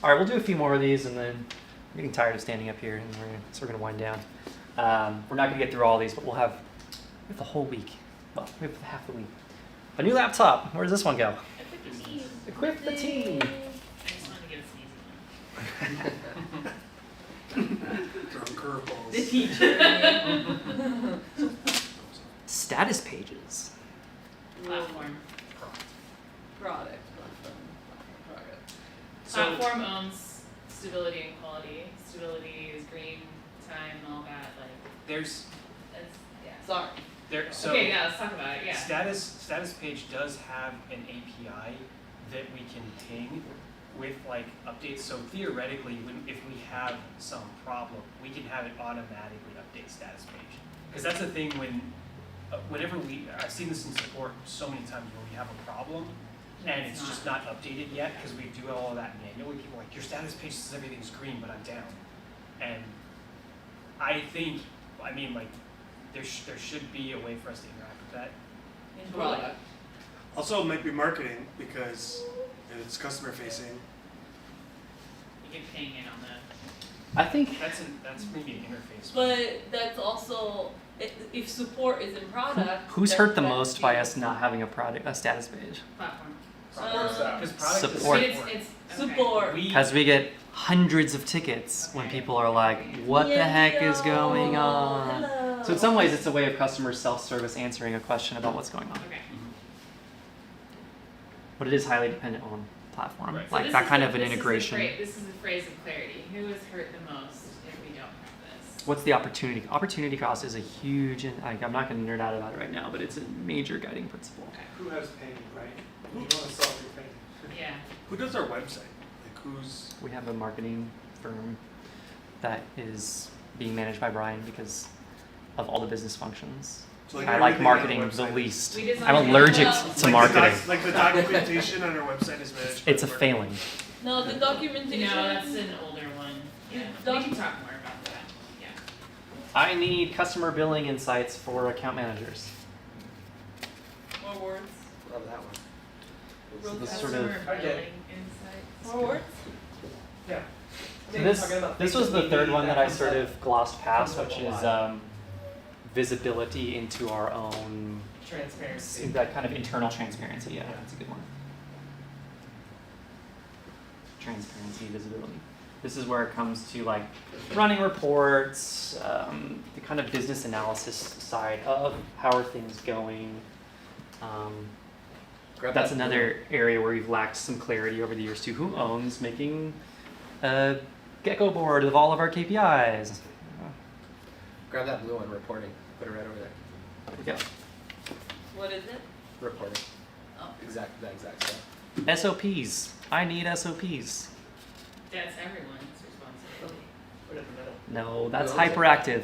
All right, we'll do a few more of these and then I'm getting tired of standing up here and we're gonna wind down. We're not gonna get through all these, but we have the whole week. Well, we have half the week. A new laptop. Where does this one go? Equip the team. I just wanted to give us an easy one. Throwing curveballs. The teacher. Status pages. Platform. Product. Platform owns stability and quality. Stability is green time and all that. Like There's that's yeah. Sorry. so Okay, yeah, let's talk about it. Yeah. status page does have an API that we can ping with like updates. So theoretically, if we have some problem, we can have it automatically update status page. Because that's the thing whenever I've seen this in support so many times where we have a problem and it's just not updated yet because we do all of that manually. People are like, your status page says everything's green, but I'm down. And I mean like there should be a way for us to interact with that. In product. Also, it might be marketing because if it's customer facing. You can ping in on that. I think That's maybe an interface. But that's also if support is in product. who's then hurt the that most would by be- us not having a status page? Platform. Because product is Support. It's okay. Support. Because we get hundreds of tickets when people are like, what the heck is going on? Hello. So in some ways, it's a way of customer self-service answering a question about what's going on. Okay. But it is highly dependent on platform, Right. So like this that is kind the- of an this is the integration. This is the phrase of clarity. Who is hurt the most if we don't have this? What's the opportunity? Opportunity cost is a huge, and I'm not going to nerd out about it right now, but it's a major guiding principle. Who has pain, right? You want to solve your pain. Yeah. Who does our website? Like who's? We have a marketing firm that is being managed by Brian because of all the business functions. So, I like everything on our marketing the website is- least. We designed I'm it. allergic Well, to Like the marketing. like the documentation on our website is managed. by It's a marketing. failing. No, the documentation. No, that's an older one. Yeah. The We can talk more about that. Yeah. I need customer billing insights for account managers. More words. Love that one. So Wrote this that. sort of- Customer Okay. billing insights. More words. Yeah. So this was the third one that I sort of glossed past, which is visibility into our own, Transparency. that kind of internal transparency. Yeah, that's a good one. Transparency, visibility. This is where it comes to like running reports, the kind of business analysis side of how are things going. Grab That's that another area where we've lacked some clarity over the years too. Who owns making a gecko board of all of our KPIs? Grab that blue one, reporting. Put it right over there. Yeah. What is it? Reporting. Oh. That exact stuff. SOPs. I need SOPs. That's everyone's responsibility. Put it in the middle. No, that's Well, hyperactive.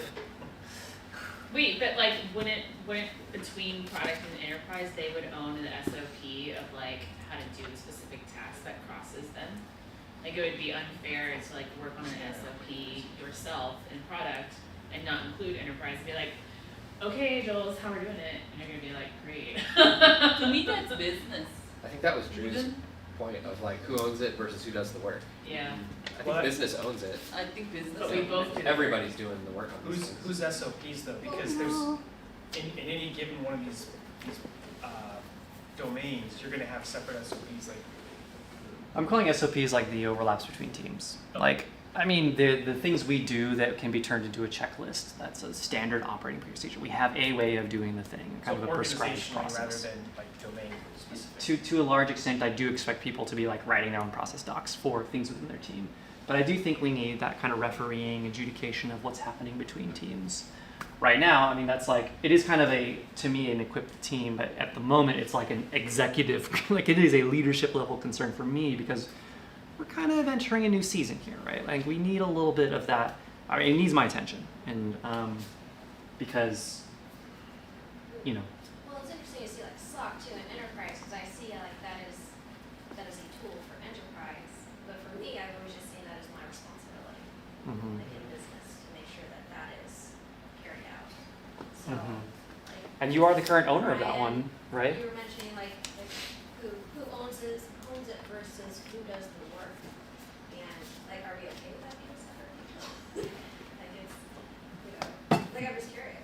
Wait, but like wouldn't between product and enterprise they would own the SOP of like how to do the specific task that crosses them? Like it would be unfair to like work on an SOP yourself in product and not include enterprise and be like, okay, Jules, how we're doing it, and you're gonna be like, great. To me, that's business. I think that was Drew's Wouldn't- point of like who owns it versus who does the work. Yeah. I think Well, business owns it. I think business. But we both do. Everybody's doing the work on these Who's things. SOPs though? Because there's in any given one of these domains, you're gonna have separate SOPs. Like I'm calling SOPs like the overlaps between teams. Like, I mean, the things we do that can be turned into a checklist. That's a standard operating procedure. We have a way of doing the thing, kind so of a prescribed organizationally rather process. than like domain specific. To a large extent, I do expect people to be like writing their own process docs for things within their team. But I do think we need that kind of refereeing, adjudication of what's happening between teams. Right now, I mean, that's like, it is kind of to me, an equipped team, but at the moment, it's like an executive, like it is a leadership level concern for me because we're kind of entering a new season here, right? Like we need a little bit of that. I mean, it needs my attention, and because, you know. Well, it's interesting to see like SOC too in enterprise, because I see like that is a tool for enterprise, but for me, I've always just seen that as my responsibility, Mhm. like in business, to make sure that that is carried out. So, Mhm. like. And you are the current owner of that Brian, one, right? You were mentioning like who owns it versus who does the work, and like, are we okay with that being separate? Like it's, like I'm just curious.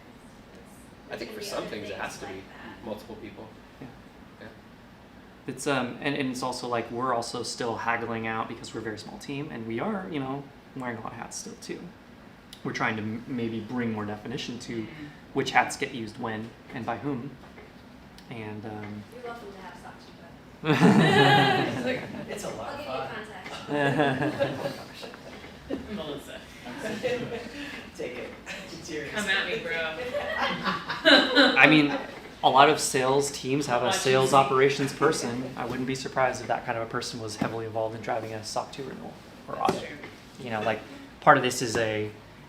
I think for some things it has to be multiple people. It's and it's also like we're also still haggling out because we're a very small team and we are, you know, wearing a lot of hats still too. We're trying to maybe bring more definition to which hats get used when and by whom. And You're welcome to have SOC, but It's a lot I'll of give fun. you context. Melissa. Take it. It's yours. Come at me, bro. I mean, a lot of sales teams have a Watch sales you. operations person. I wouldn't be surprised if that kind of a person was heavily involved in driving a SOC 2 renewal or audit. You know, like part of this is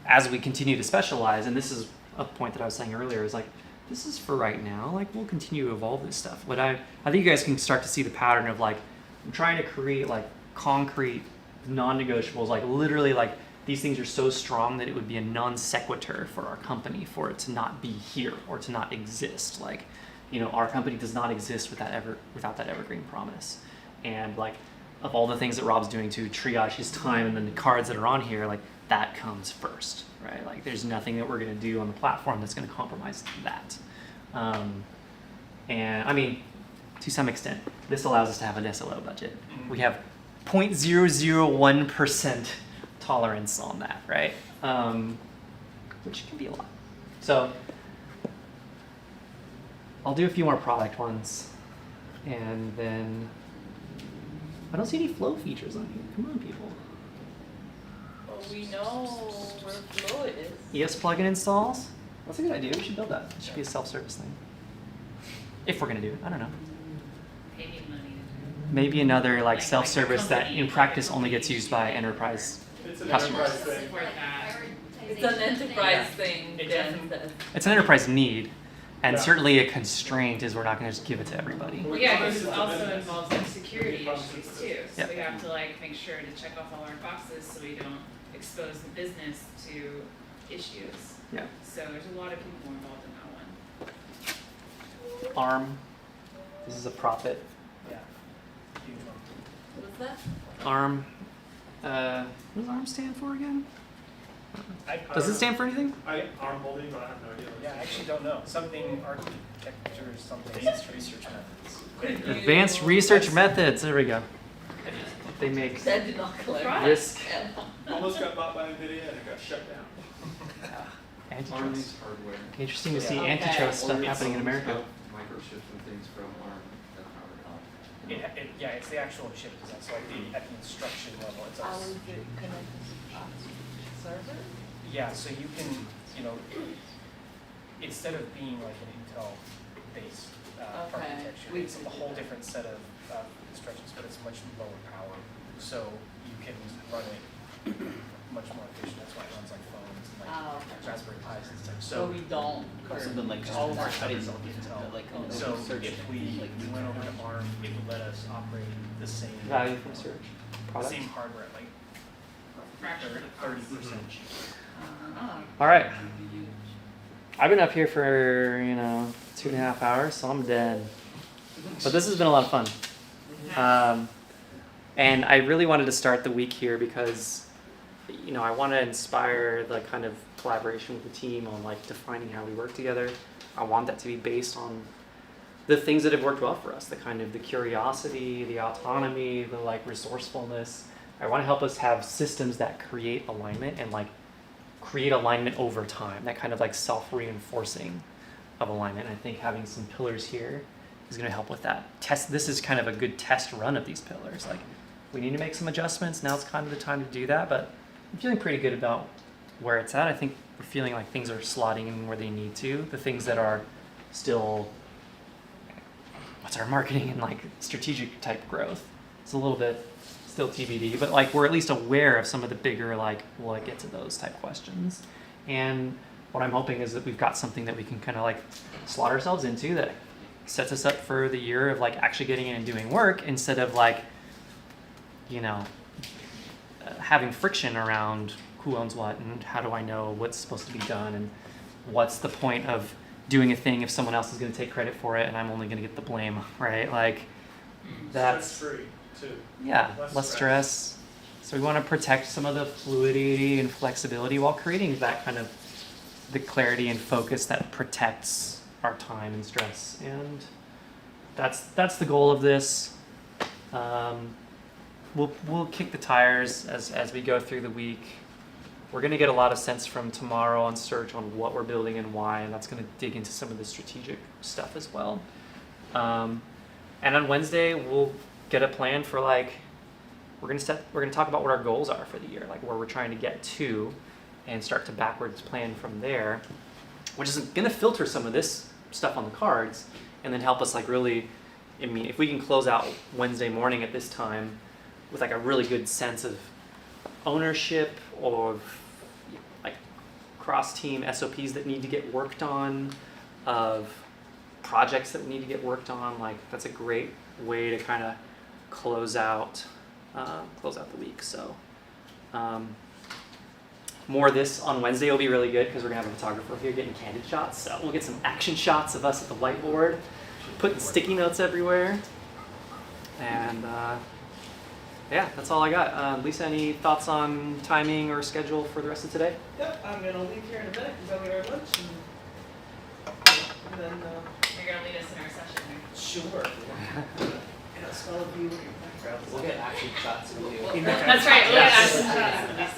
as we continue to specialize, and this is a point that I was saying earlier, is like, this is for right now, like we'll continue to evolve this stuff. But I think you guys can start to see the pattern of like, I'm trying to create like concrete non-negotiables, like literally like these things are so strong that it would be a non sequitur for our company for it to not be here or to not exist. Like, you know, our company does not exist without that evergreen promise. And like, of all the things that Rob's doing to triage his time and then the cards that are on here, like that comes first, right? Like there's nothing that we're gonna do on the platform that's gonna compromise that. And I mean, to some extent, this allows us to have an SLO budget. We have 0.001% tolerance on that, right? Which can be a lot. So I'll do a few more product ones, and then I don't see any flow features on here. Come on, people. Well, we know where flow is. ES plugin installs? That's a good idea. We should build that. It should be a self-service thing. If we're gonna do it, I don't know. Pay me money to do Maybe another like Like self-service that company, in practice like a only gets company used by should- enterprise. It's an Customers. enterprise it. thing. Support that. It's an enterprise thing. It Dan definitely- says. It's an enterprise need, and Yeah. certainly a constraint is we're not gonna just give it to everybody. Well, yeah, because it also involves like security Problems issues with too. Yeah. So we have to like make sure to check off all our boxes so we don't expose the business to issues. Yeah. So there's a lot of people involved in that one. ARM. This is a profit. Yeah. Huge one. What's that? ARM. What does ARM stand for again? Does it stand for anything? Arm holding, but I have no idea. what it Yeah, I stands actually don't know. Something architecture or something. Advanced research methods. Could you- Advanced research methods. There we go. They make That did not collect. risk for. Almost got bought by NVIDIA and it got shut down. antitrust. hardware. Interesting to see Okay. antitrust stuff Or happening in some America. stuff, Microchips and things from ARM that power it. Yeah, it's the actual chip design. So like at the instruction level, it's How also. is it connected to server? Yeah, so you can, instead of being like an Intel-based Okay. architecture, it's a whole different set of instructions, but it's much lower power. So you can run it much more efficient. That's why it runs like phones and like Oh, okay. Raspberry Pis and stuff. So we don't. Or something like all of our I didn't stuff know is if Intel. like So search if we like went over to ARM, it would let us operate the same Value from search. Product. same hardware at like Fraction of the cost. 30% cheaper. All right. I've been up here for 2.5 hours, so I'm dead. But this has been a lot of fun. And I really wanted to start the week here because, I want to inspire the kind of collaboration with the team on like defining how we work together. I want that to be based on the things that have worked well for us, the kind of the curiosity, the autonomy, the like resourcefulness. I want to help us have systems that create alignment and like create alignment over time, that kind of like self-reinforcing of alignment. I think having some pillars here is going to help with that. This is kind of a good test run of these pillars. Like, we need to make some adjustments. Now's kind of the time to do that, but I'm feeling pretty good about where it's at. I think we're feeling like things are slotting in where they need to. The things that are still, what's our marketing and like strategic type growth? It's a little bit still TBD, but like we're at least aware of some of the bigger like, will it get to those type questions? And what I'm hoping is that we've got something that we can kind of like slot ourselves into that sets us up for the year of like actually getting in and doing work instead of like, having friction around who owns what and how do I know what's supposed to be done and what's the point of doing a thing if someone else is going to take credit for it and I'm only going to get the blame, right? Like that's Stress-free, too. yeah, Less less stress. So we want to protect some of the fluidity and flexibility while creating that kind of the clarity and focus that protects our time and stress. And that's the goal of this. We'll kick the tires as we go through the week. We're going to get a lot of sense from tomorrow on search on what we're building and why, and that's going to dig into some of the strategic stuff as well. And on Wednesday, we'll get a plan for like, we're going to talk about what our goals are for the year, like where we're trying to get to, and start to backwards plan from there, which is going to filter some of this stuff on the cards, and then help us like really, if we can close out Wednesday morning at this time with like a really good sense of ownership or like cross-team SOPs that need to get worked on, of projects that need to get worked on, like that's a great way to kind of close out the week. So more of this on Wednesday will be really good because we're gonna have a photographer here getting candid shots. So we'll get some action shots of us at the whiteboard, putting sticky notes everywhere, and yeah, that's all I got. Lisa, any thoughts on timing or schedule for the rest of today? Yep, I'm gonna leave here in a minute and go get our lunch and then, You're gonna lead us in our session here. sure. And I'll spell a few in your background. We'll get action shots of you. That's right, we'll get action shots of these